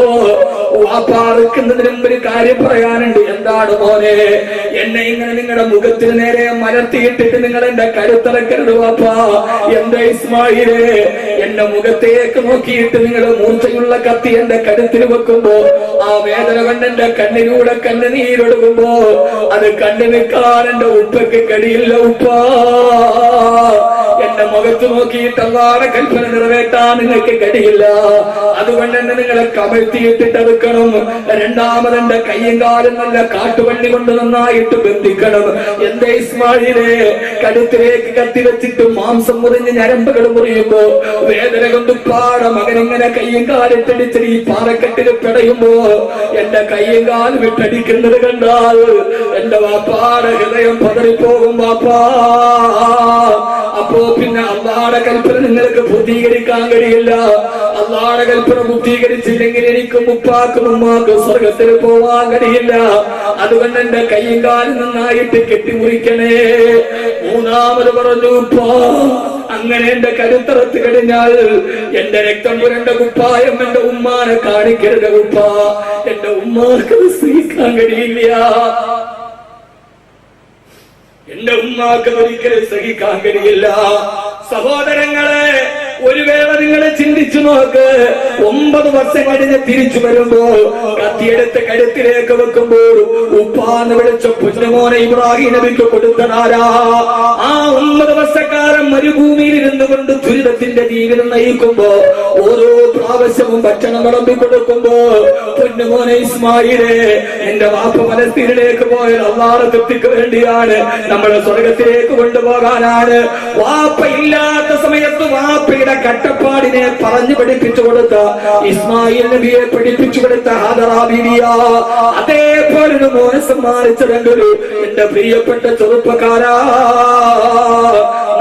വാപ്പ അറുക്കുന്നതിനും ഒരു കാര്യം പറയാനുണ്ട്. എന്താണ് മോനെ, എന്നെ ഇങ്ങനെ നിങ്ങളുടെ മുഖത്തിന് നേരെ മലർത്തിയിട്ടിട്ട് നിങ്ങൾ എന്റെ കരുത്തിറക്കരുത് വാപ്പ. എന്റെ ഇസ്മായിലേ, എന്റെ മുഖത്തേക്ക് നോക്കിയിട്ട് നിങ്ങൾ മൂർച്ചയുള്ള കത്തി എന്റെ കരുത്തിൽ വെക്കുമ്പോ ആ വേദന കണ്ണെന്റെ കണ്ണിലൂടെ കണ്ണുനീരൊടുകുമ്പോ അത് കണ്ടു നിൽക്കാൻ എന്റെ ഉപ്പയ്ക്ക് കഴിയില്ല ഉപ്പ. എന്റെ അള്ളാന്റെ മുഖത്ത് നോക്കിയിട്ട് അള്ളാന്റെ കൽപ്പന നിറവേറ്റാൻ നിങ്ങൾക്ക് കഴിയില്ല. അതുകൊണ്ട് തന്നെ നിങ്ങളെ കമഴ്ത്തിയിട്ടിട്ടെടുക്കണം. രണ്ടാമതെന്റെ കയ്യും കാലും നല്ല കാട്ടുവള്ളി കൊണ്ട് നന്നായിട്ട് ബന്ധിക്കണം. എന്റെ ഇസ്മായിലെ കഴുത്തിലേക്ക് കത്തിവെച്ചിട്ട് മാംസം മുറിഞ്ഞ് ഞരമ്പുകൾ മുറിയുമ്പോ വേദന കൊണ്ട് മകനിങ്ങനെ കയ്യും കാലിട്ടടിച്ച് ഈ പാറക്കെട്ടിൽ പിടയുമ്പോ എന്റെ കയ്യും കാലും വിട്ടടിക്കുന്നത് കണ്ടാൽ എന്റെ വാപ്പാടെ ഹൃദയം പതറിപ്പോകും വാപ്പാ. അപ്പോ പിന്നെ അള്ളാടെ കൽപ്പന നിങ്ങൾക്ക് പൂർത്തീകരിക്കാൻ കഴിയില്ല. അള്ളാടെ കൽപ്പന പൂർത്തീകരിച്ചില്ലെങ്കിൽ എനിക്കും ഉപ്പാക്കും ഉമ്മാക്കും സ്വർഗത്തിൽ പോവാൻ കഴിയില്ല. അതുകൊണ്ട് എന്റെ കയ്യും കാലും നന്നായിട്ട് കെട്ടിമുറിക്കണേ. മൂന്നാമത് പറഞ്ഞു, ഉപ്പാ അങ്ങനെ എന്റെ കരുത്തറത്ത് കഴിഞ്ഞാൽ എന്റെ രക്തം പുരണ്ട കുപ്പായം എന്റെ ഉമ്മാനെ കാണിക്കരുത് ഉപ്പ. എന്റെ ഉമ്മാക്ക് സഹിക്കാൻ കഴിയില്ല. എന്റെ ഉമ്മാക്ക് ഒരിക്കലും സഹിക്കാൻ കഴിയില്ല. സഹോദരങ്ങളെ, ഒരു വേള നിങ്ങൾ ചിന്തിച്ചു നോക്ക്. 9 വർഷം കഴിഞ്ഞ് തിരിച്ചു വരുമ്പോ കത്തിയെടുത്ത് കഴുത്തിലേക്ക് വെക്കുമ്പോൾ ഉപ്പാന്ന് വിളിച്ച പൊന്നുമോനെ ഇബ്രാഹിം നബിക്ക് കൊടുത്തതാരാ? ആ 9 വർഷക്കാലം മരുഭൂമിയിൽ ഇരുന്നു കൊണ്ട് ദുരിതത്തിന്റെ ജീവിതം നയിക്കുമ്പോ ഓരോ പ്രാവശ്യവും ഭക്ഷണം വിളമ്പി കൊടുക്കുമ്പോ പൊന്നുമോനെ ഇസ്മായിലെ, എന്റെ വാപ്പ പലസ്തീനിലേക്ക് പോയത് അള്ളാഹുവിന്റെ തൃപ്തിക്ക് വേണ്ടിയാണ്, നമ്മളെ സ്വർഗത്തിലേക്ക് കൊണ്ടുപോകാനാണ്. വാപ്പ ഇല്ലാത്ത സമയത്ത് വാപ്പയുടെ കട്ടപ്പാടിനെ പറഞ്ഞു പഠിപ്പിച്ചു കൊടുത്ത ഇസ്മായിൽ നബിയെ പഠിപ്പിച്ചു കൊടുത്ത ഹാജറ ബീവിയ അതേപോലെ ഒരു മോനെ സമ്മാനിച്ചതെങ്കിൽ എന്റെ പ്രിയപ്പെട്ട ചെറുപ്പക്കാരാ,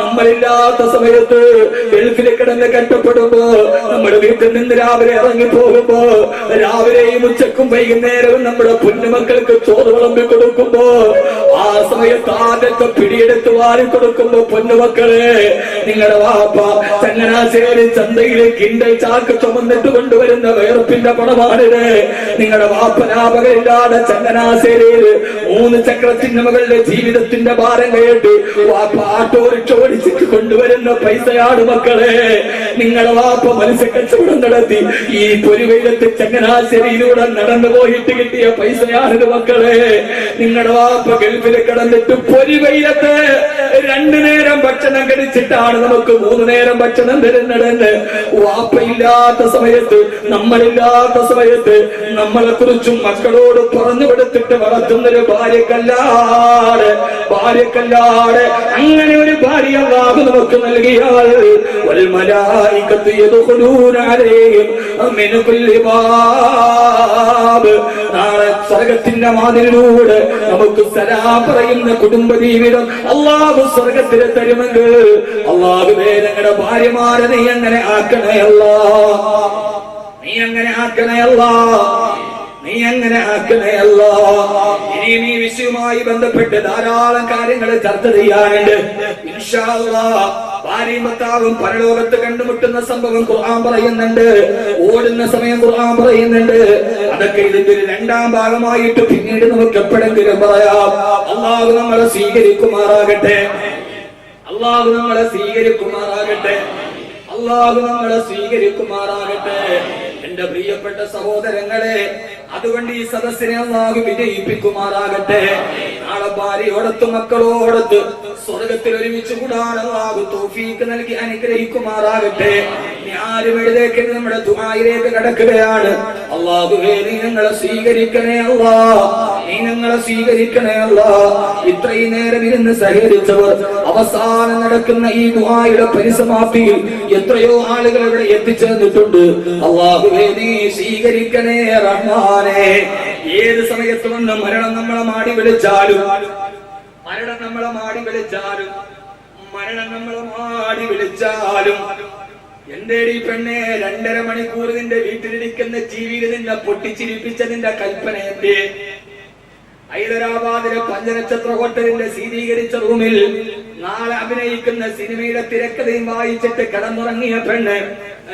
നമ്മളില്ലാത്ത സമയത്ത് ഗൾഫിൽ കിടന്ന് കഷ്ടപ്പെടുമ്പോ നമ്മുടെ വീട്ടിൽ നിന്ന് രാവിലെ ഇറങ്ങി പോകുമ്പോ രാവിലെയും ഉച്ചക്കും വൈകുന്നേരവും നമ്മുടെ പൊന്നുമക്കൾക്ക് ചോറ് വിളമ്പി കൊടുക്കുമ്പോ ആ സമയത്ത് ആദ്യത്തെ പിടിയെടുത്ത് വാരി കൊടുക്കുമ്പോ പൊന്നുമക്കളെ, നിങ്ങളുടെ വാപ്പ ചങ്ങനാശ്ശേരി ചന്തയിലെ കിണ്ടൽ ചാക്ക് ചുമന്നിട്ട് കൊണ്ടുവരുന്ന വേർപ്പിന്റെ പണമാണിത്. നിങ്ങളുടെ വാപ്പനാപകരില്ലാതെ ചങ്ങനാശ്ശേരിയിൽ 3 ചക്രത്തിന്റെ മകളുടെ ജീവിതത്തിന്റെ ഭാരം കേട്ട് വാപ്പ ആട്ടോറിക്ഷ ഓടിച്ചിട്ട് കൊണ്ടുവരുന്ന പൈസയാണ് മക്കളെ. നിങ്ങളുടെ വാപ്പ മത്സ്യക്കച്ചവടം നടത്തി ഈ പൊരുവെയിലത്ത് ചങ്ങനാശ്ശേരിയിലൂടെ നടന്നു പോയിട്ട് കിട്ടിയ പൈസയാണിത് മക്കളെ. നിങ്ങളുടെ വാപ്പ ഗൾഫിൽ കിടന്നിട്ട് പൊരുവെയിലത്ത് 2 നേരം ഭക്ഷണം കഴിച്ചിട്ടാണ് നമുക്ക് 3 നേരം ഭക്ഷണം തരുന്നതെന്ന്. വാപ്പയില്ലാത്ത സമയത്ത്, നമ്മളില്ലാത്ത സമയത്ത് നമ്മളെ കുറിച്ചും മക്കളോട് പറഞ്ഞു കൊടുത്തിട്ട് വളർത്തുന്നൊരു ഭാര്യക്കല്ലാതെ അങ്ങനെ ഒരു ഭാര്യ അല്ലാഹു നമുക്ക് നൽകിയാൽ വൽ മലായികത്തു യദ്ഖുലൂന അലൈഹിം മിൻ കുല്ലി ബാബ്, നാളെ സ്വർഗ്ഗത്തിന്റെ വാതിലിലൂടെ നമുക്ക് സലാം പറയുന്ന കുടുംബ ജീവിതം അല്ലാഹു സ്വർഗ്ഗത്തിൽ തരുമെങ്കിൽ അല്ലാഹുവേ ഞങ്ങളുടെ ഭാര്യമാരെ നീ അങ്ങനെ ആക്കണേ അല്ലാ, നീ അങ്ങനെ ആക്കണേ അല്ലാ, നീ അങ്ങനെ ആക്കണേ അല്ലാ. ഇനിയും ഈ വിഷയവുമായി ബന്ധപ്പെട്ട് ധാരാളം കാര്യങ്ങൾ ചർച്ച ചെയ്യാനുണ്ട്. ഇൻഷാ അല്ലാഹ് ഭാര്യയും ഭർത്താവും പരലോകത്ത് കണ്ടുമുട്ടുന്ന സംഭവം ഖുർആൻ പറയുന്നുണ്ട്, ഓടുന്ന സമയം ഖുർആൻ പറയുന്നുണ്ട്. അതൊക്കെ ഇതിന്റെ ഒരു 2ാം ഭാഗമായിട്ട് പിന്നീട് നമുക്ക് എപ്പോഴെങ്കിലും പറയാം. അല്ലാഹു നമ്മളെ സ്വീകരിക്കുമാറാകട്ടെ, അല്ലാഹു നമ്മളെ സ്വീകരിക്കുമാറാകട്ടെ, അല്ലാഹു നമ്മളെ സ്വീകരിക്കുമാറാകട്ടെ. എന്റെ പ്രിയപ്പെട്ട സഹോദരങ്ങളെ, അതുകൊണ്ട് ഈ സദസ്സിനെ അല്ലാഹു വിജയിപ്പിക്കുമാറാകട്ടെ. നാളെ ഭാര്യയോടൊത്ത് മക്കളോടൊത്ത് സ്വർഗത്തിൽ ഒരുമിച്ച് കൂടാൻ അല്ലാഹു തൗഫീഖ് നൽകി അനുഗ്രഹിക്കുമാറാകട്ടെ. ആരും എഴുതേക്കരുത്, നമ്മുടെ ദുആയിലേക്ക് കടക്കുകയാണ്. അല്ലാഹുവേ നീ ഞങ്ങളെ സ്വീകരിക്കണേ അല്ലാ, നീ ഞങ്ങളെ സ്വീകരിക്കണേ അല്ലാ. ഇത്രയും നേരം ഇരുന്ന് സഹകരിച്ചവർ അവസാനം നടക്കുന്ന ഈ ദുആയുടെ പരിസമാപ്തിയിൽ എത്രയോ ആളുകൾ ഇവിടെ എത്തിച്ചേർന്നിട്ടുണ്ട്. അല്ലാഹുവേ നീ സ്വീകരിക്കണേ റഹ്മാനേ. ഏത് സമയത്ത് വന്ന് മരണം നമ്മളെ മാടി വിളിച്ചാലും, മരണം നമ്മളെ മാടി വിളിച്ചാലും, മരണം നമ്മളെ മാടി വിളിച്ചാലും, എന്തേടി പെണ്ണെ 2.5 മണിക്കൂർ നിന്റെ വീട്ടിലിരിക്കുന്ന ടിവിയിൽ നിന്നെ പൊട്ടിച്ചിരിപ്പിച്ച നിന്റെ കൽപ്പന എന്തേ? ഹൈദരാബാദിലെ 5 നക്ഷത്ര ഹോട്ടലിന്റെ ശീതീകരിച്ച റൂമിൽ നാളെ അഭിനയിക്കുന്ന സിനിമയുടെ തിരക്കഥയും വായിച്ചിട്ട് കിടന്നുറങ്ങിയ പെണ്ണ്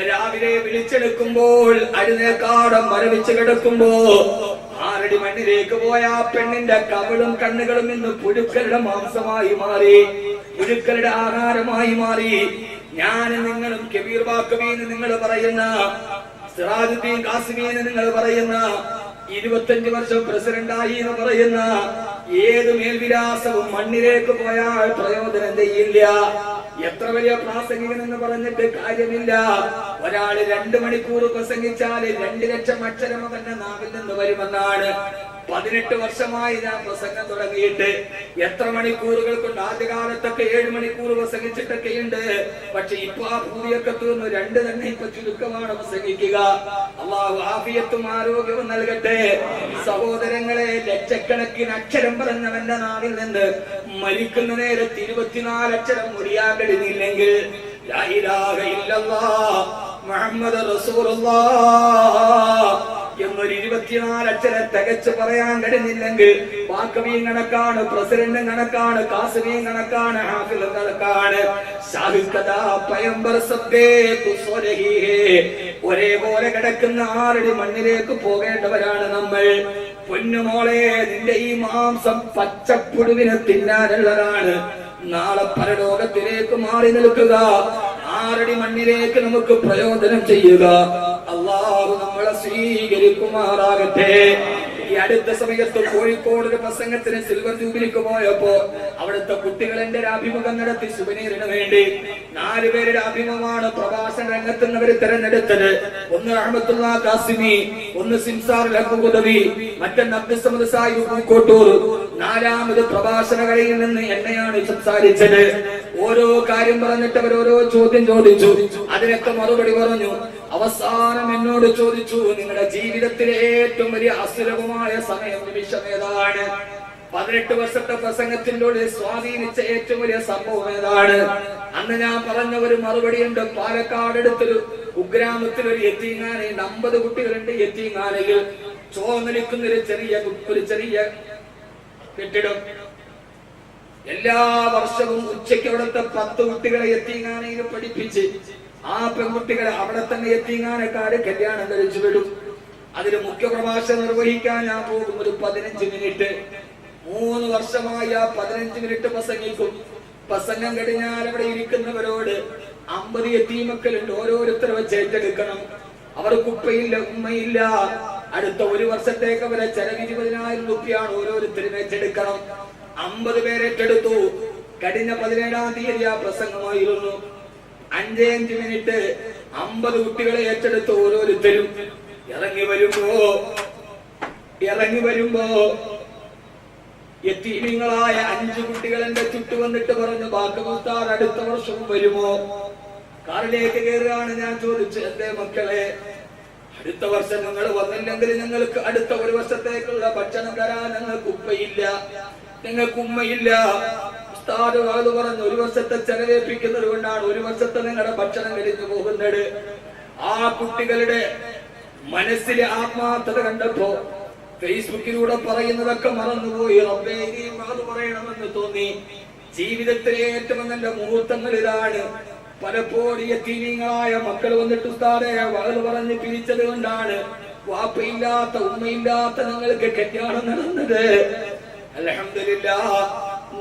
രാവിലെ വിളിച്ചെടുക്കുമ്പോൾ അരുന്നേക്കാട് മരവിച്ച് കിടക്കുമ്പോ 6 അടി മണ്ണിലേക്ക് പോയ ആ പെണ്ണിന്റെ കവിളും കണ്ണുകളും ഇന്ന് പുഴുക്കളുടെ മാംസമായി മാറി, പുഴുക്കളുടെ ആഹാരമായി മാറി. ഞാൻ നിങ്ങളും കബീർ ബാക്കവീന്ന് നിങ്ങൾ പറയുന്ന, സിറാജുദ്ദീൻ കാസിമീന്ന് നിങ്ങൾ പറയുന്ന, 25 വർഷം പ്രസിഡന്റായി എന്ന് പറയുന്ന ഏത് മേൽവിലാസവും മണ്ണിലേക്ക് പോയാൽ പ്രയോജനം ചെയ്യില്ല. എത്ര വലിയ പ്രാസംഗികനെന്ന് പറഞ്ഞിട്ട് കാര്യമില്ല. ഒരാള് 2 മണിക്കൂർ പ്രസംഗിച്ചാൽ 2 ലക്ഷം അക്ഷരം അവന്റെ നാവിൽ നിന്ന് വരുമെന്നാണ്. 18 വർഷമായി ഞാൻ പ്രസംഗം തുടങ്ങിയിട്ട് എത്ര മണിക്കൂറുകൾ കൊണ്ട്. ആദ്യകാലത്തൊക്കെ 7 മണിക്കൂർ പ്രസംഗിച്ചിട്ടൊക്കെ ഉണ്ട്. പക്ഷെ ഇപ്പൊ ആ ഭൂമിയൊക്കെ തീർന്നു. 2 തന്നെ ഇപ്പൊ ചുരുക്കമാണ് പ്രസംഗിക്കുക. അള്ളാഹു ആഫിയത്തും ആരോഗ്യവും നൽകട്ടെ. സഹോദരങ്ങളെ, ലക്ഷക്കണക്കിന് അക്ഷരം പറഞ്ഞവന്റെ നാവിൽ നിന്ന് മരിക്കുന്ന നേരത്ത് 24 അക്ഷരം മുറിയാൻ കഴിഞ്ഞില്ലെങ്കിൽ ലാ ഇലാഹ ഇല്ലല്ലാഹ് മുഹമ്മദ് റസൂലുള്ളാഹ് എന്നൊരു 24 അക്ഷരം തികച്ചു പറയാൻ കഴിഞ്ഞില്ലെങ്കിൽ വാക്കവിയും കണക്കാണ്, പ്രസിഡന്റും കണക്കാണ്, കാസിമിയും കണക്കാണ്, ഹാഫിളും കണക്കാണ്. ഒരേപോലെ കിടക്കുന്ന 6 അടി മണ്ണിലേക്ക് പോകേണ്ടവരാണ് നമ്മൾ. പൊന്നുമോളെ, നിന്റെ ഈ മാംസം പച്ചപ്പുഴുവിനെ തിന്നാനുള്ളതാണ്. നാളെ പരലോകത്തിലേക്ക് മാറി നിൽക്കുക. 6 അടി മണ്ണിലേക്ക് നമുക്ക് പ്രയോജനം ചെയ്യുക. അല്ലാഹു നമ്മളെ സ്വീകരിക്കുമാറാകട്ടെ. ഈ അടുത്ത സമയത്ത് കോഴിക്കോട് ഒരു പ്രസംഗത്തിന് സിൽവർ ജൂബിലിക്ക് പോയപ്പോ അവിടുത്തെ കുട്ടികൾ എന്റെ ഒരു അഭിമുഖം നടത്തി. സുബനീറിന് വേണ്ടി 4 പേരുടെ അഭിമുഖമാണ് പ്രഭാഷണ രംഗത്ത് നിന്ന് അവർ തെരഞ്ഞെടുത്തത്. ഒന്ന് റഹ്മത്തുള്ള കാസിമി, ഒന്ന് സിംസാർ ലഹുദവി, മറ്റൊന്ന് അബ്ദുസ്സമദ് സാഹിബ് പൂക്കോട്ടൂർ. 4ാമത് പ്രഭാഷണ കലയിൽ നിന്ന് എന്നെയാണ് സംസാരിച്ചത്. ഓരോ കാര്യം പറഞ്ഞിട്ട് അവർ ഓരോ ചോദ്യം ചോദിച്ചു. അതിനൊക്കെ മറുപടി പറഞ്ഞു. അവസാനം എന്നോട് ചോദിച്ചു, നിങ്ങളുടെ ജീവിതത്തിലെ ഏറ്റവും വലിയ അസുലഭമായ സമയം നിമിഷം ഏതാണ്? 18 വർഷത്തെ പ്രസംഗത്തിലൂടെ സ്വാധീനിച്ച ഏറ്റവും വലിയ സംഭവം ഏതാണ്? അന്ന് ഞാൻ പറഞ്ഞ ഒരു മറുപടിയുണ്ട്. പാലക്കാട് അടുത്തൊരു കുഗ്രാമത്തിൽ ഒരു യത്തീംഖാനയുണ്ട്. 50 കുട്ടികളുണ്ട് യത്തീംഖാനയിൽ. ചോർന്നിരിക്കുന്ന ഒരു ചെറിയ കെട്ടിടം. എല്ലാ വർഷവും ഉച്ചയ്ക്ക് അവിടുത്തെ 10 കുട്ടികളെ യത്തീംഖാനയിൽ പഠിപ്പിച്ച് ആ പെൺകുട്ടികളെ അവിടെ തന്നെ യത്തീംഖാനക്കാര് കല്യാണം കഴിച്ചു വിടും. അതിന് മുഖ്യ പ്രഭാഷണം നിർവഹിക്കാൻ ഞാൻ പോകും. ഒരു 15 മിനിറ്റ്. 3 വർഷമായി ആ 15 മിനിറ്റ് പ്രസംഗിക്കും. പ്രസംഗം കഴിഞ്ഞാൽ അവിടെ ഇരിക്കുന്നവരോട് 50 യത്തീമക്കളുണ്ട്, ഓരോരുത്തരെ വെച്ച് ഏറ്റെടുക്കണം. അവർക്ക് ഉപ്പയില്ല, ഉമ്മയില്ല. അടുത്ത 1 വർഷത്തേക്ക് അവരെ ചെലവ് 20,000 രൂപയാണ് ഓരോരുത്തരും ഏറ്റെടുക്കണം. 50 പേരെ ഏറ്റെടുത്തു. കഴിഞ്ഞ 17-ാം തീയതി ആ പ്രസംഗമായിരുന്നു. 5 മിനിറ്റ് 50 കുട്ടികളെ ഏറ്റെടുത്ത് ഓരോരുത്തരും ഇറങ്ങി വരുമ്പോ യതീമീങ്ങളായ 5 കുട്ടികൾ എന്റെ ചുറ്റു വന്നിട്ട് പറഞ്ഞു, ബാക്കമുസ്താർ അടുത്ത വർഷവും വരുമോ? കാറിലേക്ക് കയറുകയാണ്. ഞാൻ ചോദിച്ചു, എന്തേ മക്കളെ, അടുത്ത വർഷം നിങ്ങൾ വന്നില്ലെങ്കിൽ ഞങ്ങൾക്ക് അടുത്ത 1 വർഷത്തേക്കുള്ള ഭക്ഷണം തരാൻ ഞങ്ങൾക്ക് ഉപ്പയില്ല, നിങ്ങൾക്ക് ഉമ്മയില്ല. ഉസ്താദ് അത് പറഞ്ഞു, 1 വർഷത്തെ ചെലവേൽപ്പിക്കുന്നത് കൊണ്ടാണ് 1 വർഷത്തെ നിങ്ങളുടെ ഭക്ഷണം കഴിഞ്ഞു പോകുന്നത്. ആ കുട്ടികളുടെ മനസ്സിലെ ആത്മാർത്ഥത കണ്ടപ്പോ ഫേസ്ബുക്കിലൂടെ പറയുന്നതൊക്കെ മറന്നുപോയി. റബ്ബേ, ഇനിയും അത് പറയണമെന്ന് തോന്നി. ജീവിതത്തിലെ ഏറ്റവും നല്ല മുഹൂർത്തങ്ങൾ ഇതാണ്. പലപ്പോഴും യതീമീങ്ങളായ മക്കൾ വന്നിട്ട് ഉസ്താദേ വഅദ് പറഞ്ഞ് പിരിച്ചത് കൊണ്ടാണ് വാപ്പയില്ലാത്ത ഉമ്മയില്ലാത്ത ഞങ്ങൾക്ക് കല്യാണം നടന്നത്. അൽഹംദുലില്ലാഹ്,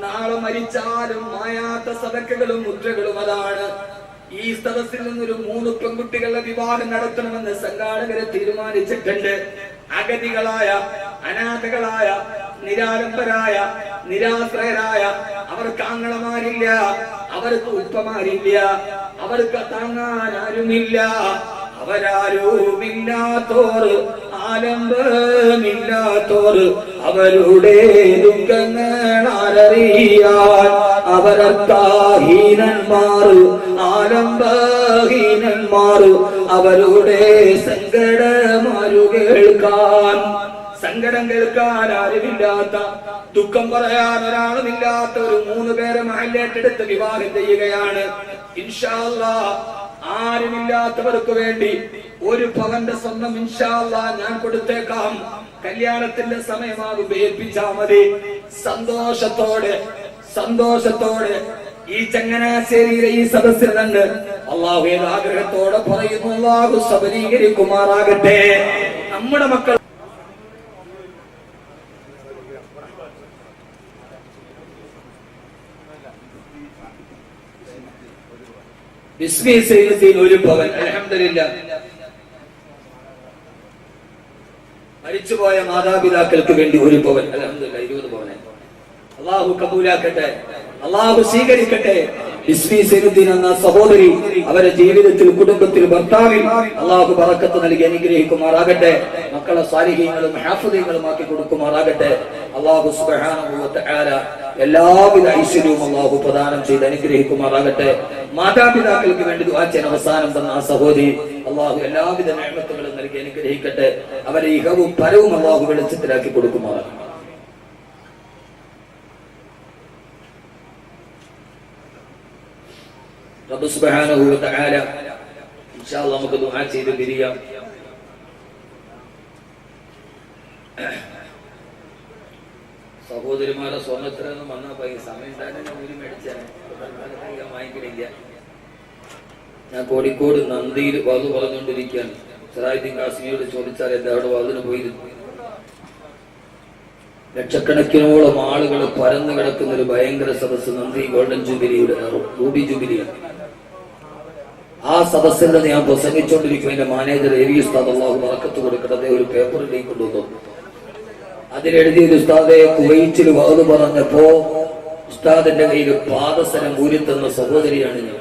നാളെ മരിച്ചാലും മായാത്ത സദക്കകളും മുദ്രകളും അതാണ്. ഈ സദസ്സിൽ നിന്നൊരു 3 പെൺകുട്ടികളുടെ വിവാഹം നടത്തണമെന്ന് സംഘാടകരെ തീരുമാനിച്ചിട്ടുണ്ട്. അഗതികളായ, അനാഥകളായ, നിരാലംബരായ, നിരാശ്രയരായ, അവർക്ക് ആങ്ങളമാരില്ല, അവർക്ക് ഉപ്പമാരില്ല, അവർക്ക് താങ്ങാൻ ആരുമില്ല, അവരാരുമില്ലാത്തോർ, ആലംബമില്ലാത്തോർ, അവരുടെ ദുഃഖങ്ങൾ ആരറിയാൻ, അവരത്താഹീനന്മാർ, ആലംബഹീനന്മാർ, അവരുടെ സങ്കടമാരു കേൾക്കാൻ. സങ്കടം കേൾക്കാൻ ആരുമില്ലാത്ത, ദുഃഖം പറയാൻ ഒരാളുമില്ലാത്ത ഒരു 3 പേരെ മഹല്ലേറ്റെടുത്ത് വിവാഹം ചെയ്യുകയാണ്. ഇൻഷാ അല്ലാഹ് ആരുമില്ലാത്തവർക്ക് വേണ്ടി 1 പവന്റെ സ്വർണം ഇൻഷാ അല്ലാഹ് ഞാൻ കൊടുത്തേക്കാം. കല്യാണത്തിന്റെ സമയമാകുമ്പോ ഏൽപ്പിച്ചാ മതി. സന്തോഷത്തോടെ ഈ ചങ്ങനാശ്ശേരിയിലെ ഈ സദസ്സിൽ നിന്ന് അല്ലാഹു ആഗ്രഹത്തോടെ പറയുന്നു, അല്ലാഹു സബലീകരിക്കുമാറാകട്ടെ. നമ്മുടെ മക്കൾ ഒരു പവൻ, അൽഹംദുലില്ലാ. മരിച്ചുപോയ മാതാപിതാക്കൾക്ക് വേണ്ടി 1 പവൻ, അൽഹംദുലില്ലാ, 20 പവൻ. അല്ലാഹു കബൂലാക്കട്ടെ, അല്ലാഹു സ്വീകരിക്കട്ടെ. ഇസ്മി സൈനുദ്ദീൻ എന്ന സഹോദരി അവരെ ജീവിതത്തിൽ, കുടുംബത്തിൽ, ഭർത്താവിൽ അള്ളാഹു ബറക്കത്ത് നൽകി അനുഗ്രഹിക്കുമാറാകട്ടെ. മക്കളെ സാലിഹീങ്ങളും ഹാഫിദീങ്ങളും ആക്കി കൊടുക്കുമാറാകട്ടെ. അള്ളാഹു സുബ്ഹാനഹു വ തആല എല്ലാവിധ ഐശ്വര്യവും അള്ളാഹു പ്രദാനം ചെയ്ത് അനുഗ്രഹിക്കുമാറാകട്ടെ. മാതാപിതാക്കൾക്ക് വേണ്ടി ദുആ ചെയ്യാൻ അവസാനം തന്ന ആ സഹോദരി അള്ളാഹു എല്ലാവിധ നിഅമത്തുകളും നൽകി അനുഗ്രഹിക്കട്ടെ. അവരെ ഇഹവും പരവും അള്ളാഹു വെളിച്ചത്തിലാക്കി കൊടുക്കുമാറാകട്ടെ. റബ്ബ് സുബ്ഹാനഹു വ തആല ഇൻഷാ അല്ലാഹ് നമുക്ക് ദുആ ചെയ്ത് പിരിയാം. സഹോദരിമാരെ സ്വർണ്ണത്തിനൊന്നും വന്നാൽ പോയി സമയം തന്നെ ഊരി മേടിച്ചാണ് വാങ്ങിക്കണില്ല. ഞാൻ കോഴിക്കോട് നന്ദിയിൽ വാതു പറഞ്ഞുകൊണ്ടിരിക്കുകയാണ്. സിറാജുദ്ദീൻ കാസിമിയോട് ചോദിച്ചാൽ എന്താ അവിടെ വാതിന് പോയിരുന്നു. ലക്ഷക്കണക്കിനോളം ആളുകൾ പരന്നു കിടക്കുന്ന ഒരു ഭയങ്കര സദസ്സ് നന്ദി ഗോൾഡൻ ജൂബിലിയുടെ റൂബി ജൂബിലിയാണ്. ആ സദസ്സിൽ നിന്ന് ഞാൻ പ്രസംഗിച്ചുകൊണ്ടിരിക്കും. എന്റെ മാനേജർ എ വി ഉസ്താദ് അല്ലാഹു ബറക്കത്ത് കൊടുക്കട്ടെ ഒരു പേപ്പറിലേക്ക് കൊണ്ടുവന്നു. അതിലെഴുതിയത് ഉസ്താദെ കുവൈറ്റിൽ വാതു പറഞ്ഞപ്പോ ഉസ്താദിന്റെ കയ്യിൽ പാദസരം ഊരിത്തന്ന സഹോദരിയാണ് ഞാൻ.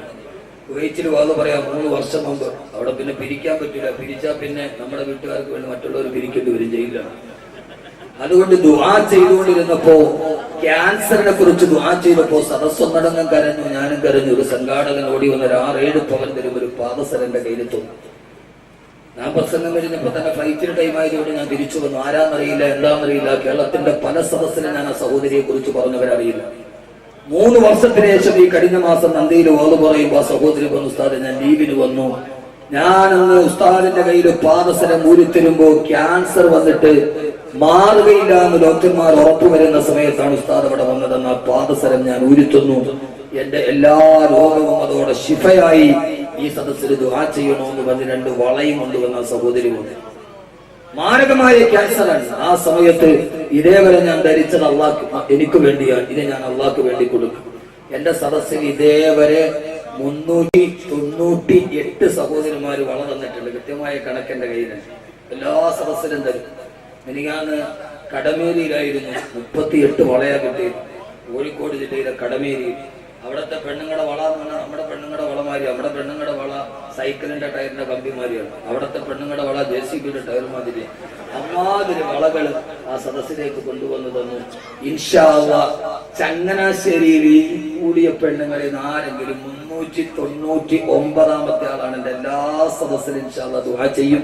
കുവൈറ്റിൽ വാതു പറയാം 3 വർഷം മുമ്പ്. അവിടെ പിന്നെ പിരിക്കാൻ പറ്റില്ല. പിരിച്ചാൽ പിന്നെ നമ്മുടെ വീട്ടുകാർക്ക് വേണ്ടി മറ്റുള്ളവർ പിരിക്കേണ്ടി വരും, ജയിലിലാണ്. അതുകൊണ്ട് ദുആ ചെയ്തുകൊണ്ടിരുന്നപ്പോ ക്യാൻസറിനെ കുറിച്ച് ദുആ ചെയ്തപ്പോ സദസ്സൊന്നടങ്കം കരഞ്ഞു, ഞാനും കരഞ്ഞു. ഒരു സംഘാടകൻ ഓടി വന്ന 6-7 പവൻ തരും ഒരു പാദസരന്റെ കയ്യിൽ തോന്നി. ഞാൻ പ്രസംഗം കഴിഞ്ഞപ്പോ തന്നെ ഫ്ലൈറ്റിന് ടൈം ആയതുകൊണ്ട് ഞാൻ തിരിച്ചു വന്നു. ആരാന്നറിയില്ല, എന്താണെന്നറിയില്ല. കേരളത്തിന്റെ പല സദസ്സിലും ഞാൻ ആ സഹോദരിയെ കുറിച്ച് പറഞ്ഞവരറിയില്ല. 3 വർഷത്തിന് ശേഷം ഈ കഴിഞ്ഞ മാസം നന്ദിയിൽ വാതു പറയുമ്പോ ആ സഹോദരി പറഞ്ഞു, ഉസ്താദെ ഞാൻ ലീവിന് വന്നു. ഞാനന്ന് ഉസ്താദിന്റെ കയ്യിൽ പാദസരം ഊരിത്തരുമ്പോ ക്യാൻസർ വന്നിട്ട് മാറുകയില്ല എന്ന് ഡോക്ടർമാർ ഉറപ്പുവരുന്ന സമയത്താണ് ഉസ്താദ് അവിടെ വന്നതെന്ന്. ആ പാദസരം ഞാൻ ഊരിത്തുന്നു. എന്റെ എല്ലാ രോഗവും അതോടെ ശിഫയായി. ഈ സദസ്സിൽ ദുആ ചെയ്യണമെന്ന് പറഞ്ഞ് 2 വളയും കൊണ്ടുവന്ന സഹോദരി വന്നു. മാരകമായ ക്യാൻസറാണ്. ആ സമയത്ത് ഇതേവരെ ഞാൻ ധരിച്ചത് എനിക്ക് വേണ്ടിയാണ്. ഇത് ഞാൻ അള്ളാഹ്ക്ക് വേണ്ടി കൊടുക്കും. എന്റെ സദസ്സിൽ ഇതേവരെ 398 സഹോദരിമാര് വള തന്നിട്ടുണ്ട്. കൃത്യമായ കണക്കെന്റെ കയ്യിലാണ്. എല്ലാ സദസ്സിലും തരും. എനിക്കാന്ന് കടമേരിയിലായിരുന്നു 38 വളയാ കിട്ടിയത്. കോഴിക്കോട് ജില്ലയിലെ കടമേരി. അവിടുത്തെ പെണ്ണുങ്ങളുടെ വള എന്ന് പറഞ്ഞാൽ നമ്മുടെ പെണ്ണുങ്ങളുടെ വളമാരി. നമ്മുടെ പെണ്ണുങ്ങളുടെ വള സൈക്കിളിന്റെ ടയറിന്റെ കമ്പിമാരിയാണ്. അവിടുത്തെ പെണ്ണുങ്ങളുടെ വള JCB ടയർ മാതിരി. അമ്മാതിരി വളകൾ ആ സദസ്സിലേക്ക് കൊണ്ടുവന്നു തന്നു. ഇൻഷാ അല്ലാഹ് ചങ്ങനാശ്ശേരിയിൽ കൂടിയ പെണ്ണുങ്ങളിൽ ആരെങ്കിലും 399 ആളാണ്. എന്റെ എല്ലാ സദസ്സിലും ഇൻഷാ അല്ലാഹ് ദുആ ചെയ്യും.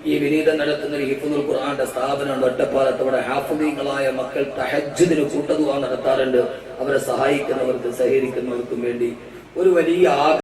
ഈ വിനീതം നടത്തുന്ന ഒരു ഹിഫ്ദുൽ ഖുർആന്റെ സ്ഥാപനമുണ്ട് ഒറ്റപ്പാലത്ത്. അവിടെ ഹാഫിളീങ്ങളായ മക്കൾ തഹജ്ജുദിന് കൂട്ടദുആ നടത്താറുണ്ട്. അവരെ സഹായിക്കുന്നവർക്കും സഹകരിക്കുന്നവർക്കും വേണ്ടി ഒരു വലിയ